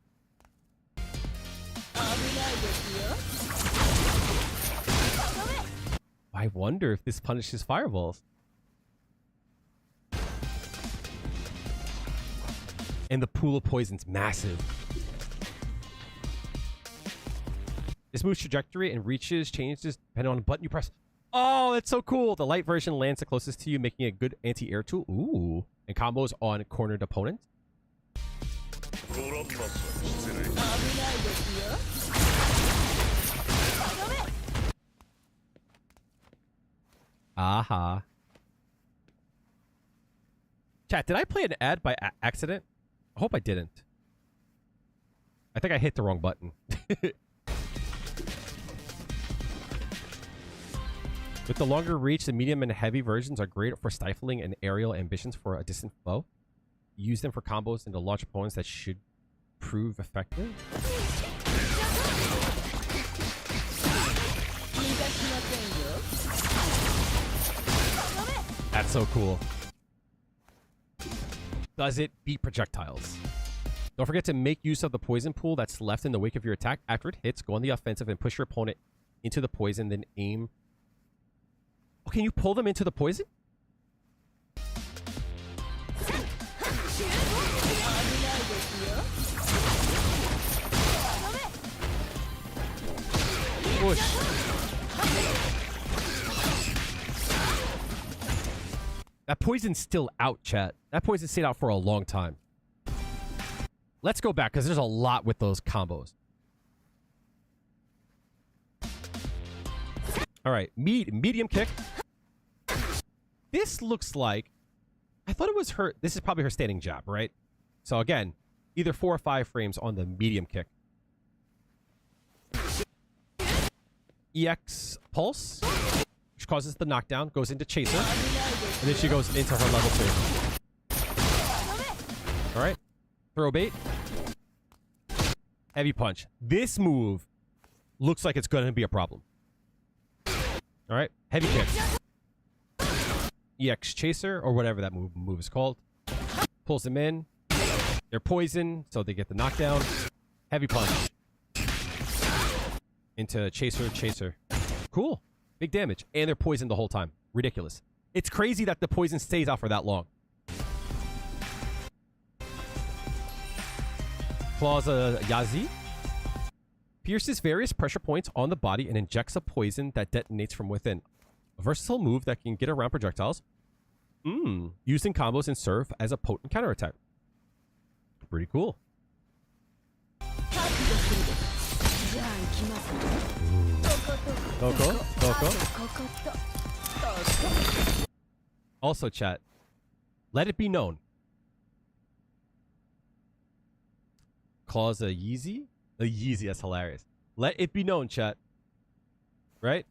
I wonder if this punishes fireballs. And the pool of poison's massive. This move's trajectory and reaches changes depending on the button you press. Oh, that's so cool. The light version lands the closest to you, making it a good anti-air tool. Ooh. And combos on cornered opponents. Aha. Chat, did I play an ad by accident? I hope I didn't. I think I hit the wrong button. With the longer reach, the medium and heavy versions are great for stifling and aerial ambitions for a distant foe. Use them for combos and to launch opponents that should prove effective. That's so cool. Does it beat projectiles? Don't forget to make use of the poison pool that's left in the wake of your attack. After it hits, go on the offensive and push your opponent into the poison, then aim. Oh, can you pull them into the poison? Push. That poison's still out, chat. That poison stayed out for a long time. Let's go back, because there's a lot with those combos. All right, medium kick. This looks like... I thought it was her... This is probably her standing jab, right? So again, either 4 or 5 frames on the medium kick. EX pulse, which causes the knockdown, goes into chaser, and then she goes into her level 2. All right, throw bait, heavy punch. This move looks like it's going to be a problem. All right, heavy kick, EX chaser, or whatever that move is called, pulls them in. They're poisoned, so they get the knockdown. Heavy punch into chaser. Cool. Big damage. And they're poisoned the whole time. Ridiculous. It's crazy that the poison stays out for that long. Clausa Yazi pierces various pressure points on the body and injects a poison that detonates from within. A versatile move that can get around projectiles. Used in combos and serve as a potent counterattack. Pretty cool. Coco. Also, chat, let it be known. Clausa Yeezy? A Yeezy, that's hilarious. Let it be known, chat. Right?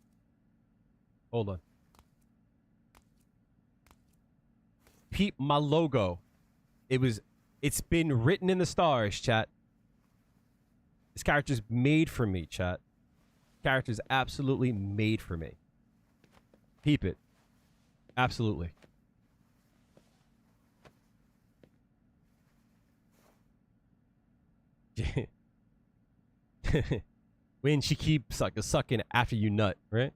Hold on. Peep my logo. It's been written in the stars, chat. This character's made for me, chat. Character's absolutely made for me. Peep it. Absolutely. When she keeps sucking after you nut, right?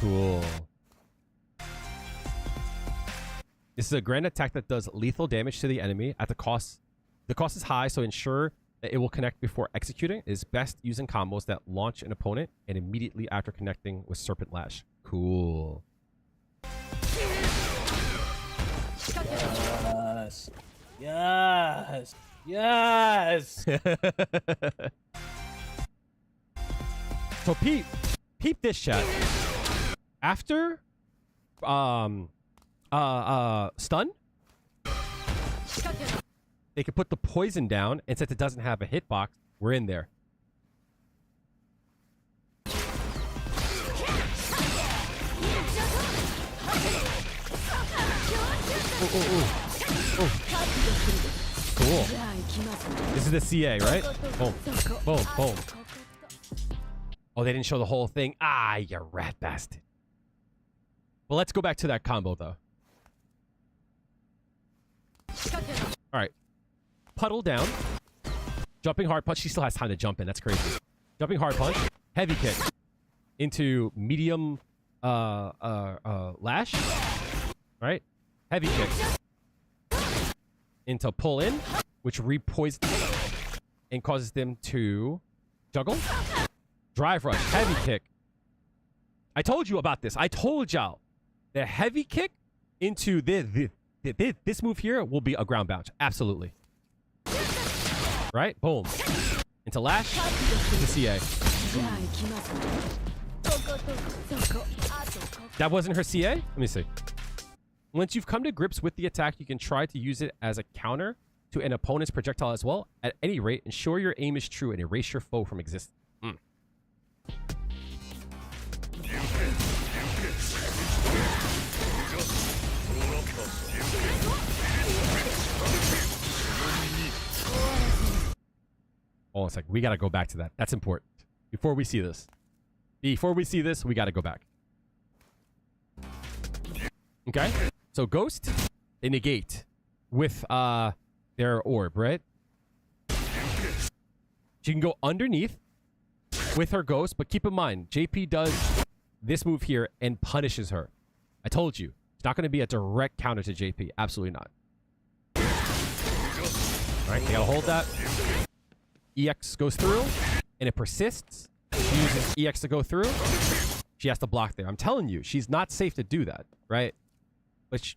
Cool. This is a grand attack that does lethal damage to the enemy at the cost. The cost is high, so ensure that it will connect before executing. It is best using combos that launch an opponent and immediately after connecting with Serpent Lash. Cool. Yes. Yes. So peep this, chat. After stun, they can put the poison down, and since it doesn't have a hitbox, we're in there. Cool. This is the CA, right? Boom. Boom. Boom. Oh, they didn't show the whole thing. Ah, you rat bastard. Well, let's go back to that combo, though. All right. Puddle down. Jumping hard punch. She still has time to jump in. That's crazy. Jumping hard punch. Heavy kick. Into medium lash. Right? Heavy kick. into pull in, which repoisons and causes them to juggle. Drive rush, heavy kick. I told you about this. I told y'all. The heavy kick into this move here will be a ground bounce. Absolutely. Right? Boom. Into lash. Into CA. That wasn't her CA? Let me see. Once you've come to grips with the attack, you can try to use it as a counter to an opponent's projectile as well. At any rate, ensure your aim is true and erase your foe from existence. Oh, it's like, we got to go back to that. That's important. Before we see this, we got to go back. Okay? So Ghost, they negate with their orb, right? She can go underneath with her Ghost, but keep in mind, JP does this move here and punishes her. I told you. It's not going to be a direct counter to JP. Absolutely not. All right, they got to hold that. EX goes through, and it persists. She uses EX to go through. She has to block there. I'm telling you, she's not safe to do that, right? But she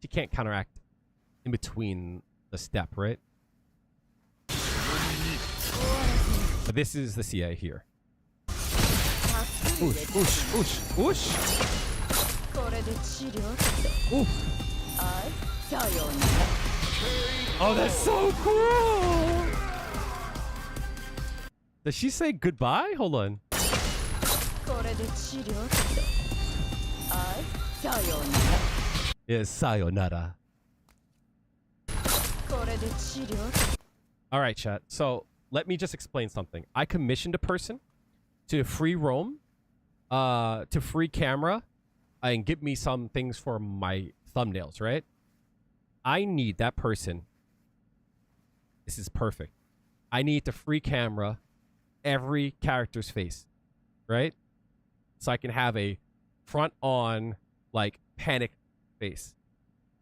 can't counteract in between the step, right? But this is the CA here. Oosh, oosh, oosh, oosh. Ooh. Oh, that's so cool! Does she say goodbye? Hold on. Yes, sayonara. All right, chat. So let me just explain something. I commissioned a person to free roam, to free camera, and give me some things for my thumbnails, right? I need that person. This is perfect. I need to free camera every character's face, right? So I can have a front on, like, panic face.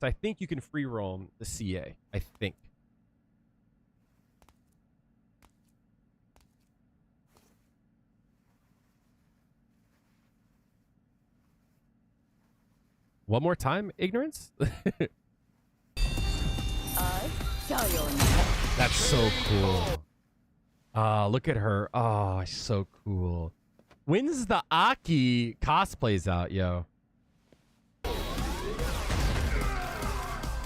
So I think you can free roam the CA. I think. One more time, ignorance? That's so cool. Look at her. Oh, she's so cool. When's the A.K.I cosplays out, yo? I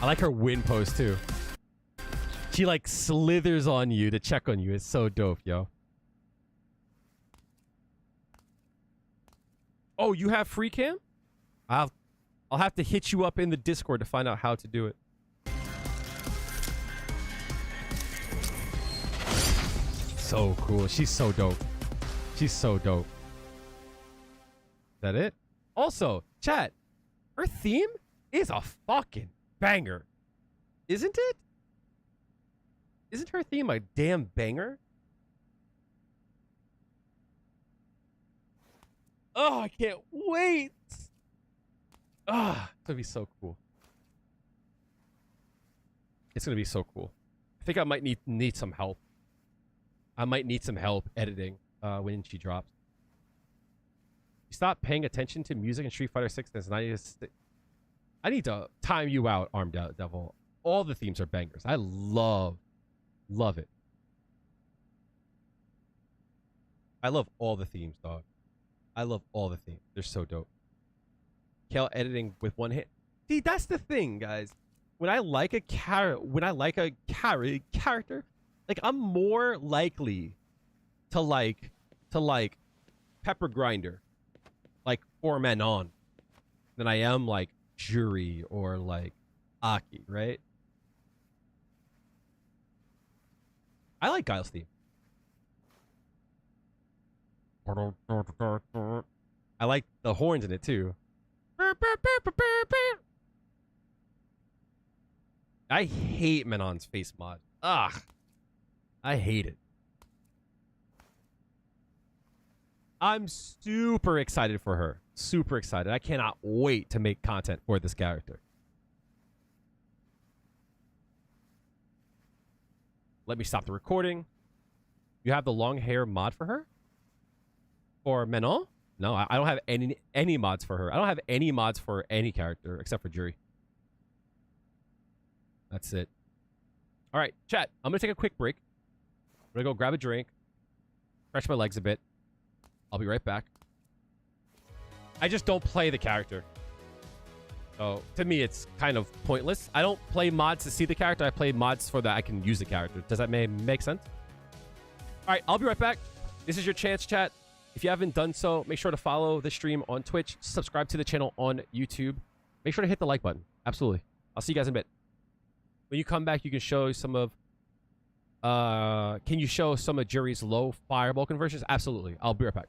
like her win pose, too. She, like, slithers on you to check on you. It's so dope, yo. Oh, you have free cam? I'll have to hit you up in the Discord to find out how to do it. So cool. She's so dope. She's so dope. Is that it? Also, chat, her theme is a fucking banger. Isn't it? Isn't her theme a damn banger? Oh, I can't wait. Ah, it's gonna be so cool. It's gonna be so cool. I think I might need some help. I might need some help editing when she drops. You stop paying attention to music in Street Fighter 6. I need to time you out, Armed Devil. All the themes are bangers. I love it. I love all the themes, dog. I love all the themes. They're so dope. Kale editing with one hit. See, that's the thing, guys. When I like a character, like, I'm more likely to like Pepper Grinder, like 4 Men On, than I am like Juri or like A.K.I, right? I like Guile's theme. I like the horns in it too. I hate Menon's face mod. Ugh. I hate it. I'm super excited for her. Super excited. I cannot wait to make content for this character. Let me stop the recording. You have the long hair mod for her? For Menon? No, I don't have any mods for her. I don't have any mods for any character except for Juri. That's it. All right, chat. I'm going to take a quick break. I'm going to go grab a drink. Stretch my legs a bit. I'll be right back. I just don't play the character. So, to me, it's kind of pointless. I don't play mods to see the character. I play mods for that I can use the character. Does that make sense? All right, I'll be right back. This is your chance, chat. If you haven't done so, make sure to follow the stream on Twitch. Subscribe to the channel on YouTube. Make sure to hit the like button. Absolutely. I'll see you guys in a bit. When you come back, you can show some of... can you show some of Juri's low fireball conversions? Absolutely. I'll be right back.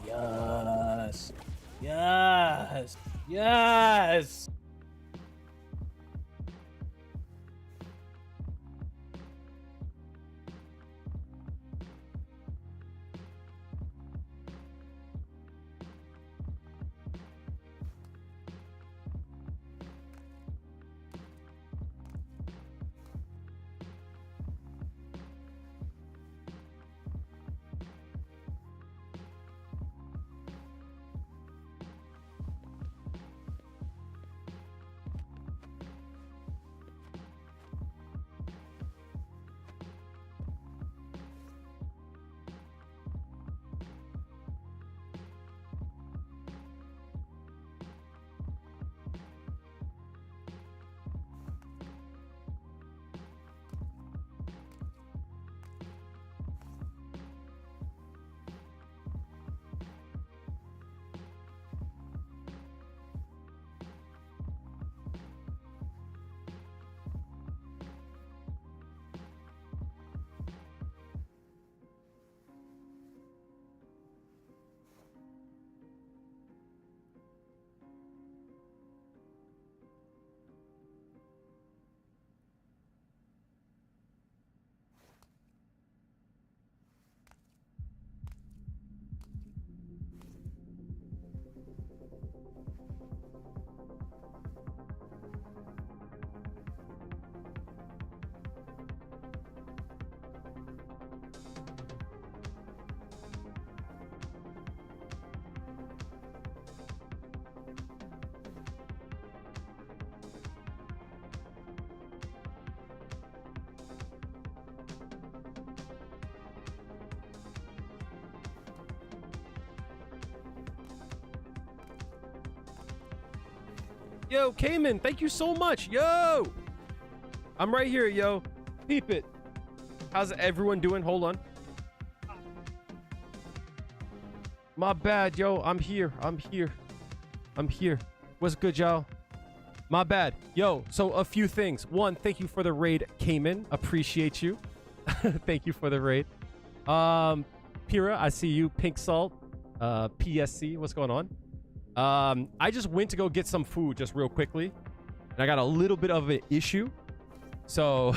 Yes. Yes. Yes. Yo, Cayman, thank you so much. Yo, I'm right here, yo. Peep it. How's everyone doing? Hold on. My bad, yo. I'm here. What's good, y'all? My bad. Yo, so a few things. One, thank you for the raid, Cayman. Appreciate you. Thank you for the raid. Pira, I see you. Pink Salt. PSC, what's going on? I just went to go get some food just real quickly. And I got a little bit of an issue. So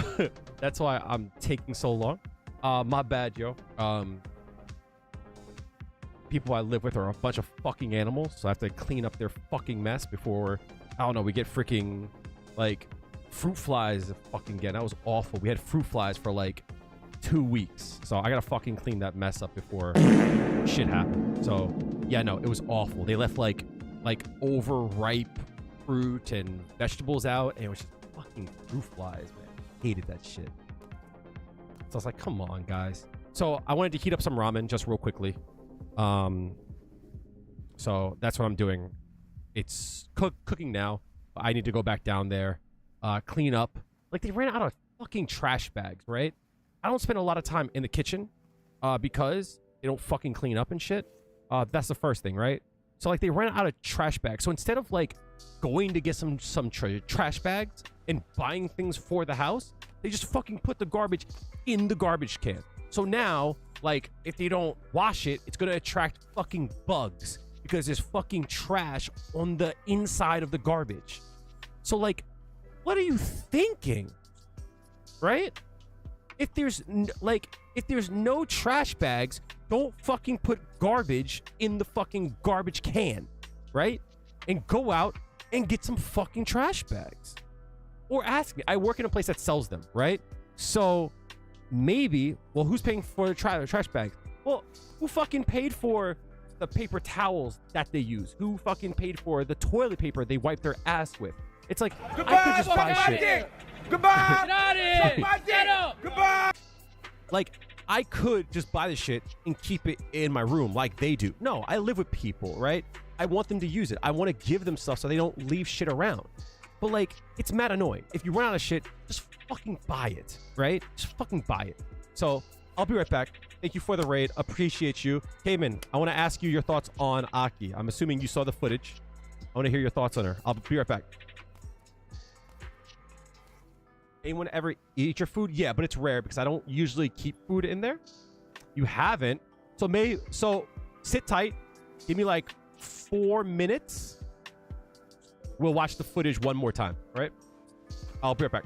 that's why I'm taking so long. My bad, yo. People I live with are a bunch of fucking animals, so I have to clean up their fucking mess before, I don't know, we get freaking, like, fruit flies fucking again. That was awful. We had fruit flies for, like, 2 weeks. So I gotta fucking clean that mess up before shit happened. So, yeah, no, it was awful. They left, like overripe fruit and vegetables out, and it was just fucking fruit flies, man. Hated that shit. So I was like, come on, guys. So I wanted to heat up some ramen just real quickly. So that's what I'm doing. It's cooking now. I need to go back down there, clean up. Like, they ran out of fucking trash bags, right? I don't spend a lot of time in the kitchen, because they don't fucking clean up and shit. That's the first thing, right? So, like, they ran out of trash bags. So instead of, like, going to get some trash bags and buying things for the house, they just fucking put the garbage in the garbage can. So now, like, if they don't wash it, it's gonna attract fucking bugs because there's fucking trash on the inside of the garbage. So, like, what are you thinking? Right? If there's no trash bags, don't fucking put garbage in the fucking garbage can, right? And go out and get some fucking trash bags. Or ask me. I work in a place that sells them, right? So maybe, well, who's paying for the trash bags? Well, who fucking paid for the paper towels that they use? Who fucking paid for the toilet paper they wipe their ass with? It's like, I could just buy shit. Goodbye! Get out of here! Get up! Goodbye! Like, I could just buy the shit and keep it in my room like they do. No, I live with people, right? I want them to use it. I want to give them stuff so they don't leave shit around. But, like, it's mad annoying. If you run out of shit, just fucking buy it, right? Just fucking buy it. So, I'll be right back. Thank you for the raid. Appreciate you. Cayman, I want to ask you your thoughts on A.K.I. I'm assuming you saw the footage. I want to hear your thoughts on her. I'll be right back. Anyone ever eat your food? Yeah, but it's rare because I don't usually keep food in there. You haven't. So sit tight. Give me like 4 minutes. We'll watch the footage one more time, right? I'll be right back.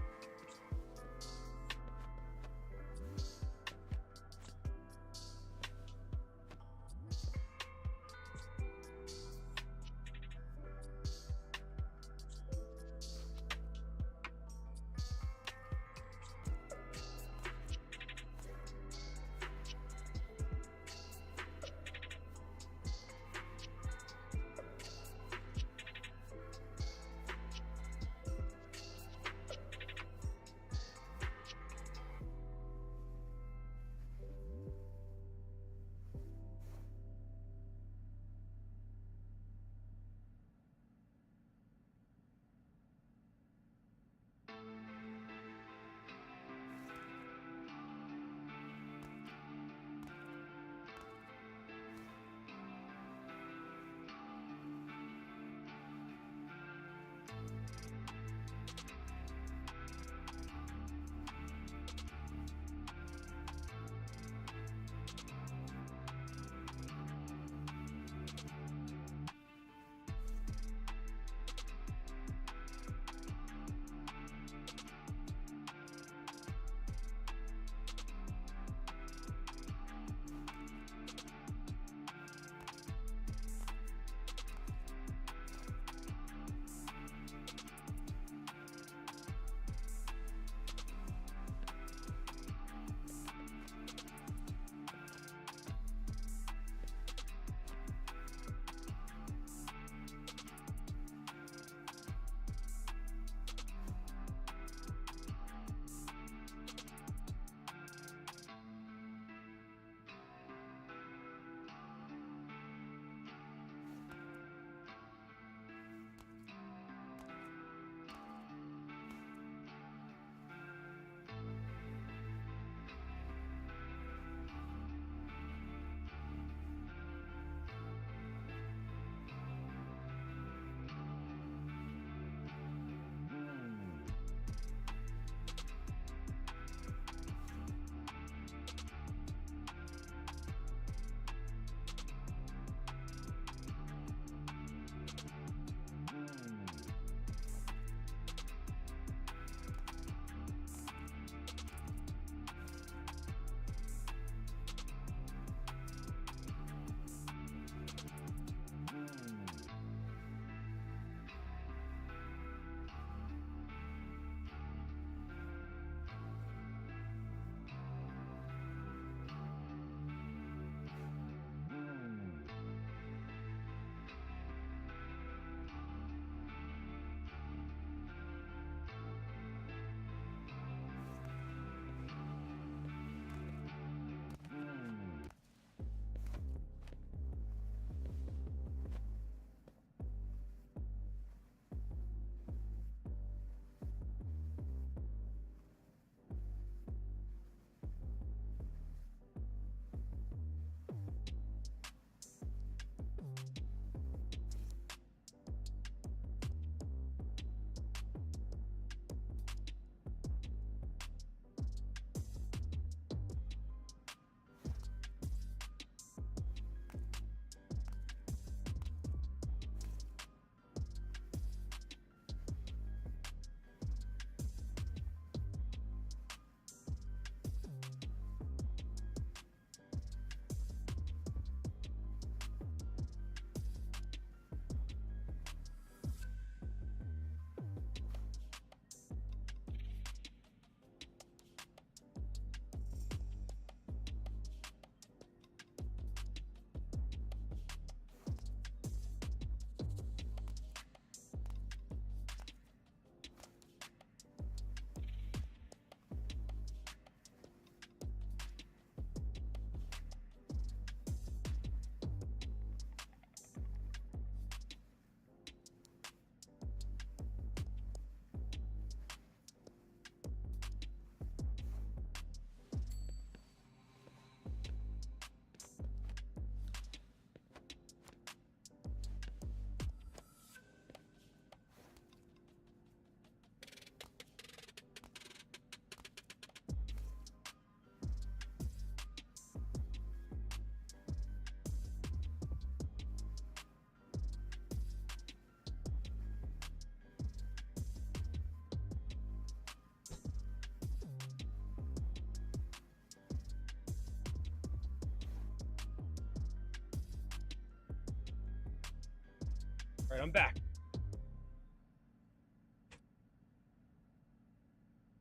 All right, I'm back.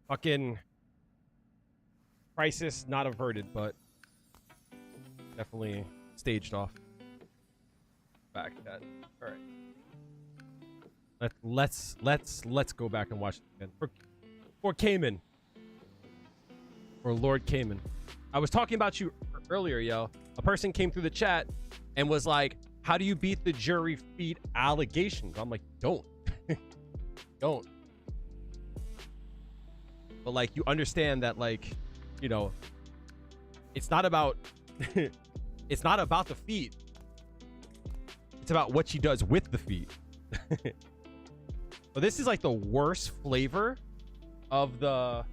Fucking crisis not averted, but definitely staged off. Back that. All right. Let's go back and watch it again for Cayman. Or Lord Cayman. I was talking about you earlier, yo. A person came through the chat and was like, how do you beat the jury feed allegations? I'm like, don't. Don't. But like, you understand that, like, you know, it's not about it's not about the feet. It's about what she does with the feet. But this is like the worst flavor of the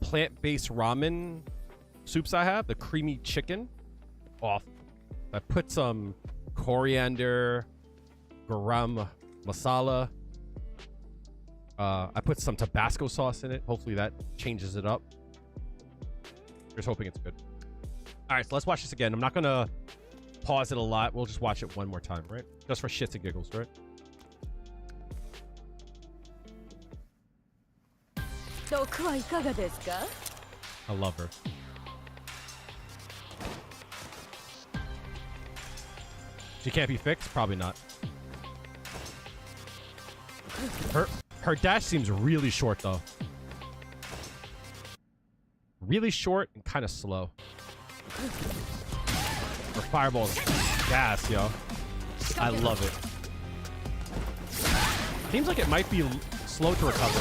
plant-based ramen soups I have. The creamy chicken. Off. I put some coriander, garam masala. I put some Tabasco sauce in it. Hopefully that changes it up. Just hoping it's good. All right, so let's watch this again. I'm not gonna pause it a lot. We'll just watch it one more time, right? Just for shits and giggles, right? I love her. She can't be fixed? Probably not. Her dash seems really short, though. Really short and kind of slow. Her fireball's gas, yo. I love it. Seems like it might be slow to recover.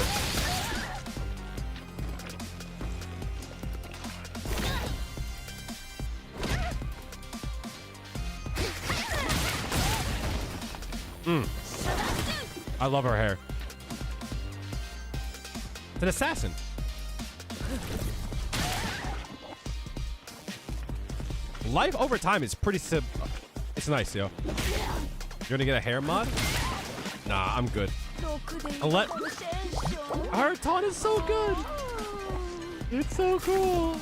I love her hair. It's an assassin. Life over time is pretty it's nice, yo. You're gonna get a hair mod? Nah, I'm good. Her taunt is so good. It's so cool.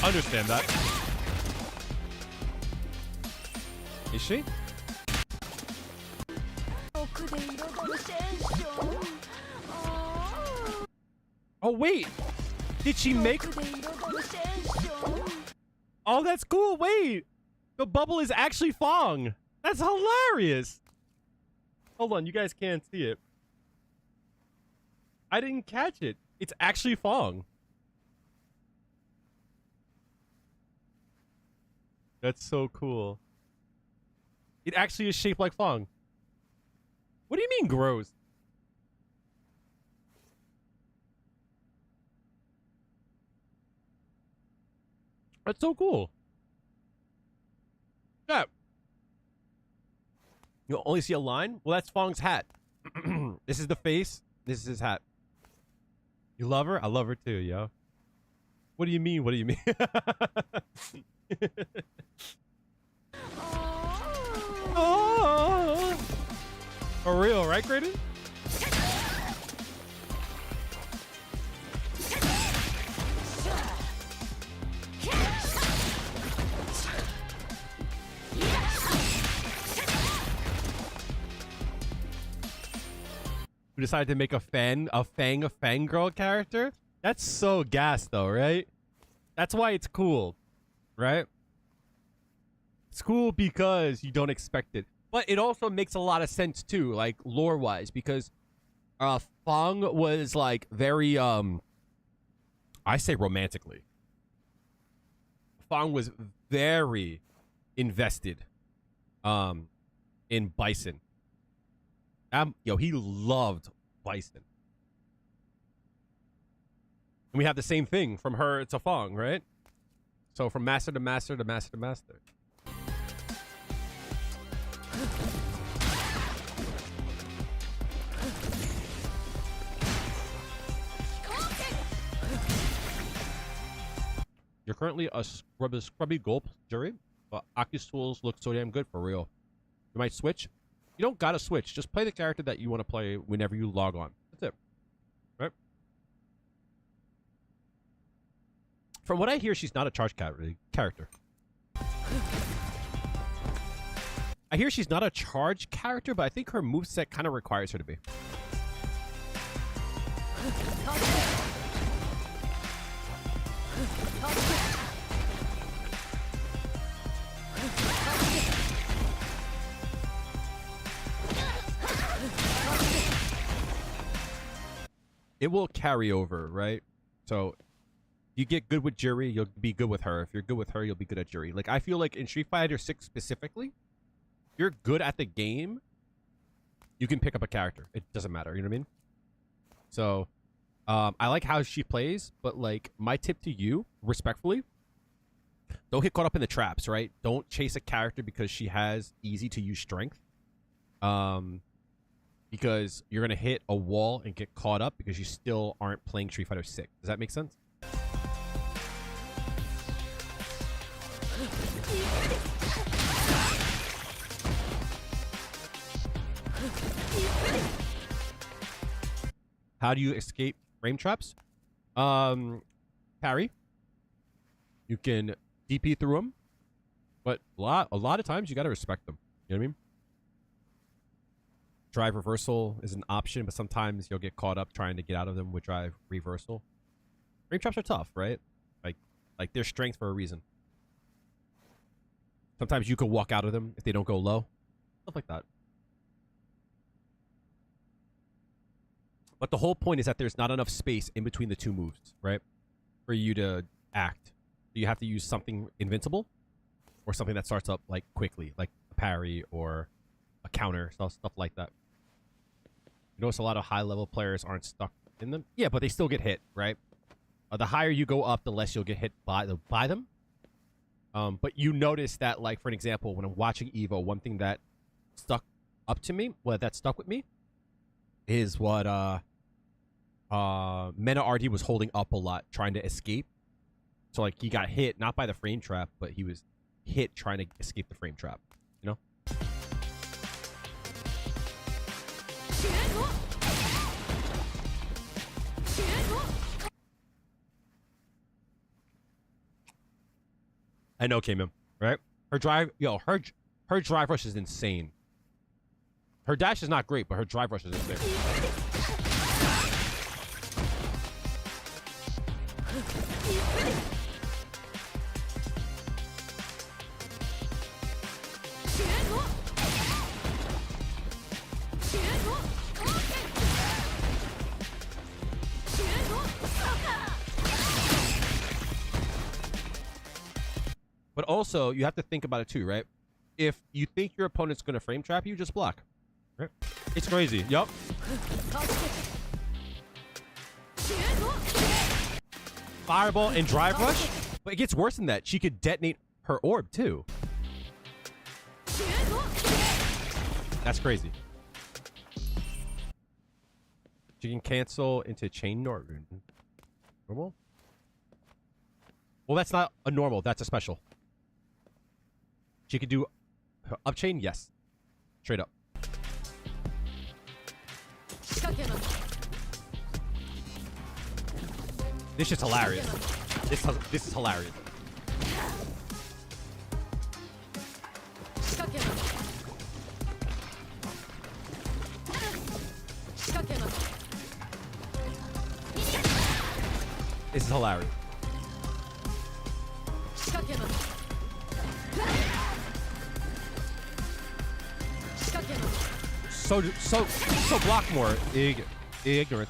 Understand that. Is she? Oh wait, did she make? Oh, that's cool. Wait, the bubble is actually Fong. That's hilarious. Hold on, you guys can't see it. I didn't catch it. It's actually Fong. That's so cool. It actually is shaped like Fong. What do you mean gross? That's so cool. Yeah. You'll only see a line? Well, that's Fong's hat. This is the face. This is his hat. You love her? I love her too, yo. What do you mean? What do you mean? Oh, for real, right, Graydon? We decided to make a fangirl character. That's so gas, though, right? That's why it's cool, right? It's cool because you don't expect it. But it also makes a lot of sense, too, like, lore-wise, because Fong was, like, very, I say romantically. Fong was very invested in Bison. Yo, he loved Bison. And we have the same thing from her to Fong, right? So from master to master to master to master. You're currently a scrubby gulp, Juri, but Aki's tools look so damn good for real. You might switch. You don't gotta switch. Just play the character that you want to play whenever you log on. That's it. Right? From what I hear, she's not a charge character. I hear she's not a charge character, but I think her moveset kind of requires her to be. It will carry over, right? So you get good with Juri, you'll be good with her. If you're good with her, you'll be good at Juri. Like, I feel like in Street Fighter 6 specifically, if you're good at the game, you can pick up a character. It doesn't matter, you know what I mean? So I like how she plays, but like my tip to you, respectfully, don't get caught up in the traps, right? Don't chase a character because she has easy to use strength. Because you're going to hit a wall and get caught up because you still aren't playing Street Fighter 6. Does that make sense? How do you escape frame traps? Parry. You can DP through them, but a lot of times you got to respect them. You know what I mean? Drive reversal is an option, but sometimes you'll get caught up trying to get out of them with drive reversal. Frame traps are tough, right? Like they're strength for a reason. Sometimes you can walk out of them if they don't go low. Stuff like that. But the whole point is that there's not enough space in between the two moves, right? For you to act. You have to use something invincible or something that starts up like quickly, like a parry or a counter, stuff like that. You notice a lot of high-level players aren't stuck in them. Yeah, but they still get hit, right? The higher you go up, the less you'll get hit by them. But you notice that, like, for an example, when I'm watching Evo, one thing that stuck with me is what Mena RD was holding up a lot, trying to escape. So, like, he got hit, not by the frame trap, but he was hit trying to escape the frame trap, you know? I know, K-Mim, right? Her drive rush is insane. Her dash is not great, but her drive rush is insane. But also, you have to think about it too, right? If you think your opponent's going to frame trap you, just block. Right? It's crazy. Yup. Fireball and drive rush? But it gets worse than that. She could detonate her orb too. That's crazy. She can cancel into chain normal. Normal? Well, that's not a normal. That's a special. She could do up chain, yes. Straight up. This is hilarious. This is hilarious. This is hilarious. So block more. Ignorant.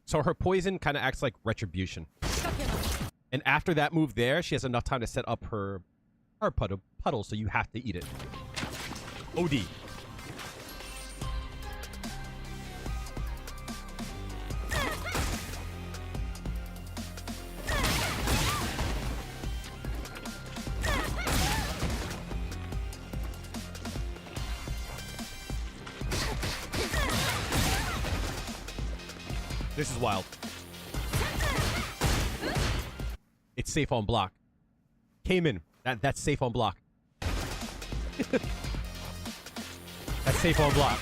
So her poison kind of acts like retribution. And after that move there, she has enough time to set up her puddle, so you have to eat it. OD. This is wild. safe on block. Came in. That's safe on block. That's safe on block.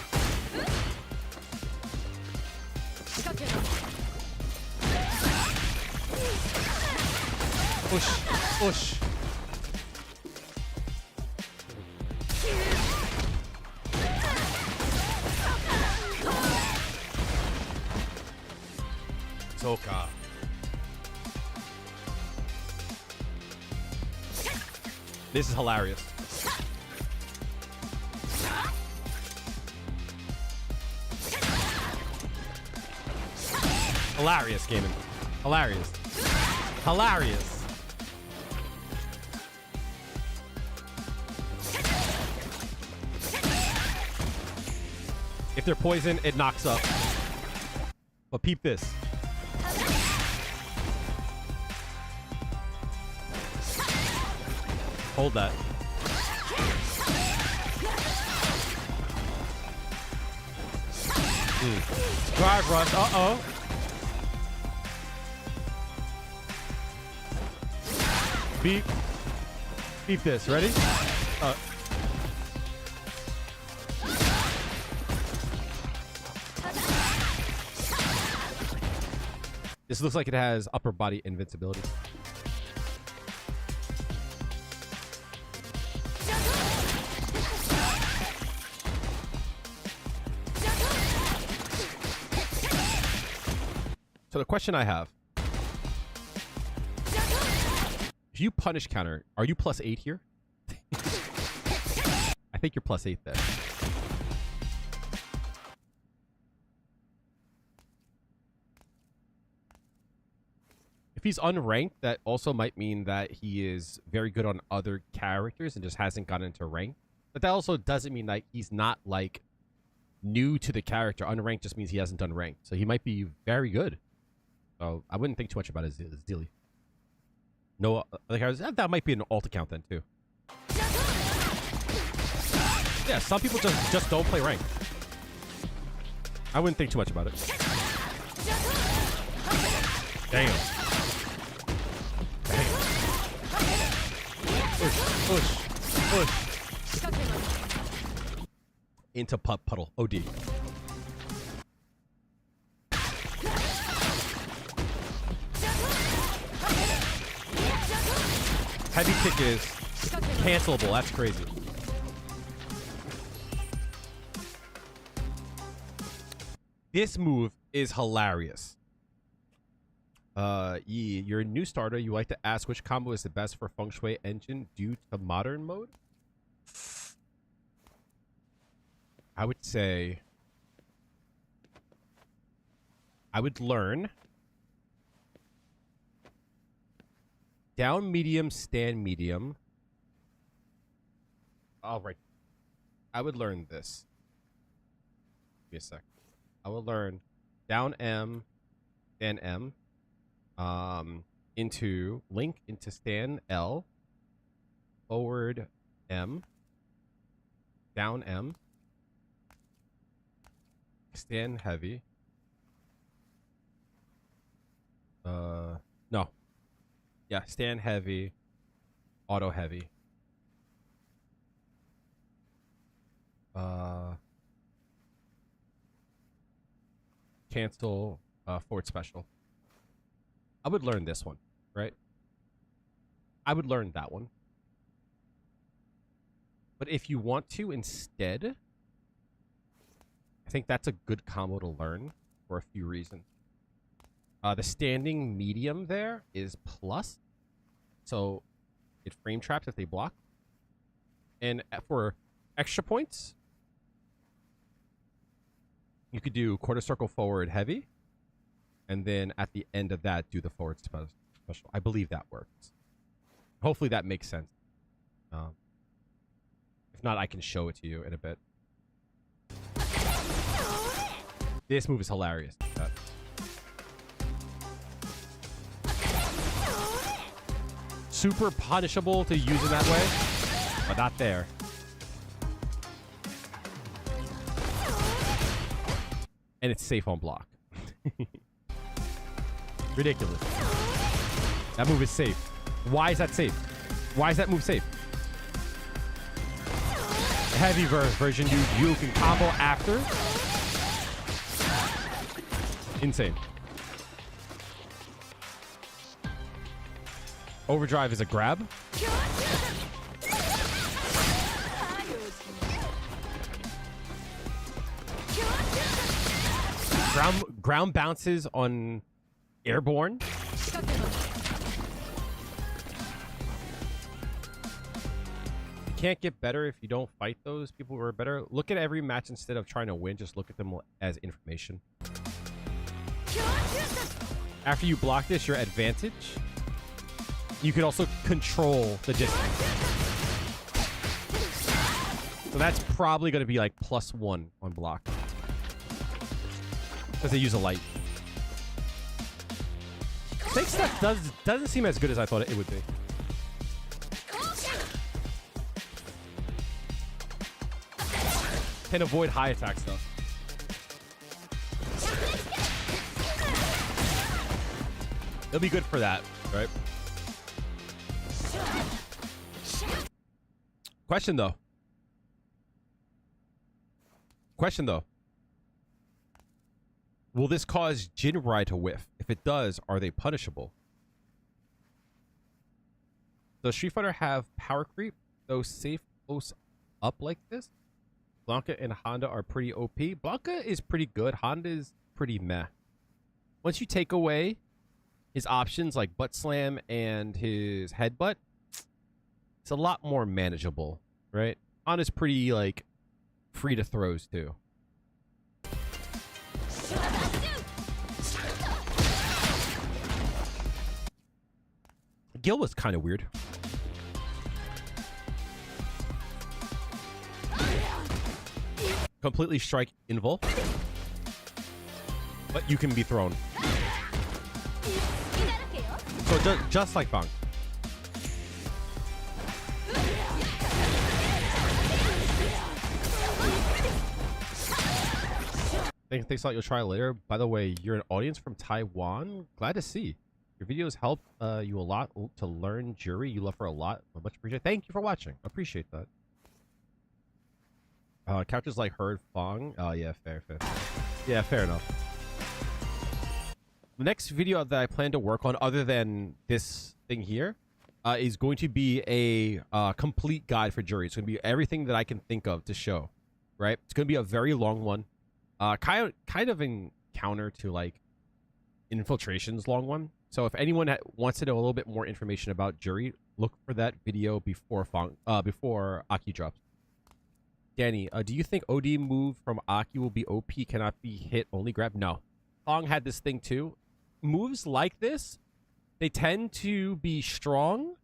Push. Push. Soka. This is hilarious. Hilarious, gaming. Hilarious. Hilarious. If they're poison, it knocks up. But peep this. Hold that. Drive rush. Uh-oh. Beep. Beep this. Ready? This looks like it has upper body invincibility. So the question I have, if you punish counter, are you +8 here? I think you're +8 there. If he's unranked, that also might mean that he is very good on other characters and just hasn't gotten into rank. But that also doesn't mean that he's not like new to the character. Unranked just means he hasn't done ranked. So he might be very good. So I wouldn't think too much about his dealie. No, that might be an alt account then too. Yeah, some people just don't play ranked. I wouldn't think too much about it. Damn. Damn. Push. Into puddle. OD. Heavy kick is cancelable. That's crazy. This move is hilarious. You're a new starter. You like to ask which combo is the best for Feng Shui Engine due to modern mode? I would say I would learn down medium, stand medium. All right. I would learn this. Give me a sec. I will learn down M, stand M, into link into stand L, forward M, down M, stand heavy. No. Yeah, stand heavy, auto heavy. Cancel forward special. I would learn this one, right? I would learn that one. But if you want to instead, I think that's a good combo to learn for a few reasons. The standing medium there is plus, so it frame traps if they block. And for extra points, you could do quarter circle forward heavy, and then at the end of that, do the forward special. I believe that works. Hopefully that makes sense. If not, I can show it to you in a bit. This move is hilarious. Super punishable to use in that way, but not there. And it's safe on block. Ridiculous. That move is safe. Why is that safe? Why is that move safe? Heavy version, dude. You can combo after. Insane. Overdrive is a grab. Ground bounces on airborne. You can't get better if you don't fight those people who are better. Look at every match instead of trying to win. Just look at them as information. After you block this, your advantage. You can also control the distance. So that's probably going to be like +1 on block. Because they use a light. Fake stuff doesn't seem as good as I thought it would be. Can avoid high attack stuff. It'll be good for that, right? Question though. Will this cause Jinrai to whiff? If it does, are they punishable? Does Street Fighter have power creep? Though safe close up like this? Blanca and Honda are pretty OP. Blanca is pretty good. Honda is pretty meh. Once you take away his options like butt slam and his headbutt, it's a lot more manageable, right? Honda's pretty like free to throws too. Guile was kind of weird. Completely strike invul, but you can be thrown. So just like Bang. Thanks a lot. You'll try later. By the way, you're an audience from Taiwan. Glad to see. Your videos help you a lot to learn Juri. You love her a lot. Much appreciated. Thank you for watching. Appreciate that. Characters like Herd Fong. Oh, yeah, fair. Yeah, fair enough. The next video that I plan to work on, other than this thing here, is going to be a complete guide for Juri. It's going to be everything that I can think of to show, right? It's going to be a very long one. Kind of in counter to, like, Infiltration's long one. So if anyone wants to know a little bit more information about Juri, look for that video before A.K.I drops. Danny, do you think OD move from A.K.I will be OP, cannot be hit, only grab? No. Fong had this thing too. Moves like this, they tend to be strong,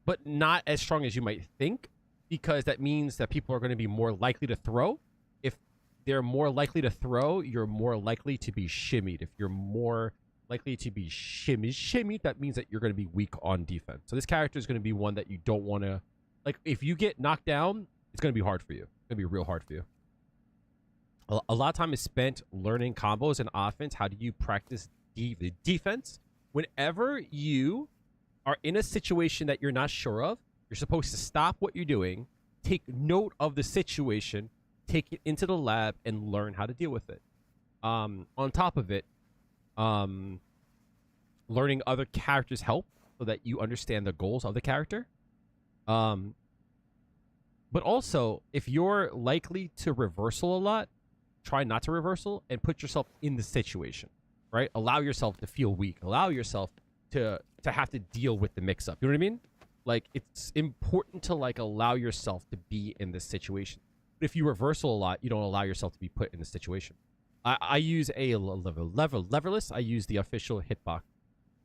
but not as strong as you might think, because that means that people are going to be more likely to throw. If they're more likely to throw, you're more likely to be shimmied. If you're more likely to be shimmied, that means that you're going to be weak on defense. So this character is going to be one that you don't want to, like, if you get knocked down, it's going to be hard for you. It's going to be real hard for you. A lot of time is spent learning combos and offense. How do you practice defense? Whenever you are in a situation that you're not sure of, you're supposed to stop what you're doing, take note of the situation, take it into the lab, and learn how to deal with it. On top of it, learning other characters help so that you understand the goals of the character. But also, if you're likely to reversal a lot, try not to reversal and put yourself in the situation, right? Allow yourself to feel weak. Allow yourself to have to deal with the mix-up. You know what I mean? Like, it's important to, like, allow yourself to be in this situation. But if you reversal a lot, you don't allow yourself to be put in the situation. I use a leverless. I use the official hitbox.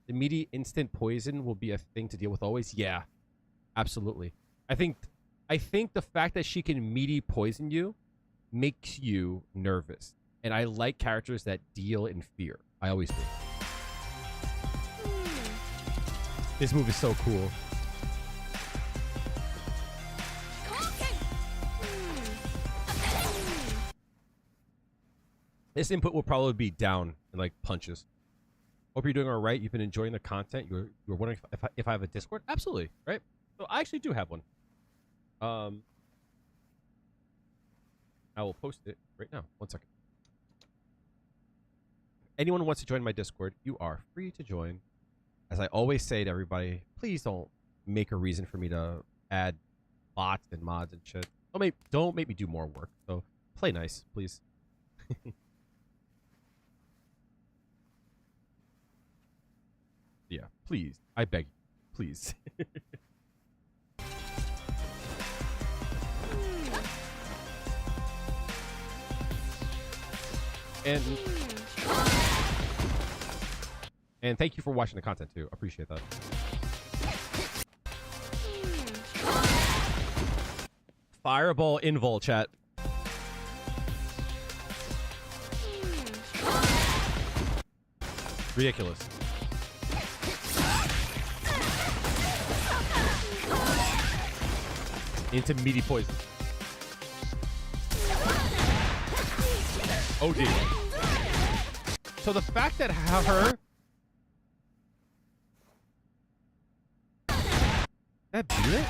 The meaty instant poison will be a thing to deal with always. Yeah, absolutely. I think the fact that she can meaty poison you makes you nervous. And I like characters that deal in fear. I always do. This move is so cool. This input will probably be down in, like, punches. Hope you're doing all right. You've been enjoying the content. You're wondering if I have a Discord? Absolutely, right? So I actually do have one. I will post it right now. 1 second. Anyone who wants to join my Discord, you are free to join. As I always say to everybody, please don't make a reason for me to add bots and mods and shit. Don't make me do more work. So play nice, please. Yeah, please. I beg you. Please. And thank you for watching the content too. Appreciate that. Fireball invul chat. Ridiculous. Into meaty poison. Oh dear. So the fact that her that beat it?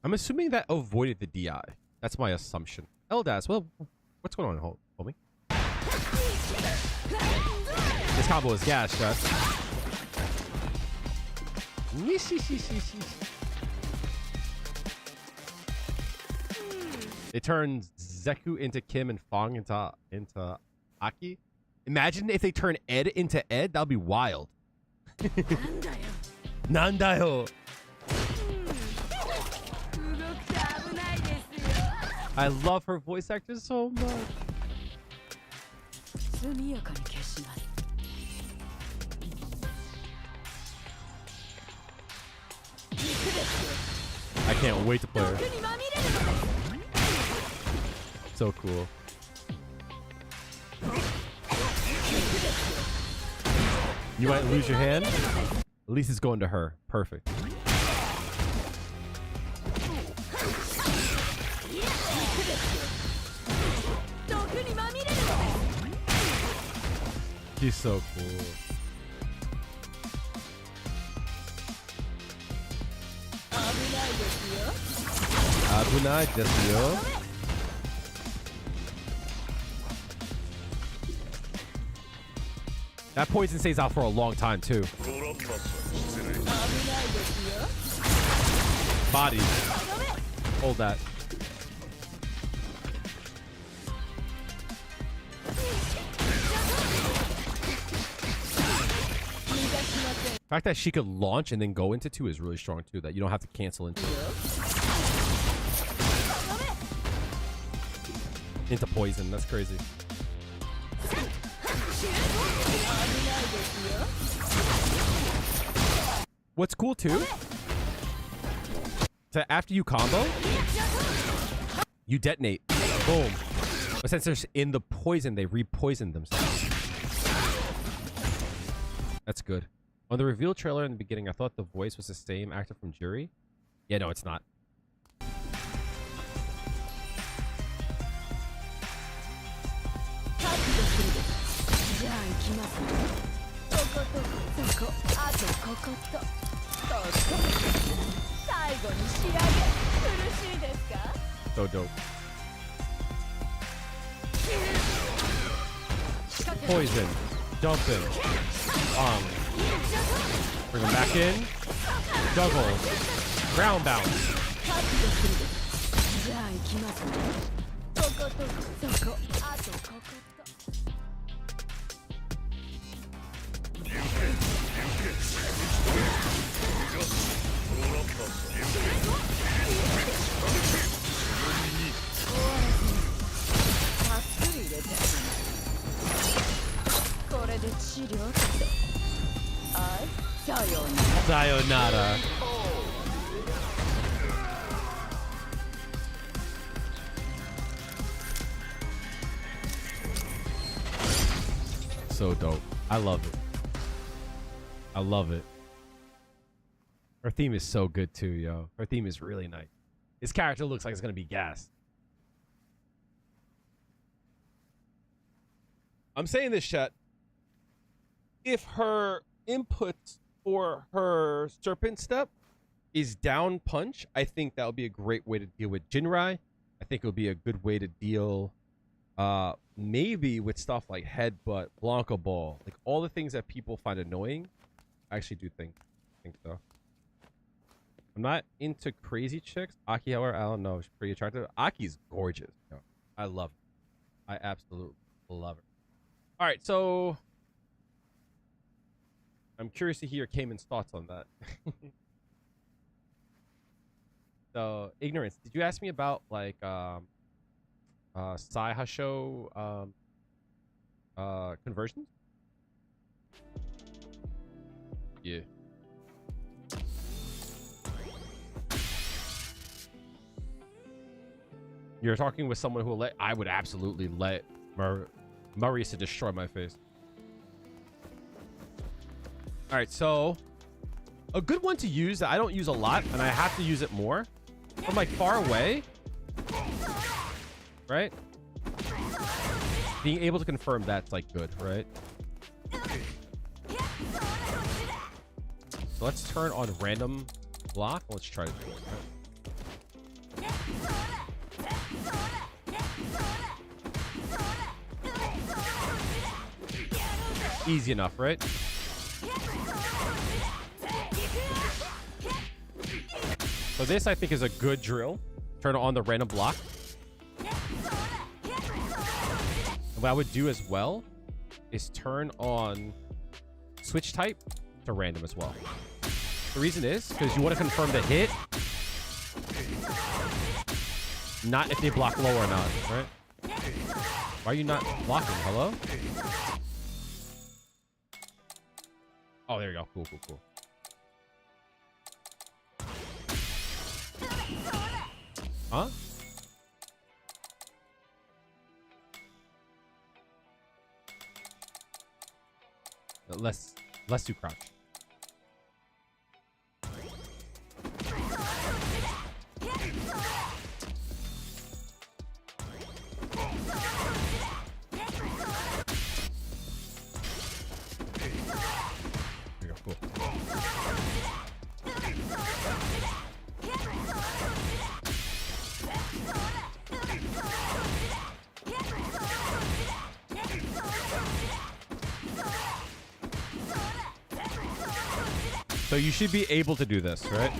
I'm assuming that avoided the DI. That's my assumption. Eldas, well, what's going on, homie? This combo is gas, chat. It turns Zeku into Kim and Fong into Aki. Imagine if they turn Ed into Ed. That'll be wild. Nandayo. I love her voice actor so much. I can't wait to play her. So cool. You might lose your hand. At least it's going to her. Perfect. She's so cool. Abunai desu yo. That poison stays out for a long time too. Body. Hold that. The fact that she could launch and then go into 2 is really strong too. That you don't have to cancel into poison. That's crazy. What's cool too? So after you combo, you detonate. Boom. But since they're in the poison, they re-poison themselves. That's good. On the reveal trailer in the beginning, I thought the voice was the same actor from Juri. Yeah, no, it's not. So dope. Poison. Dumping. Bring him back in. Juggle. Ground bounce. Sayonara. So dope. I love it. I love it. Her theme is so good too, yo. Her theme is really nice. His character looks like it's gonna be gas. I'm saying this, chat. If her input for her serpent step is down punch, I think that would be a great way to deal with Jinrai. I think it would be a good way to deal maybe with stuff like headbutt, Blanca ball, like all the things that people find annoying. I actually do think so. I'm not into crazy chicks. Aki, however, I don't know, she's pretty attractive. Aki's gorgeous. You know, I love her. I absolutely love her. All right, so I'm curious to hear Cayman's thoughts on that. So, Ignorance, did you ask me about like Sai Hasho conversions? Yeah. You're talking with someone who will let... I would absolutely let Marisa destroy my face. All right, so a good one to use that I don't use a lot, and I have to use it more from like far away, right? Being able to confirm that's like good, right? So let's turn on random block. Let's try to do it. Right? Easy enough, right? So this, I think, is a good drill. Turn on the random block. And what I would do as well is turn on switch type to random as well. The reason is because you want to confirm the hit, not if they block low or not, right? Why are you not blocking? Hello? Oh, there you go. Cool, cool, cool. Huh? Less do crouch. There you go. Cool. So you should be able to do this, right?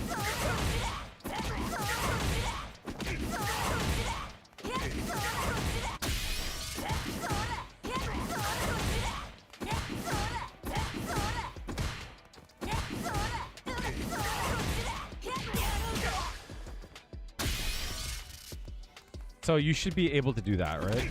So you should be able to do that, right?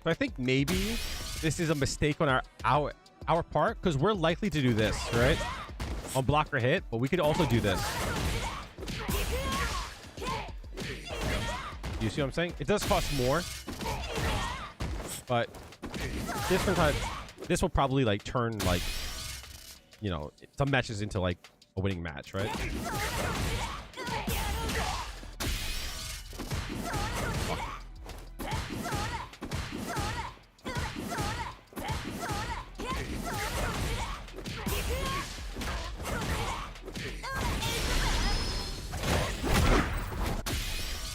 So I think maybe this is a mistake on our part, because we're likely to do this, right? On block or hit, but we could also do this. You see what I'm saying? It does cost more, but this will probably like turn like, you know, some matches into like a winning match, right?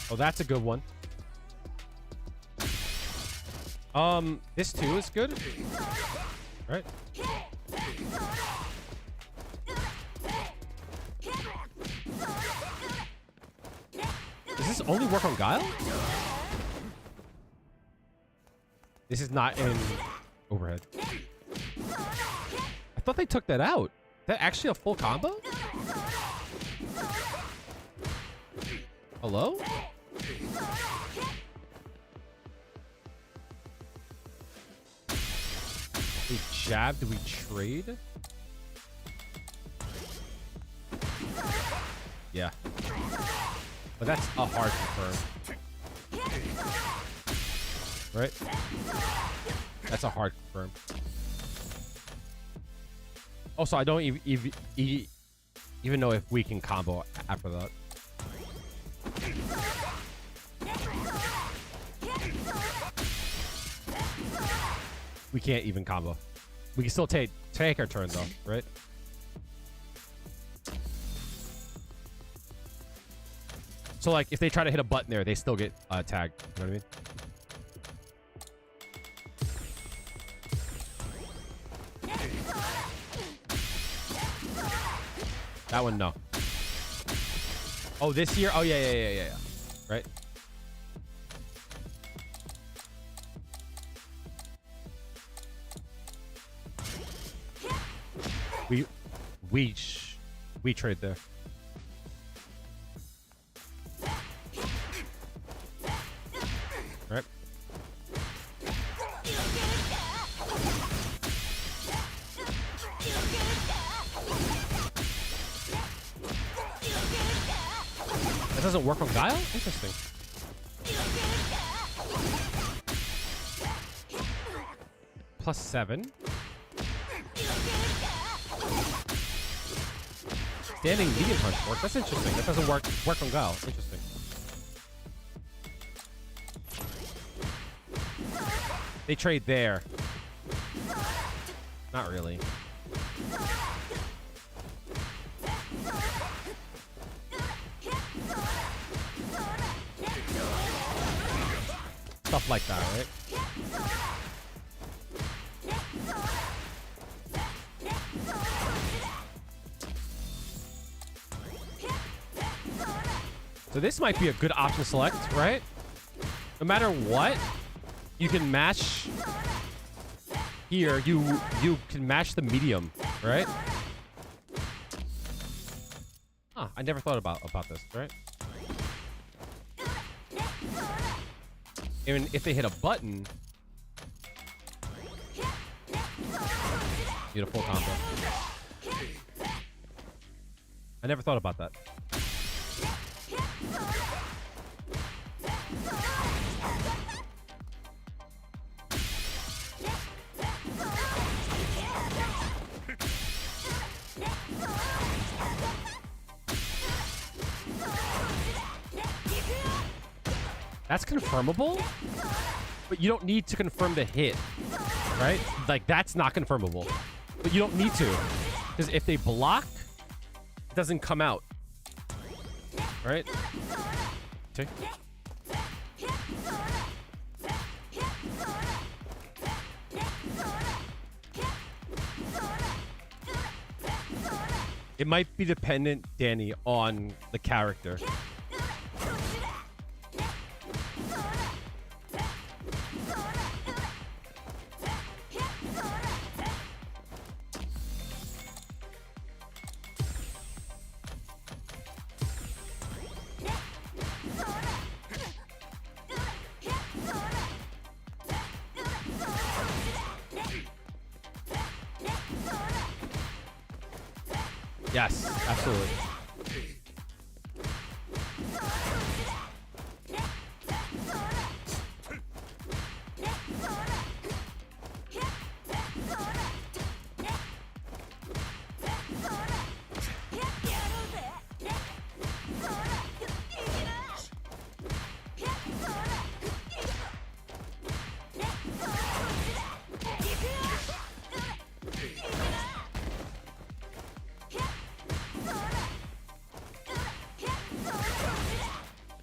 Oh, that's a good one. This too is good. Right? Does this only work on Guile? This is not in overhead. I thought they took that out. Is that actually a full combo? Hello? We jab, do we trade? Yeah. But that's a hard confirm. Right? That's a hard confirm. Also, I don't even know if we can combo after that. We can't even combo. We can still take our turn though, right? So like, if they try to hit a button there, they still get tagged. You know what I mean? That one, no. Oh, this here? Oh, yeah. Right? We trade there. Right? That doesn't work on Guile? Interesting. +7. Standing medium punch work. That's interesting. That doesn't work on Guile. Interesting. They trade there. Not really. Stuff like that, right? So this might be a good option to select, right? No matter what, you can match here. You can match the medium, right? Huh, I never thought about this, right? Even if they hit a button, you get a full combo. I never thought about that. That's confirmable, but you don't need to confirm the hit, right? Like, that's not confirmable, but you don't need to, because if they block, it doesn't come out, right? Okay. It might be dependent, Danny, on the character. Yes, absolutely.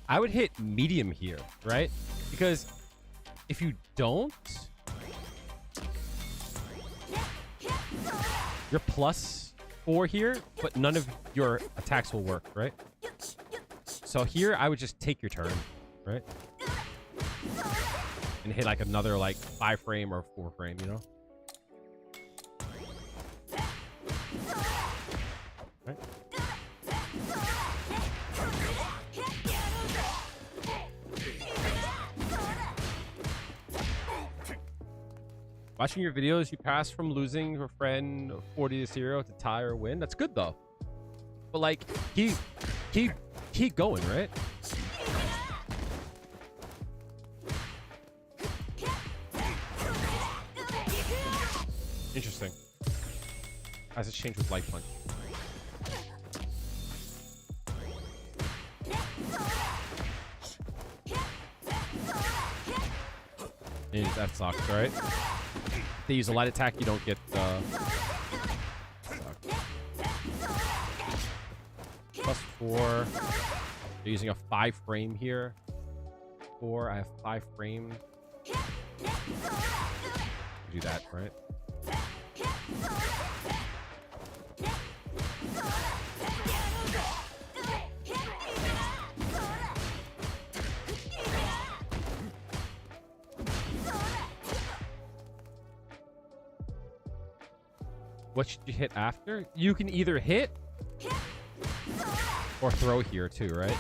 I would hit medium here, right? Because if you don't, you're +4 here, but none of your attacks will work, right? So here, I would just take your turn, right? And hit like another like 5 frame or 4 frame, you know? Right? Watching your videos, you pass from losing a friend 40-0 to tie or win. That's good though. But like, keep going, right? Interesting. Has it changed with Light Punch? And that sucks, right? If they use a light attack, you don't get +4. They're using a 5 frame here. 4. I have 5 frames. Do that, right? What should you hit after? You can either hit or throw here too, right?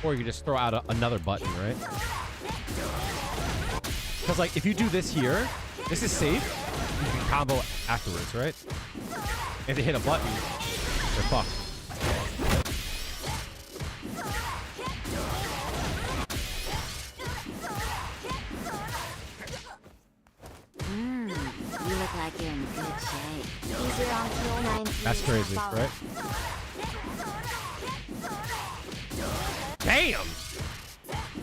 Or you can just throw out another button, right? Because like if you do this here, this is safe. You can combo afterwards, right? If they hit a button, they're fucked. You look like you're in good shape. Easier on fuel 9 That's crazy, right? Damn!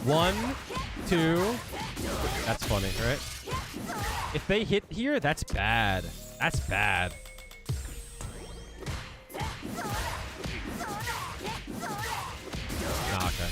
1, 2. That's funny, right? If they hit here, that's bad. That's bad. Ah, okay.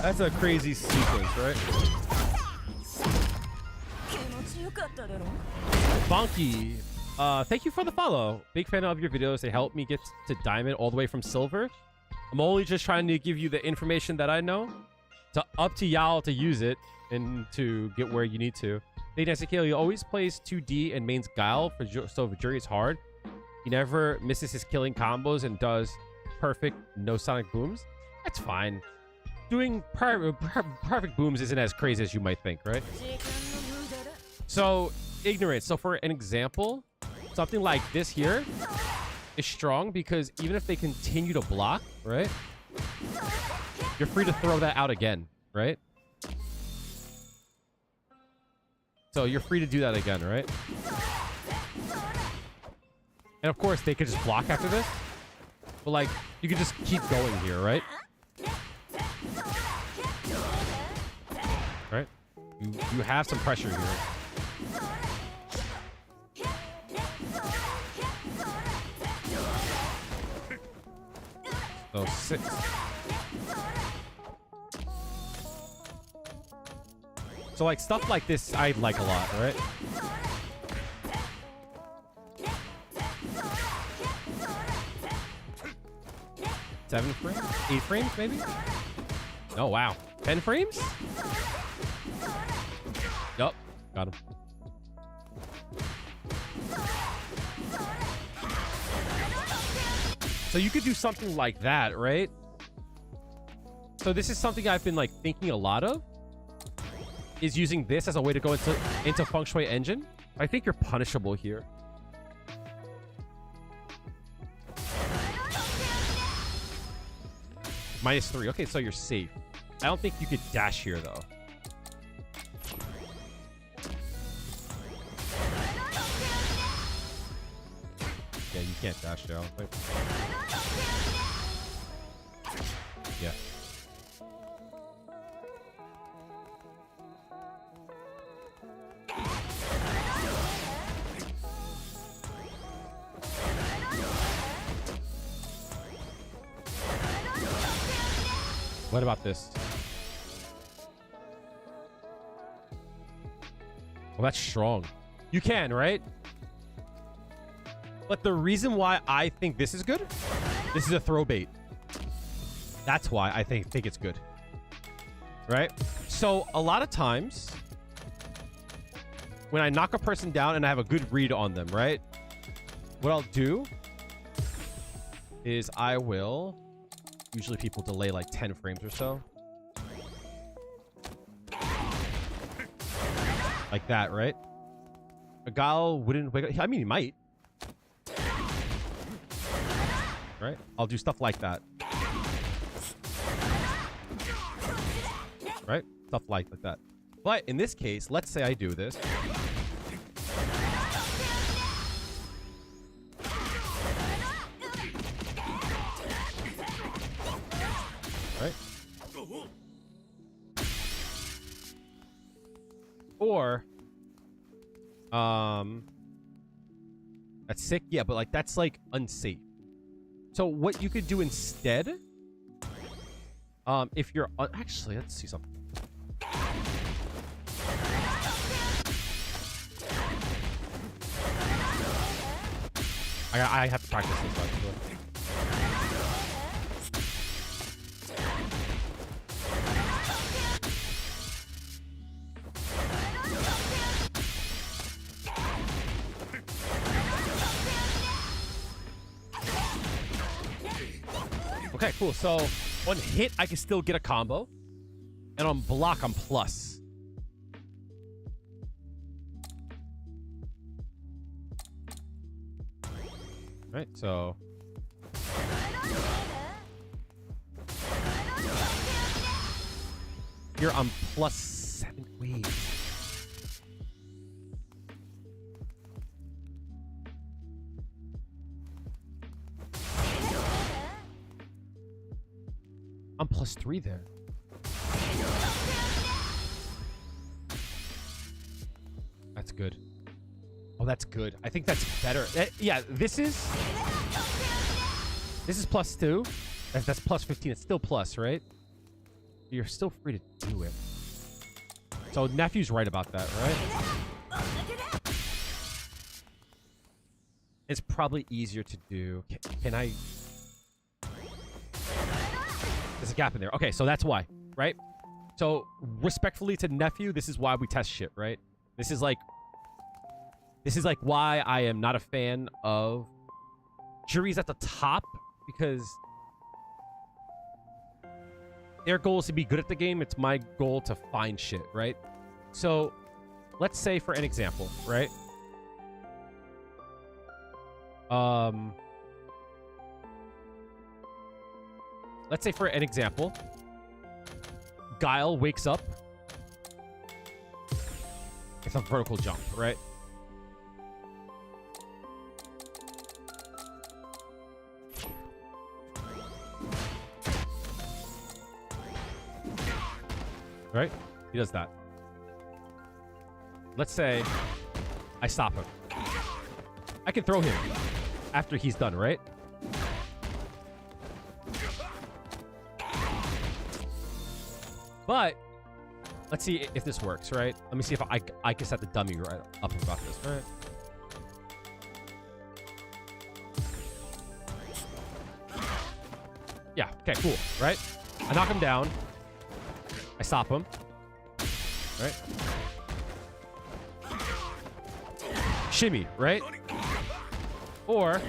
That's a crazy sequence, right? Bonky, thank you for the follow. Big fan of your videos. They help me get to diamond all the way from silver. I'm only just trying to give you the information that I know. Up to y'all to use it and to get where you need to. They he always plays 2D and mains Guile, so if Juri is hard. He never misses his killing combos and does perfect no sonic booms. That's fine. Doing perfect booms isn't as crazy as you might think, right? So, ignorance. So, for an example, something like this here is strong because even if they continue to block, right? You're free to throw that out again, right? So, you're free to do that again, right? And of course, they could just block after this. But, like, you could just keep going here, right? Right? You have some pressure here. So 6. So like stuff like this I like a lot, right? Seven frames? 8 frames maybe? Oh wow. 10 frames? Yup. Got him. So you could do something like that, right? So this is something I've been like thinking a lot of, is using this as a way to go into Feng Shui Engine. I think you're punishable here. -3. Okay, so you're safe. I don't think you could dash here though. Yeah, you can't dash there, I don't think. Yeah. What about this? Well, that's strong. You can, right? But the reason why I think this is good, this is a throw bait. That's why I think it's good. Right? So a lot of times when I knock a person down and I have a good read on them, right? What I'll do is I will... Usually people delay like 10 frames or so. Like that, right? A Guile wouldn't wake up. I mean, he might. Right? I'll do stuff like that. Right? Stuff like that. But in this case, let's say I do this. Right? Or, that's sick. Yeah, but like that's like unsafe. So what you could do instead, if you're actually, let's see something. I have to practice this actually. Okay, cool. So on hit, I can still get a combo. And on block, I'm plus. Right, so... Here, I'm plus 7. Wait. I'm plus 3 there. That's good. Oh, that's good. I think that's better. Yeah, this is plus 2. That's plus 15. It's still plus, right? You're still free to do it. So Nephew's right about that, right? It's probably easier to do. Can I... There's a gap in there. Okay, so that's why, right? So respectfully to Nephew, this is why we test shit, right? This is like why I am not a fan of Juri's at the top, because their goal is to be good at the game. It's my goal to find shit, right? So let's say for an example, right? Let's say for an example, Guile wakes up. It's a vertical jump, right? Right? He does that. Let's say I stop him. I can throw him after he's done, right? But let's see if this works, right? Let me see if I can set the dummy right up about this, right? Yeah, okay, cool, right? I knock him down. I stop him. Right? Shimmy, right? Or...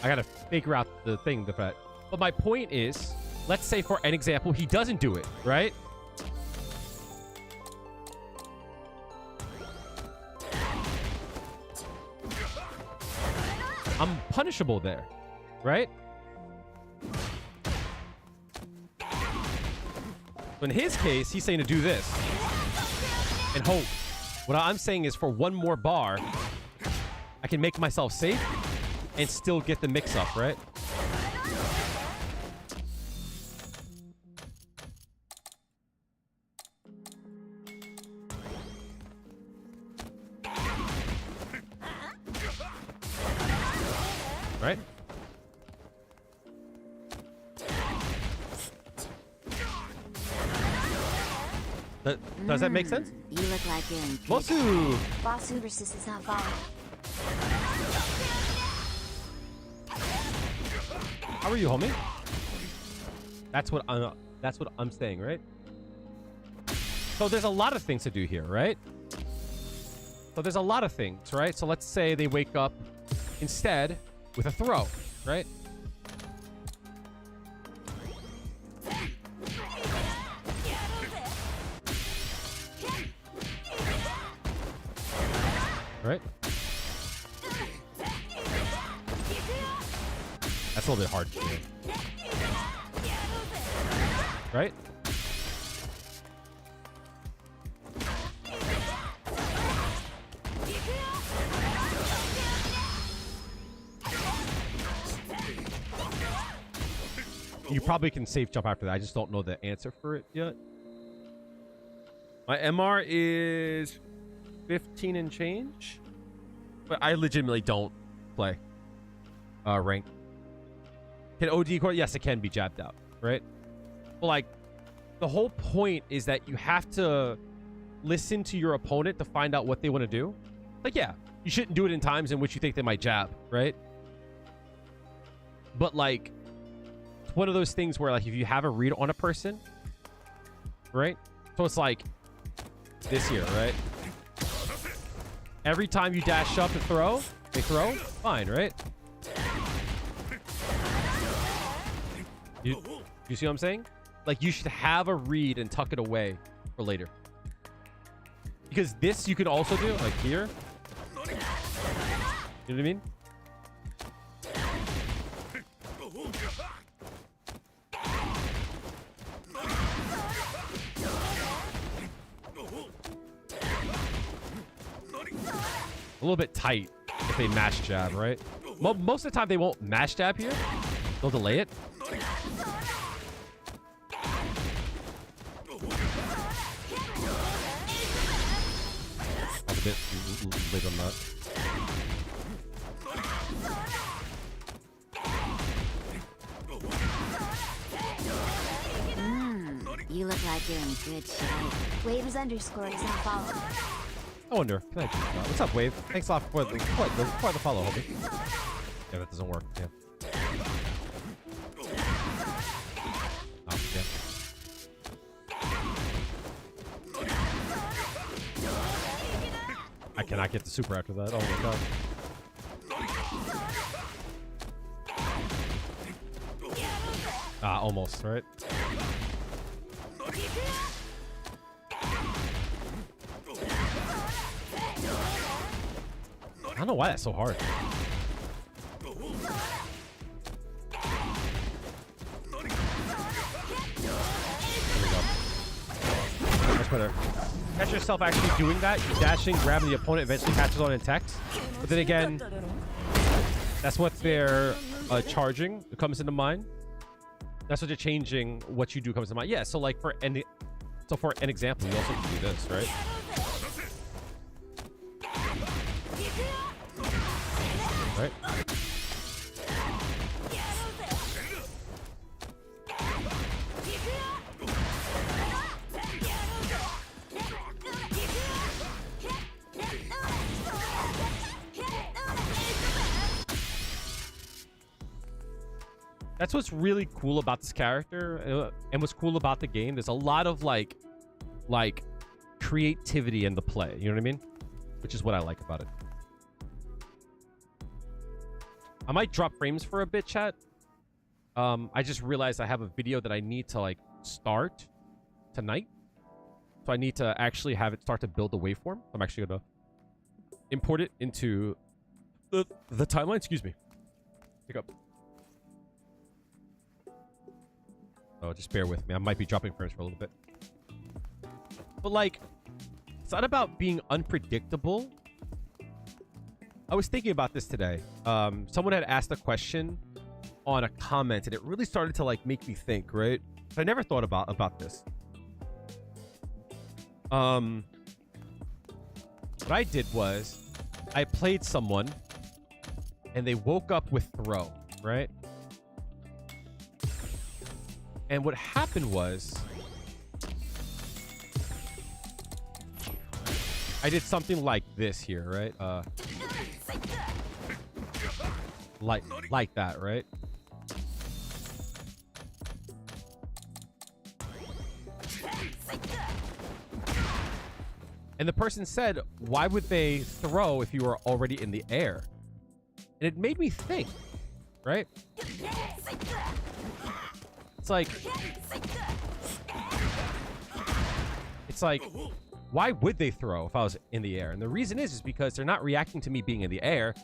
I gotta figure out the thing, but my point is, let's say for an example, he doesn't do it, right? I'm punishable there, right? In his case, he's saying to do this and hope. What I'm saying is for one more bar, I can make myself safe and still get the mix up, right? Right? Does that make sense? You look like you're in good Mosu! Boss Ubersis is not following. How are you, homie? That's what I'm saying, right? So there's a lot of things to do here, right? So there's a lot of things, right? So let's say they wake up instead with a throw, right? Right? That's a little bit hard to do. Right? You probably can safe jump after that. I just don't know the answer for it yet. My MR is 15 and change, but I legitimately don't play rank. Can OD core? Yes, it can be jabbed out, right? But like, the whole point is that you have to listen to your opponent to find out what they want to do. Like, yeah, you shouldn't do it in times in which you think they might jab, right? But like, it's one of those things where like, if you have a read on a person, right? So it's like this here, right? Every time you dash up and throw, they throw, fine, right? You see what I'm saying? Like, you should have a read and tuck it away for later. Because this you can also do, like here. You know what I mean? A little bit tight if they mash jab, right? Most of the time they won't mash jab here. They'll delay it. A bit late on that. You look like you're in good shape. Waves underscore is not following. I wonder. Can I do that? What's up, Wave? Thanks a lot for the follow, homie. Yeah, that doesn't work. Yeah. Oh, yeah. I cannot get the super after that. Oh my god. Ah, almost, right? I don't know why that's so hard. There we go. Much better. Catch yourself actually doing that. You're dashing, grabbing the opponent, eventually catches on in text. But then again, that's what they're charging. It comes into mind. That's what they're changing. What you do comes to mind. Yeah. So like for an example, you also can do this, right? Right. That's what's really cool about this character and what's cool about the game. There's a lot of like creativity in the play. You know what I mean? Which is what I like about it. I might drop frames for a bit, chat. I just realized I have a video that I need to like start tonight. So I need to actually have it start to build the waveform. I'm actually gonna import it into the timeline. Excuse me. Pick up. Oh, just bear with me. I might be dropping frames for a little bit. But like, it's not about being unpredictable. I was thinking about this today. Someone had asked a question on a comment, and it really started to like make me think, right? I never thought about this. What I did was I played someone and they woke up with throw, right? And what happened was I did something like this here, right? Like that, right? And the person said, why would they throw if you were already in the air? And it made me think, right? It's like, why would they throw if I was in the air? And the reason is because they're not reacting to me being in the air.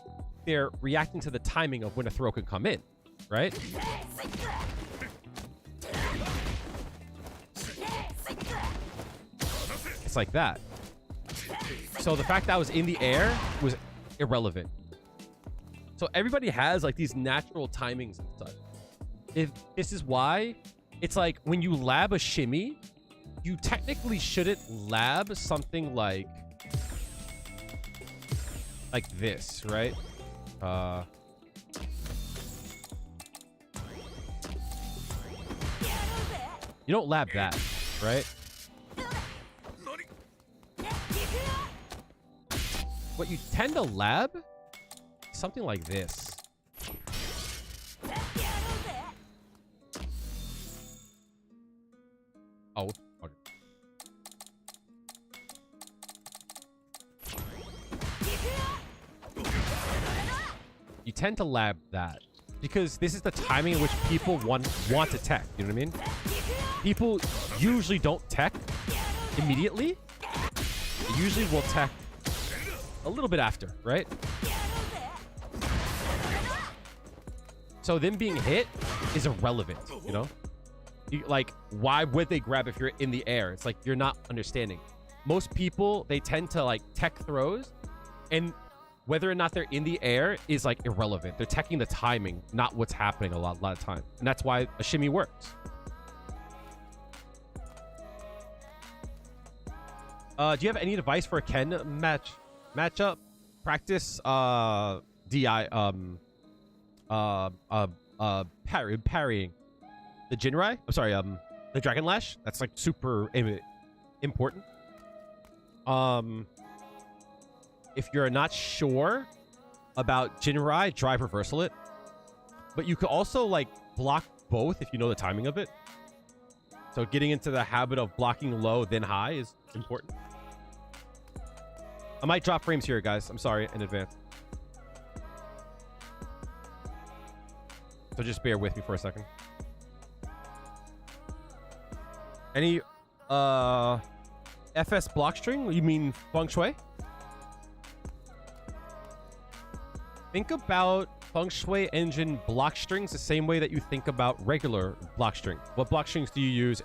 They're reacting to the timing of when a throw can come in, right? It's like that. So the fact that I was in the air was irrelevant. So everybody has like these natural timings and stuff. If this is why it's like when you lab a shimmy, you technically shouldn't lab something like this, right? You don't lab that, right? What you tend to lab, something like this. Oh, okay. You tend to lab that because this is the timing in which people want to tech. You know what I mean? People usually don't tech immediately. They usually will tech a little bit after, right? So them being hit is irrelevant, you know? Like, why would they grab if you're in the air? It's like, you're not understanding. Most people, they tend to like tech throws, and whether or not they're in the air is like irrelevant. They're teching the timing, not what's happening a lot of time. And that's why a shimmy works. Do you have any advice for a Ken matchup? Practice parrying the Jinrai. I'm sorry, the Dragon Lash. That's like super important. If you're not sure about Jinrai, drive reversal it. But you could also like block both if you know the timing of it. So getting into the habit of blocking low then high is important. I might drop frames here, guys. I'm sorry in advance. So just bear with me for a second. Any FS block string? You mean feng shui? Think about feng shui engine block strings the same way that you think about regular block string. What block strings do you use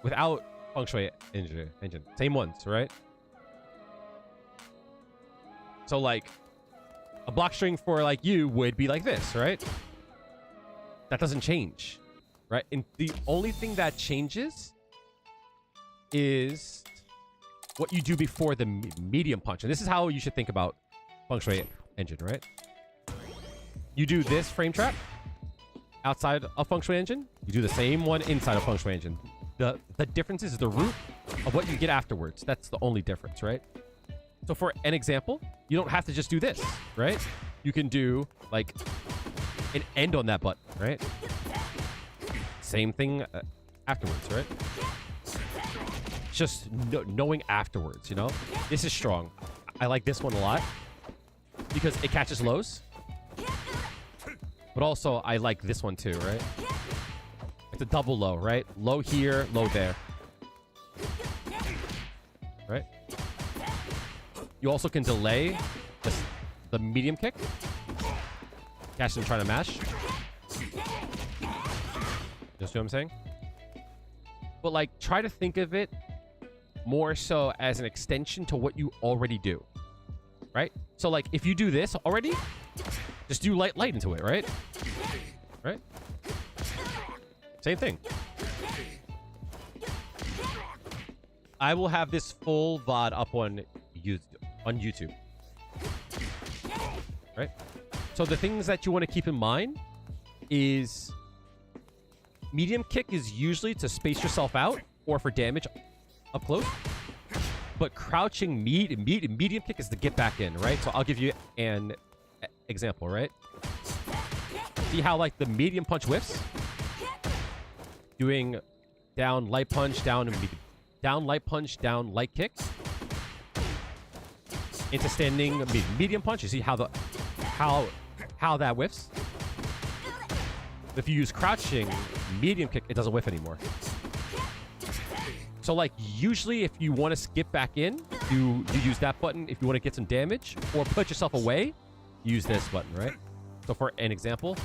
without feng shui engine? Same ones, right? So like a block string for like you would be like this, right? That doesn't change, right? And the only thing that changes is what you do before the medium punch. And this is how you should think about feng shui engine, right? You do this frame trap outside of feng shui engine. You do the same one inside of feng shui engine. The difference is the root of what you get afterwards. That's the only difference, right? So for an example, you don't have to just do this, right? You can do like an end on that button, right? Same thing afterwards, right? Just knowing afterwards, you know? This is strong. I like this one a lot because it catches lows. But also, I like this one too, right? It's a double low, right? Low here, low there. Right? You also can delay the medium kick. Catch them trying to mash. You see what I'm saying? But like, try to think of it more so as an extension to what you already do. Right? So like, if you do this already, just do light into it, right? Right? Same thing. I will have this full VOD up on YouTube. Right? So the things that you want to keep in mind is medium kick is usually to space yourself out or for damage up close. But crouching medium kick is to get back in, right? So I'll give you an example, right? See how like the medium punch whiffs? Doing down light punch, down light punch, down light kick. Into standing medium punch. You see how that whiffs? If you use crouching medium kick, it doesn't whiff anymore. So like usually if you want to skip back in, you use that button. If you want to get some damage or put yourself away, use this button, right? So for an example,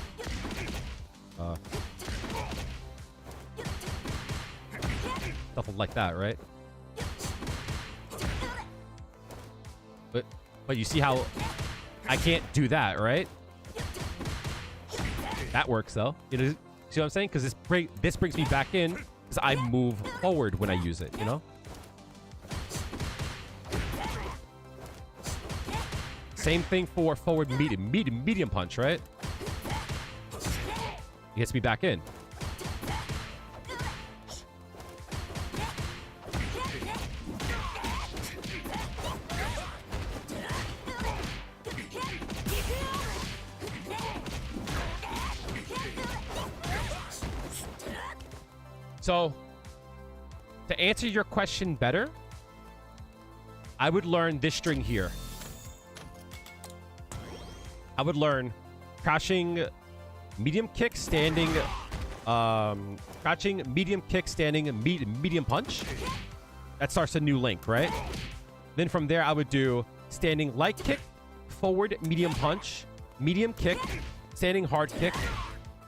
stuff like that, right? But you see how I can't do that, right? That works though. You know, see what I'm saying? Because this brings me back in because I move forward when I use it. You know. Same thing for forward medium punch, right? It gets me back in. So, to answer your question better, I would learn this string here. I would learn crouching, medium kick, standing, crouching, medium kick, standing, medium punch. That starts a new link, right? Then from there, I would do standing light kick, forward medium punch, medium kick, standing hard kick,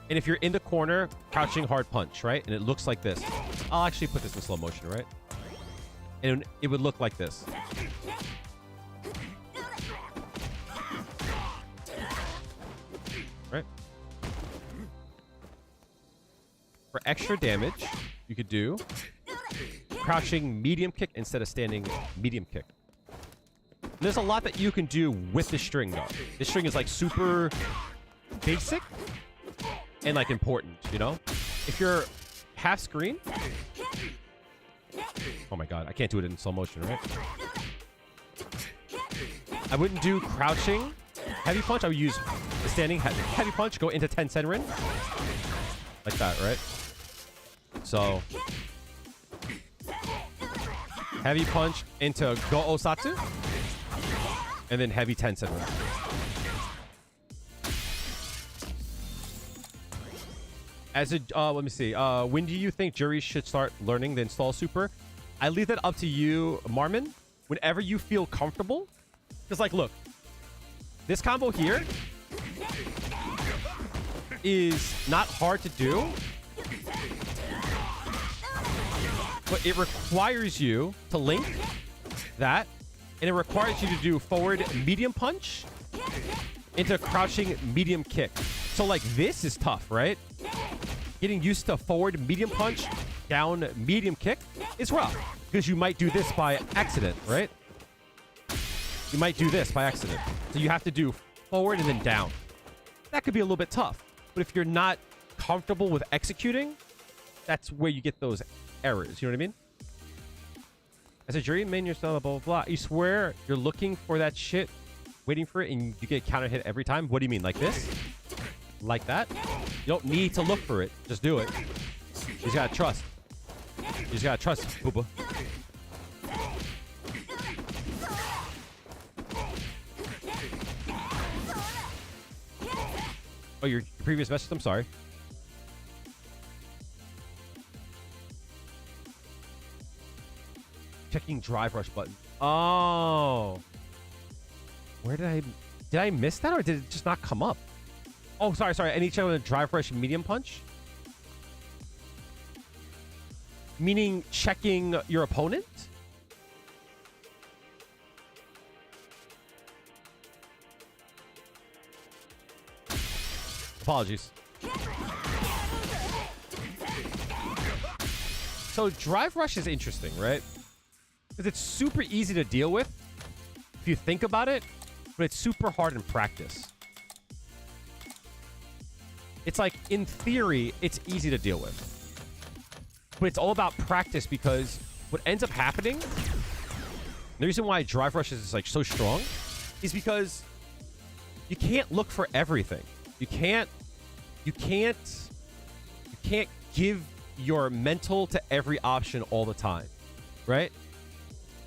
and if you're in the corner, crouching hard punch, right? And it looks like this. I'll actually put this in slow motion, right? And it would look like this. Right? For extra damage, you could do crouching medium kick instead of standing medium kick. And there's a lot that you can do with this string, though. This string is like super basic and like important, you know? If you're half screen, oh my god, I can't do it in slow motion, right? I wouldn't do crouching heavy punch. I would use the standing heavy punch, go into Tensenrin. Like that, right? So heavy punch into Go Osatsu. And then heavy Tensenrin. As a, let me see. When do you think Juri should start learning the install super? I leave that up to you, Marmon. Whenever you feel comfortable. Because, like, look. This combo here is not hard to do. But it requires you to link that. And it requires you to do forward medium punch into crouching medium kick. So, like, this is tough, right? Getting used to forward medium punch, down medium kick is rough. Because you might do this by accident, right? You might do this by accident. So you have to do forward and then down. That could be a little bit tough. But if you're not comfortable with executing, that's where you get those errors. You know what I mean? As a Juri, main yourself, blah, blah, blah. You swear you're looking for that shit, waiting for it, and you get counter hit every time? What do you mean? Like this? Like that? You don't need to look for it. Just do it. You just gotta trust. You just gotta trust, booba. Oh, your previous message? I'm sorry. Checking drive rush button. Oh. Where did I miss that, or did it just not come up? Oh, sorry. I need to check on the drive rush medium punch. Meaning checking your opponent? Apologies. So drive rush is interesting, right? Because it's super easy to deal with if you think about it, but it's super hard in practice. It's like, in theory, it's easy to deal with. But it's all about practice, because what ends up happening The reason why drive rush is like so strong is because you can't look for everything. You can't give your mental to every option all the time, right?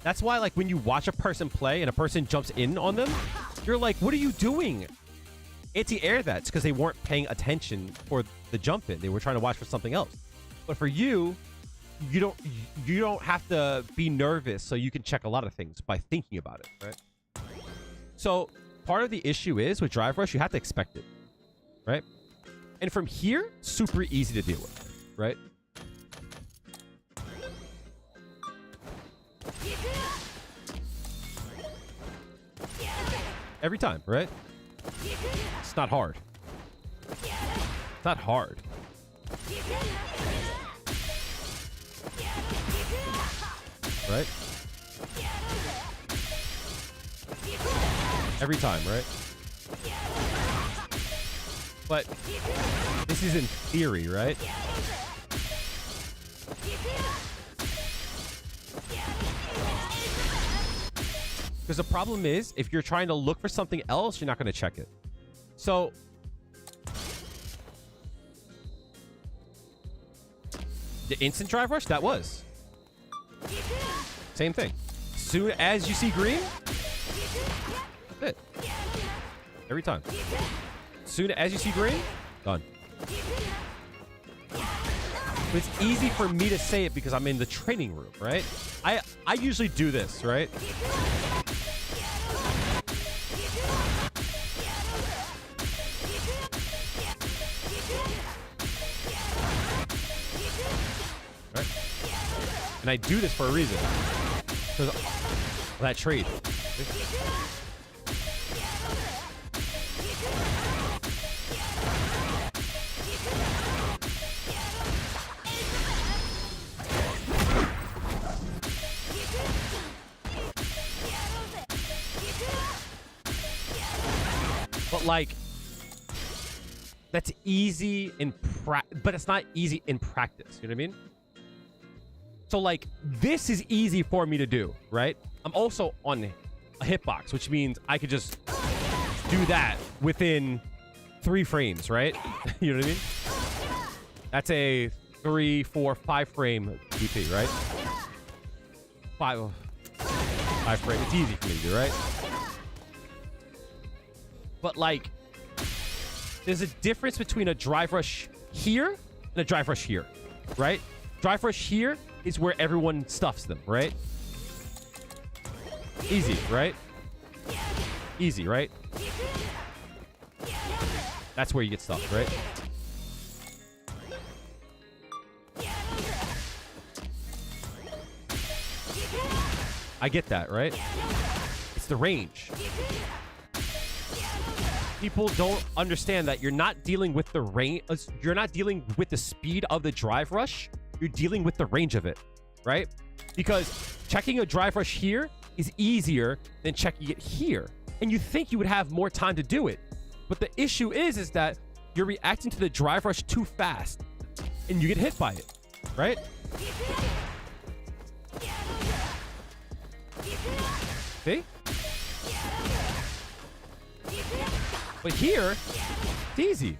That's why, like, when you watch a person play and a person jumps in on them, you're like, what are you doing? Anti-air that's because they weren't paying attention for the jump in. They were trying to watch for something else. But for you, you don't have to be nervous, so you can check a lot of things by thinking about it, right? So part of the issue is with drive rush, you have to expect it, right? And from here, super easy to deal with, right? Every time, right? It's not hard. It's not hard. Right? Every time, right? But this is in theory, right? Because the problem is, if you're trying to look for something else, you're not going to check it. So the instant drive rush, that was. Same thing. Soon as you see green, that's it. Every time. Soon as you see green, done. But it's easy for me to say it because I'm in the training room, right? I usually do this, right? And I do this for a reason. Because of that trade. But like, that's easy in but it's not easy in practice. You know what I mean? So like, this is easy for me to do, right? I'm also on a hitbox, which means I could just do that within 3 frames, right? You know what I mean? That's a 3, 4, 5 frame DP, right? 5 frame. It's easy for me to do, right? But like, there's a difference between a drive rush here and a drive rush here, right? Drive rush here is where everyone stuffs them, right? Easy, right? Easy, right? That's where you get stuffed, right? I get that, right? It's the range. People don't understand that you're not dealing with the range. You're not dealing with the speed of the drive rush. You're dealing with the range of it, right? Because checking a drive rush here is easier than checking it here. And you think you would have more time to do it. But the issue is that you're reacting to the drive rush too fast and you get hit by it, right? See? But here, it's easy.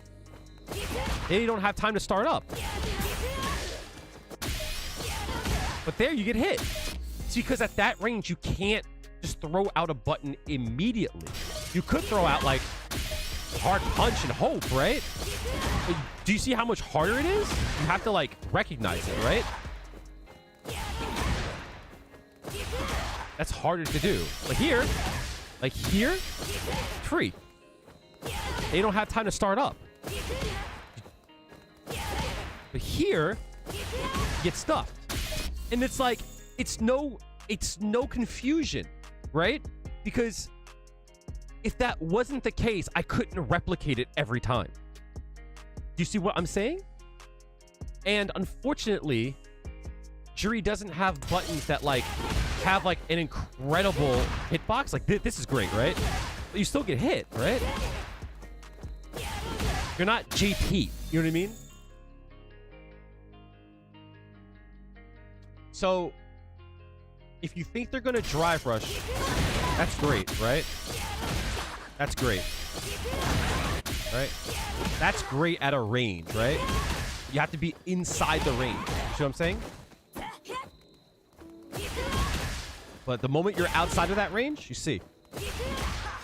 They don't have time to start up. But there you get hit. It's because at that range, you can't just throw out a button immediately. You could throw out like hard punch and hope, right? But do you see how much harder it is? You have to like recognize it, right? That's harder to do. But here, like here, free. They don't have time to start up. But here, you get stuffed. And it's like, it's no confusion, right? Because if that wasn't the case, I couldn't replicate it every time. Do you see what I'm saying? And unfortunately, Juri doesn't have buttons that like have like an incredible hitbox. Like this is great, right? But you still get hit, right? You're not JP. You know what I mean? So if you think they're gonna drive rush, that's great, right? That's great. Right? That's great at a range, right? You have to be inside the range. You see what I'm saying? But the moment you're outside of that range, you see.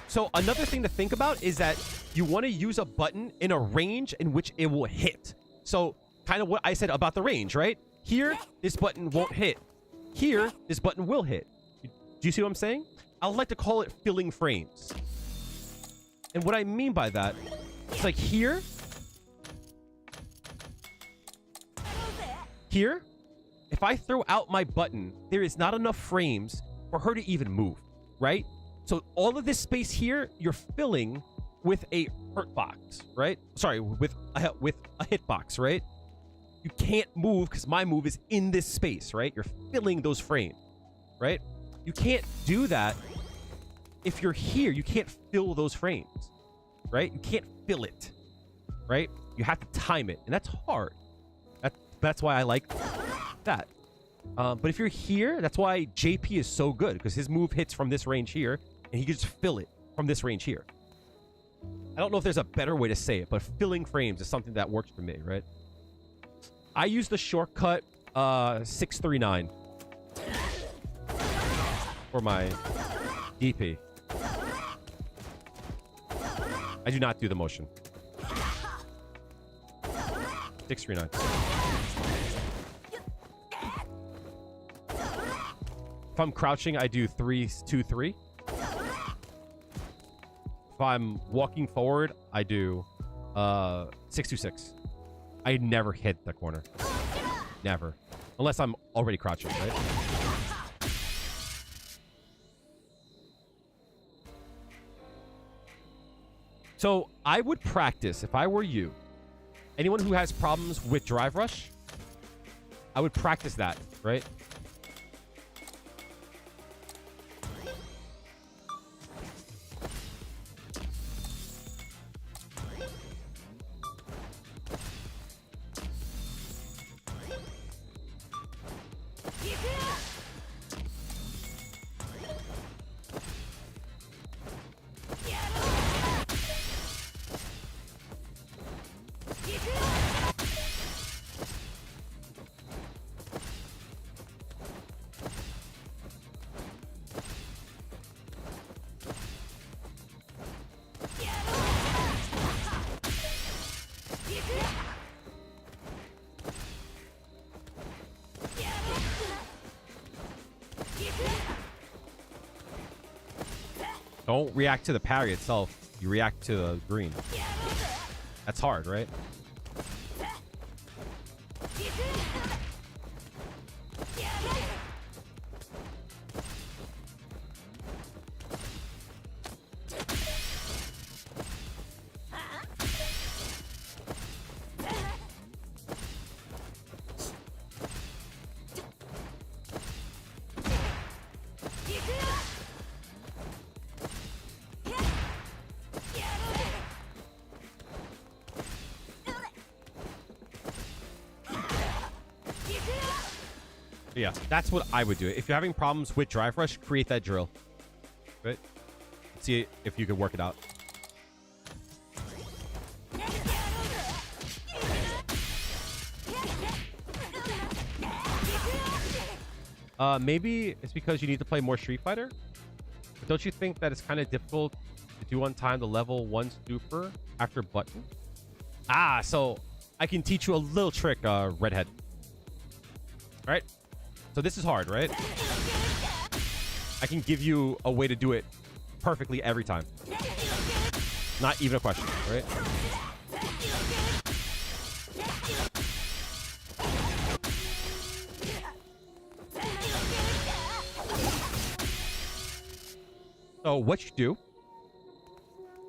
So another thing to think about is that you want to use a button in a range in which it will hit. So kind of what I said about the range, right? Here, this button won't hit. Here, this button will hit. Do you see what I'm saying? I like to call it filling frames. And what I mean by that, it's like here, if I throw out my button, there is not enough frames for her to even move, right? So all of this space here, you're filling with a hurt box, right? Sorry, with a hitbox, right? You can't move because my move is in this space, right? You're filling those frames, right? You can't do that if you're here. You can't fill those frames, right? You can't fill it, right? You have to time it, and that's hard. That's why I like that. But if you're here, that's why JP is so good, because his move hits from this range here, and he can just fill it from this range here. I don't know if there's a better way to say it, but filling frames is something that works for me, right? I use the shortcut 639 for my DP. I do not do the motion. 639. If I'm crouching, I do 3-2-3. If I'm walking forward, I do 6-2-6. I never hit the corner. Never. Unless I'm already crouching, right? So I would practice, if I were you, anyone who has problems with drive rush, I would practice that, right? Don't react to the parry itself. You react to the green. That's hard, right? Yeah, that's what I would do. If you're having problems with drive rush, create that drill. Right? See if you can work it out. Maybe it's because you need to play more Street Fighter. But don't you think that it's kind of difficult to do on time the level 1 super after button? Ah, so I can teach you a little trick, Redhead. All right? So this is hard, right? I can give you a way to do it perfectly every time. Not even a question, right? So what you do...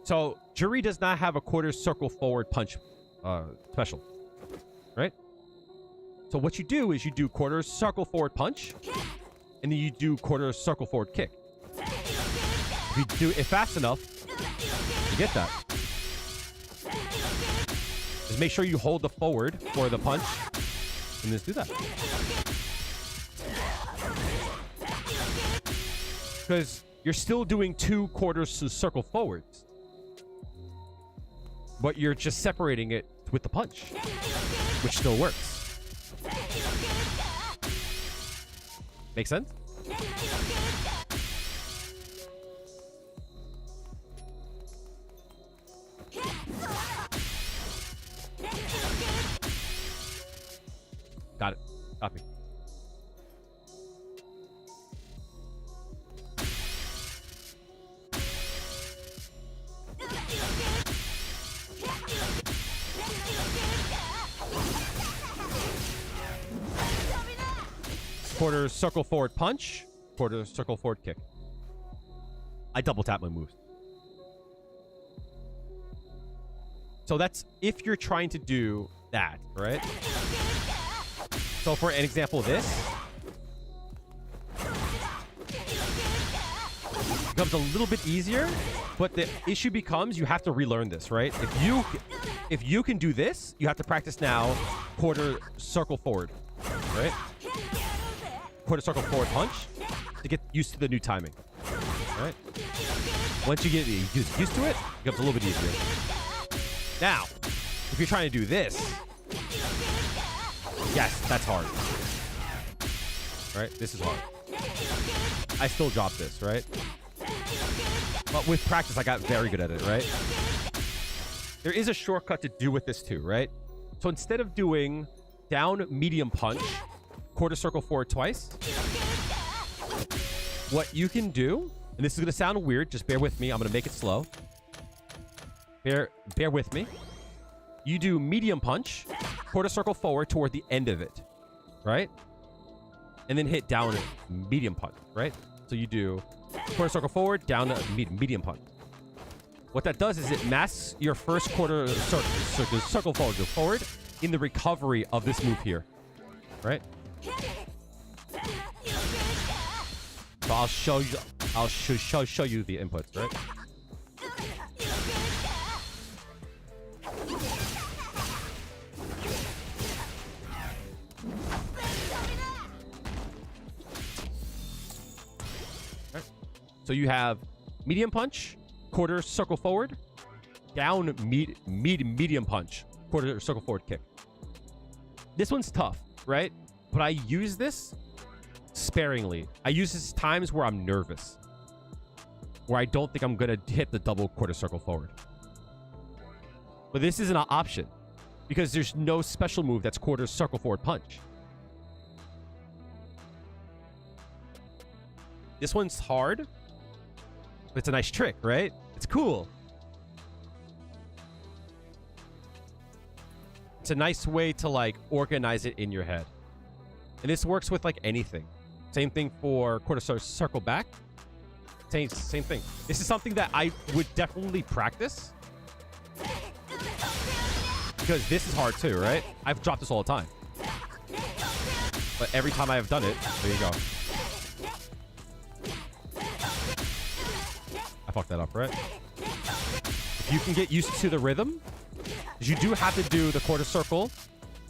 So Juri does not have a quarter circle forward punch special, right? So what you do is you do quarter circle forward punch, and then you do quarter circle forward kick. If you do it fast enough, you get that. Just make sure you hold the forward for the punch, and just do that. because you're still doing 2 quarters to circle forwards, but you're just separating it with the punch, which still works. Make sense? Got it. Copy. Quarter circle forward punch, quarter circle forward kick. I double tap my moves. So that's if you're trying to do that, right? So for an example of this, it becomes a little bit easier, but the issue becomes you have to relearn this, right? If you can do this, you have to practice now quarter circle forward, right? Quarter circle forward punch to get used to the new timing, right? Once you get used to it, it becomes a little bit easier. Now, if you're trying to do this, yes, that's hard. Right? This is hard. I still drop this, right? But with practice, I got very good at it, right? There is a shortcut to do with this too, right? So instead of doing down medium punch, quarter circle forward twice, what you can do, and this is going to sound weird, just bear with me. I'm going to make it slow. Bear with me. You do medium punch, quarter circle forward toward the end of it, right? And then hit down medium punch, right? So you do quarter circle forward, down medium punch. What that does is it masks your first quarter circle forward in the recovery of this move here, right? So I'll show you the inputs, right? So you have medium punch, quarter circle forward, down medium punch, quarter circle forward kick. This one's tough, right? But I use this sparingly. I use this times where I'm nervous, where I don't think I'm going to hit the double quarter circle forward. But this is an option because there's no special move that's quarter circle forward punch. This one's hard, but it's a nice trick, right? It's cool. It's a nice way to like organize it in your head. And this works with like anything. Same thing for quarter circle back. Same thing. This is something that I would definitely practice. Because this is hard too, right? I've dropped this all the time. But every time I have done it, there you go. I fucked that up, right? If you can get used to the rhythm, you do have to do the quarter circle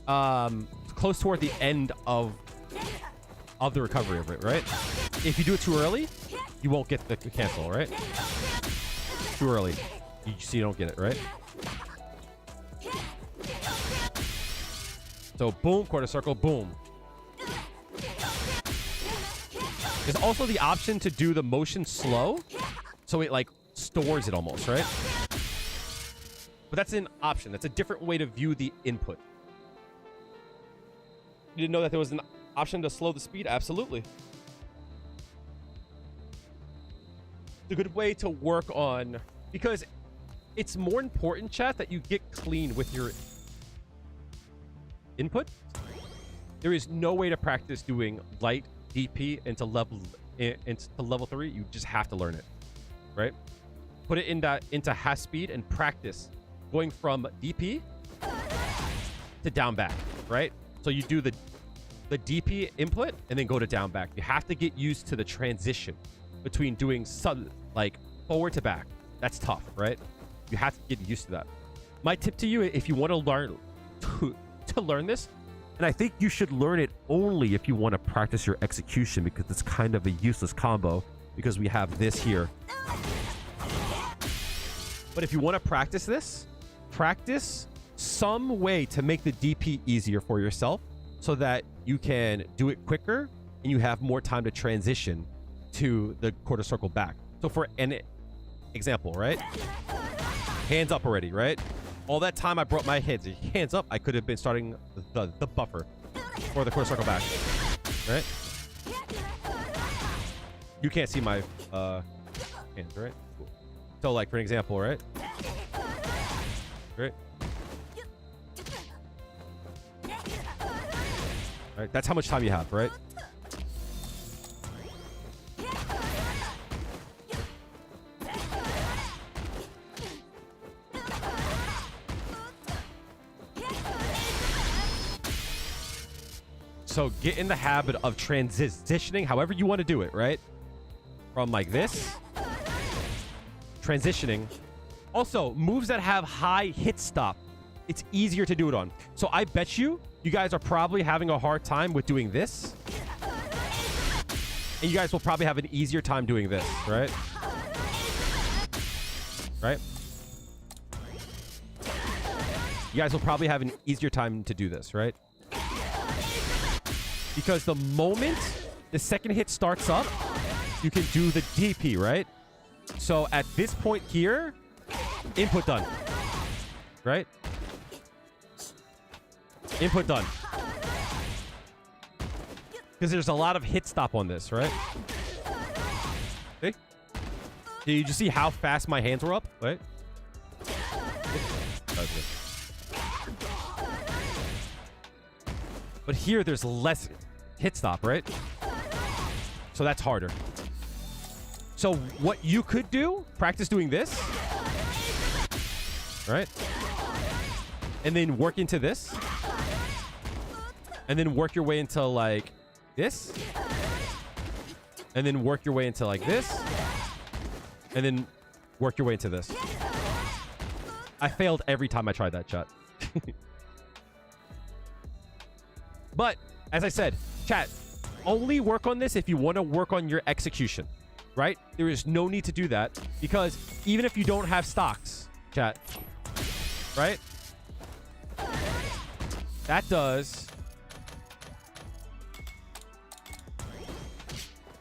close toward the end of the recovery of it, right? If you do it too early, you won't get the cancel, right? Too early. So you don't get it, right? So boom, quarter circle, boom. There's also the option to do the motion slow, so it like stores it almost, right? But that's an option. That's a different way to view the input. You didn't know that there was an option to slow the speed? Absolutely. It's a good way to work on, because it's more important, chat, that you get clean with your input. There is no way to practice doing light DP into level 3. You just have to learn it, right? Put it into half speed and practice going from DP to down back, right? So you do the DP input and then go to down back. You have to get used to the transition between doing like forward to back. That's tough, right? You have to get used to that. My tip to you, if you want to learn to learn this, and I think you should learn it only if you want to practice your execution, because it's kind of a useless combo, because we have this here. But if you want to practice this, practice some way to make the DP easier for yourself so that you can do it quicker and you have more time to transition to the quarter circle back. So for an example, right? Hands up already, right? All that time I brought my hands up, I could have been starting the buffer or the quarter circle back, right? You can't see my hands, right? Cool. So like for an example, right? Right? Right, that's how much time you have, right? So get in the habit of transitioning however you want to do it, right? From like this, transitioning. Also, moves that have high hit stop, it's easier to do it on. So I bet you guys are probably having a hard time with doing this. And you guys will probably have an easier time doing this, right? Right? You guys will probably have an easier time to do this, right? Because the moment the second hit starts up, you can do the DP, right? So at this point here, input done, right? Input done. Because there's a lot of hit stop on this, right? See? Did you just see how fast my hands were up, right? Okay. But here there's less hit stop, right? So that's harder. So what you could do, practice doing this, right? And then work into this. And then work your way into like this. And then work your way into like this. And then work your way into this. I failed every time I tried that, chat. But as I said, chat, only work on this if you want to work on your execution, right? There is no need to do that because even if you don't have stocks, chat, right? That does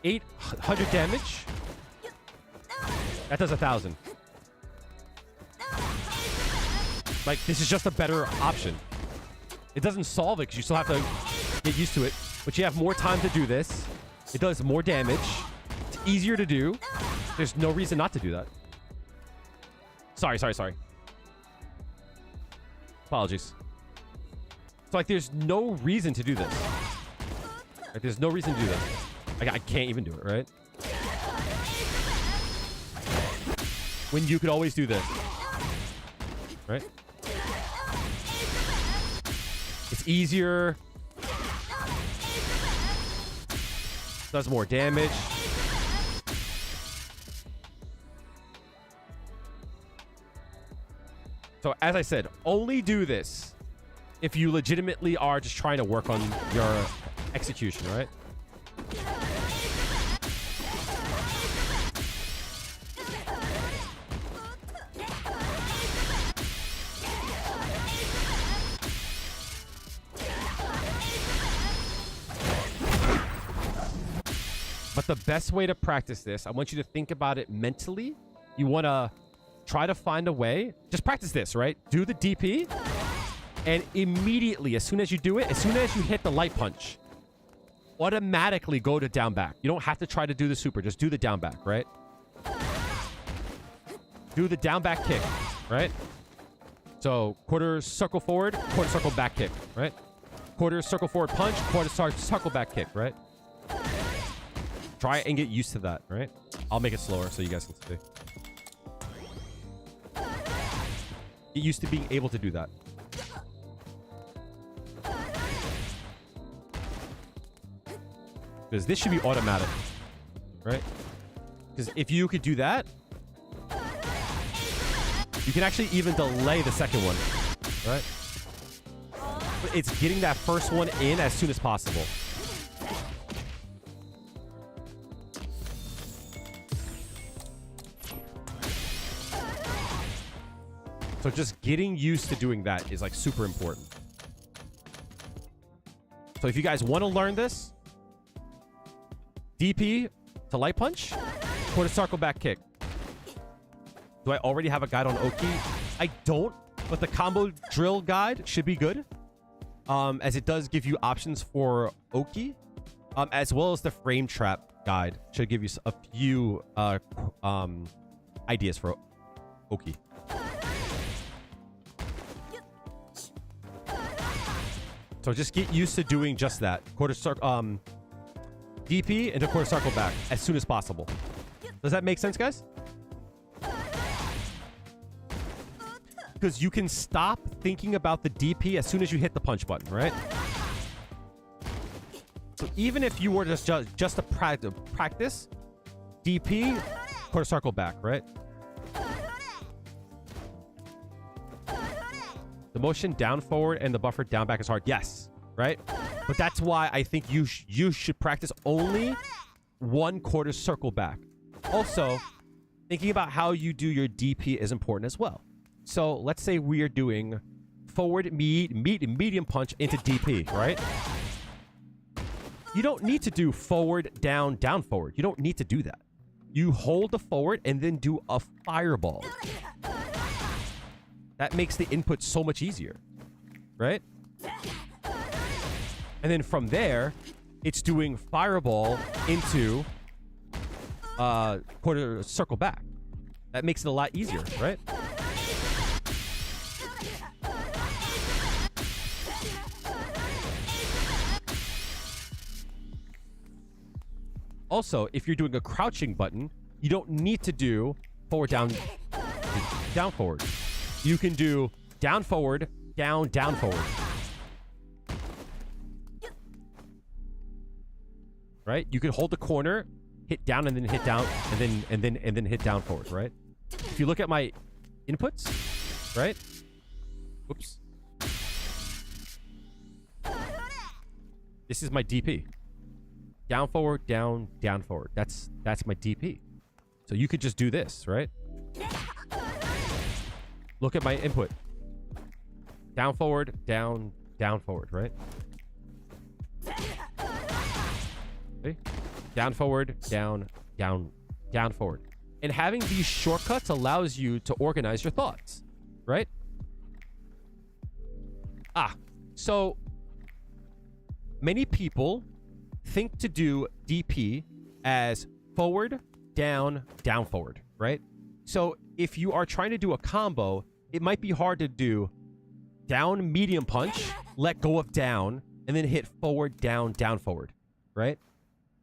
800 damage. That does 1,000. Like, this is just a better option. It doesn't solve it because you still have to get used to it. But you have more time to do this. It does more damage. It's easier to do. There's no reason not to do that. Sorry. Apologies. So, like, there's no reason to do this. Like, there's no reason to do this. Like, I can't even do it, right? When you could always do this. Right? It's easier. Does more damage. So as I said, only do this if you legitimately are just trying to work on your execution, right? But the best way to practice this, I want you to think about it mentally. You want to try to find a way. Just practice this, right? Do the DP. And immediately, as soon as you do it, as soon as you hit the light punch, automatically go to down back. You don't have to try to do the super. Just do the down back, right? Do the down back kick, right? So quarter circle forward, quarter circle back kick, right? Quarter circle forward punch, quarter circle back kick, right? Try and get used to that, right? I'll make it slower so you guys can see. Get used to being able to do that. Because this should be automatic, right? Because if you could do that, you can actually even delay the second one, right? But it's getting that first one in as soon as possible. So just getting used to doing that is like super important. So if you guys want to learn this, DP to light punch, quarter circle back kick. Do I already have a guide on Oki? I don't, but the combo drill guide should be good. As it does give you options for Oki, as well as the frame trap guide should give you a few ideas for Oki. So just get used to doing just that. Quarter circle, DP into quarter circle back as soon as possible. Does that make sense, guys? Because you can stop thinking about the DP as soon as you hit the punch button, right? So even if you were just to practice DP, quarter circle back, right? The motion down forward and the buffer down back is hard. Yes, right? But that's why I think you should practice only one quarter circle back. Also, thinking about how you do your DP is important as well. So let's say we are doing forward medium punch into DP, right? You don't need to do forward, down, down, forward. You don't need to do that. You hold the forward and then do a fireball. That makes the input so much easier, right? And then from there, it's doing fireball into quarter circle back. That makes it a lot easier, right? Also, if you're doing a crouching button, you don't need to do forward, down, down, forward. You can do down, forward, down, down, forward. Right? You can hold the corner, hit down, and then hit down, and then hit down forward, right? If you look at my inputs, right? Oops. This is my DP. Down, forward, down, down, forward. That's my DP. So you could just do this, right? Look at my input. Down, forward, down, down, forward, right? Okay. Down, forward, down, down, down, forward. And having these shortcuts allows you to organize your thoughts, right? So many people think to do DP as forward, down, down, forward, right? So if you are trying to do a combo, it might be hard to do down, medium punch, let go of down, and then hit forward, down, down, forward, right?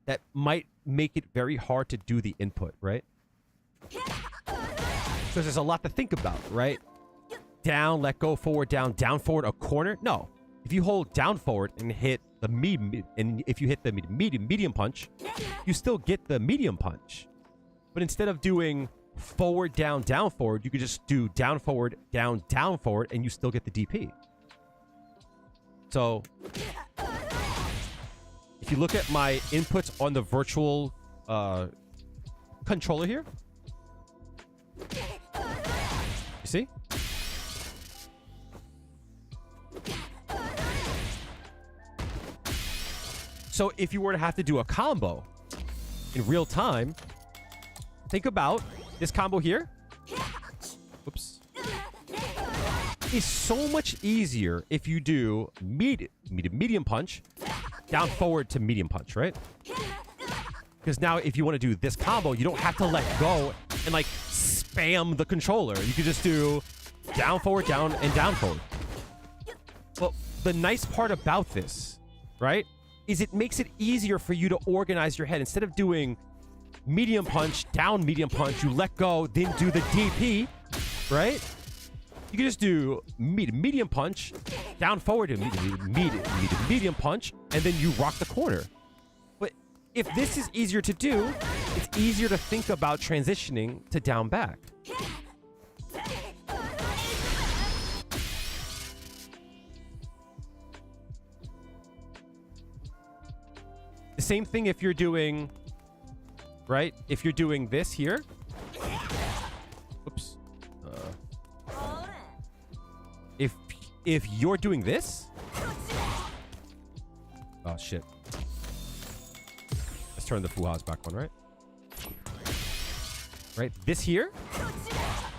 That might make it very hard to do the input, right? Because there's a lot to think about, right? Down, let go, forward, down, down, forward, a corner. No. If you hold down forward and hit the if you hit the medium punch, you still get the medium punch. But instead of doing forward, down, down, forward, you could just do down, forward, down, down, forward, and you still get the DP. So if you look at my inputs on the virtual controller here, you see? So if you were to have to do a combo in real time, think about this combo here. Oops. It's so much easier if you do medium punch, down forward to medium punch, right? Because now if you want to do this combo, you don't have to let go and like spam the controller. You can just do down, forward, down, and down, forward. Well, the nice part about this, right, is it makes it easier for you to organize your head. Instead of doing medium punch, down medium punch, you let go, then do the DP, right? You can just do medium punch, down forward, and medium punch, and then you rock the corner. But if this is easier to do, it's easier to think about transitioning to down back. The same thing if you're doing, right? If you're doing this here. Oops. if you're doing this, oh shit. Let's turn the Fuhas back on, right? Right, this here,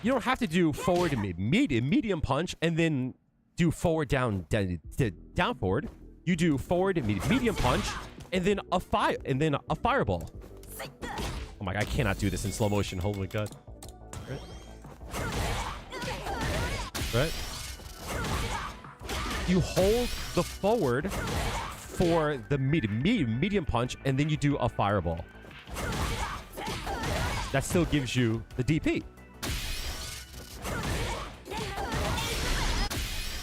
you don't have to do forward and medium punch and then do forward down forward. You do forward and medium punch and then a fireball. Oh my god, I cannot do this in slow motion. Oh my god. Right? You hold the forward for the medium punch and then you do a fireball. That still gives you the DP.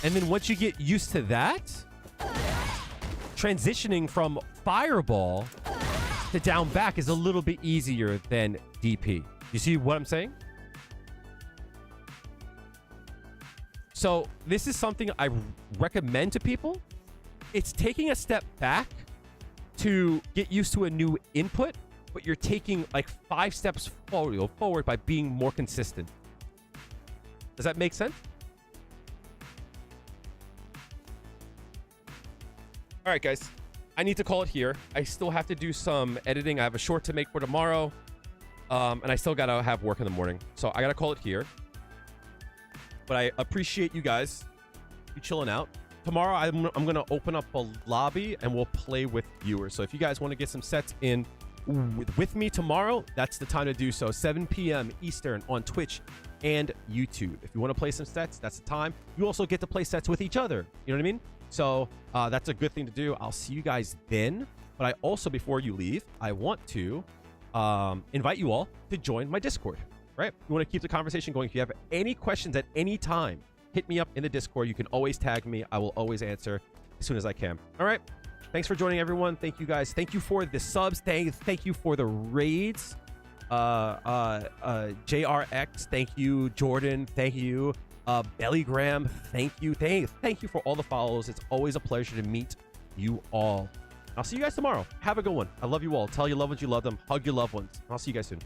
And then once you get used to that, transitioning from fireball to down back is a little bit easier than DP. You see what I'm saying? So this is something I recommend to people. It's taking a step back to get used to a new input, but you're taking like 5 steps forward by being more consistent. Does that make sense? All right, guys. I need to call it here. I still have to do some editing. I have a short to make for tomorrow. And I still got to have work in the morning. So I got to call it here. But I appreciate you guys. You chilling out. Tomorrow, I'm going to open up a lobby and we'll play with viewers. So if you guys want to get some sets in with me tomorrow, that's the time to do so. 7 p.m. Eastern on Twitch and YouTube. If you want to play some sets, that's the time. You also get to play sets with each other. You know what I mean? So that's a good thing to do. I'll see you guys then. But I also, before you leave, I want to invite you all to join my Discord, right? You want to keep the conversation going. If you have any questions at any time, hit me up in the Discord. You can always tag me. I will always answer as soon as I can. All right. Thanks for joining, everyone. Thank you, guys. Thank you for the subs. Thank you for the raids. JRX, thank you. Jordan, thank you. Bellygram, thank you. Thank you for all the follows. It's always a pleasure to meet you all. I'll see you guys tomorrow. Have a good one. I love you all. Tell your loved ones you love them. Hug your loved ones. I'll see you guys soon.